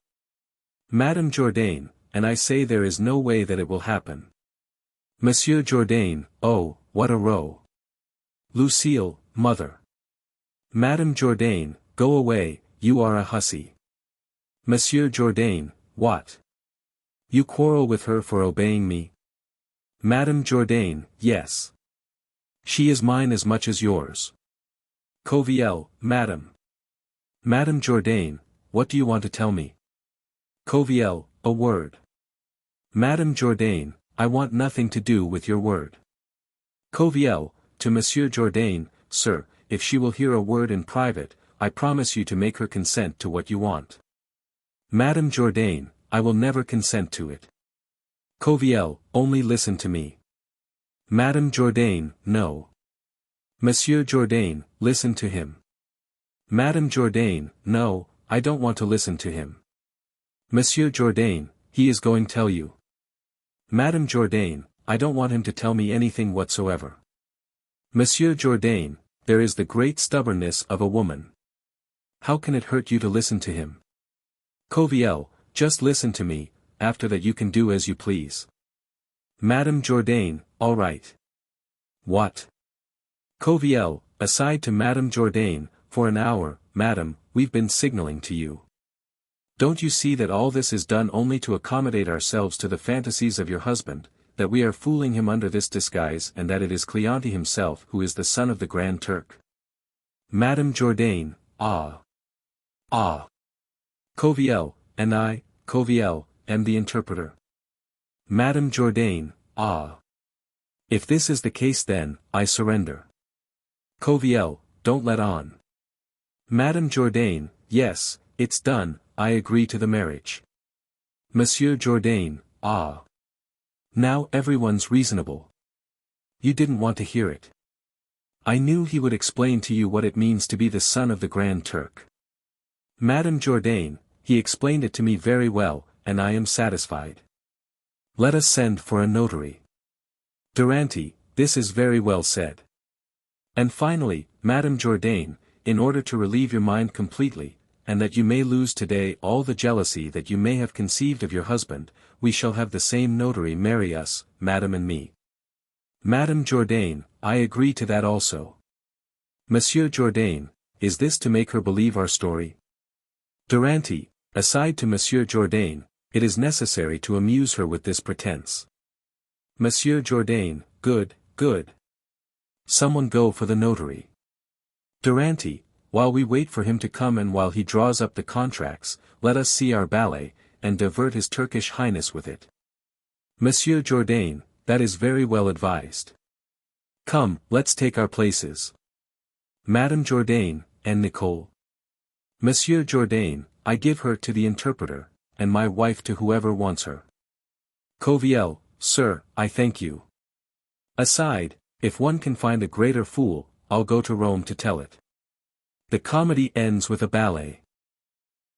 [SPEAKER 1] Madame Jourdain, and I say there is no way that it will happen. Monsieur Jourdain, oh, what a row. Lucille, mother. Madame Jourdain, go away, you are a hussy. Monsieur Jourdain, what? You quarrel with her for obeying me? Madame Jourdain, yes. She is mine as much as yours. Coviel, madame. Madame Jourdain, what do you want to tell me? Coviel, a word. Madame Jourdain, I want nothing to do with your word. Coviel, to Monsieur Jourdain, sir, if she will hear a word in private, I promise you to make her consent to what you want. Madame Jourdain, I will never consent to it. Coviel, only listen to me. Madame Jourdain, no. Monsieur Jourdain, listen to him. Madame Jourdain, no, I don't want to listen to him. Monsieur Jourdain, he is going to tell you. Madame Jourdain, I don't want him to tell me anything whatsoever. Monsieur Jourdain, there is the great stubbornness of a woman. How can it hurt you to listen to him? Coviel, just listen to me, after that you can do as you please. Madame Jourdain, all right. What? Coviel, aside to Madame Jourdain, for an hour, madame, we've been signaling to you. Don't you see that all this is done only to accommodate ourselves to the fantasies of your husband, that we are fooling him under this disguise and that it is Cleante himself who is the son of the Grand Turk? Madame Jourdain, ah. Ah. Coviel, and I, Coviel, am the interpreter. Madame Jourdain, ah. If this is the case then, I surrender. Coviel, don't let on. Madame Jourdain, yes, it's done, I agree to the marriage. Monsieur Jourdain, ah. Now everyone's reasonable. You didn't want to hear it. I knew he would explain to you what it means to be the son of the Grand Turk. Madame Jourdain, he explained it to me very well, and I am satisfied. Let us send for a notary. Durante, this is very well said. And finally, Madame Jourdain, in order to relieve your mind completely, and that you may lose today all the jealousy that you may have conceived of your husband, we shall have the same notary marry us, Madame and me. Madame Jourdain, I agree to that also. Monsieur Jourdain, is this to make her believe our story? Durante, aside to Monsieur Jourdain, it is necessary to amuse her with this pretense. Monsieur Jourdain, good, good. Someone go for the notary. Durante, while we wait for him to come and while he draws up the contracts, let us see our ballet, and divert his Turkish Highness with it. Monsieur Jourdain, that is very well advised. Come, let's take our places. Madame Jourdain, and Nicole. Monsieur Jourdain, I give her to the interpreter, and my wife to whoever wants her. Coviel, sir, I thank you. Aside, if one can find a greater fool, I'll go to Rome to tell it. The comedy ends with a ballet.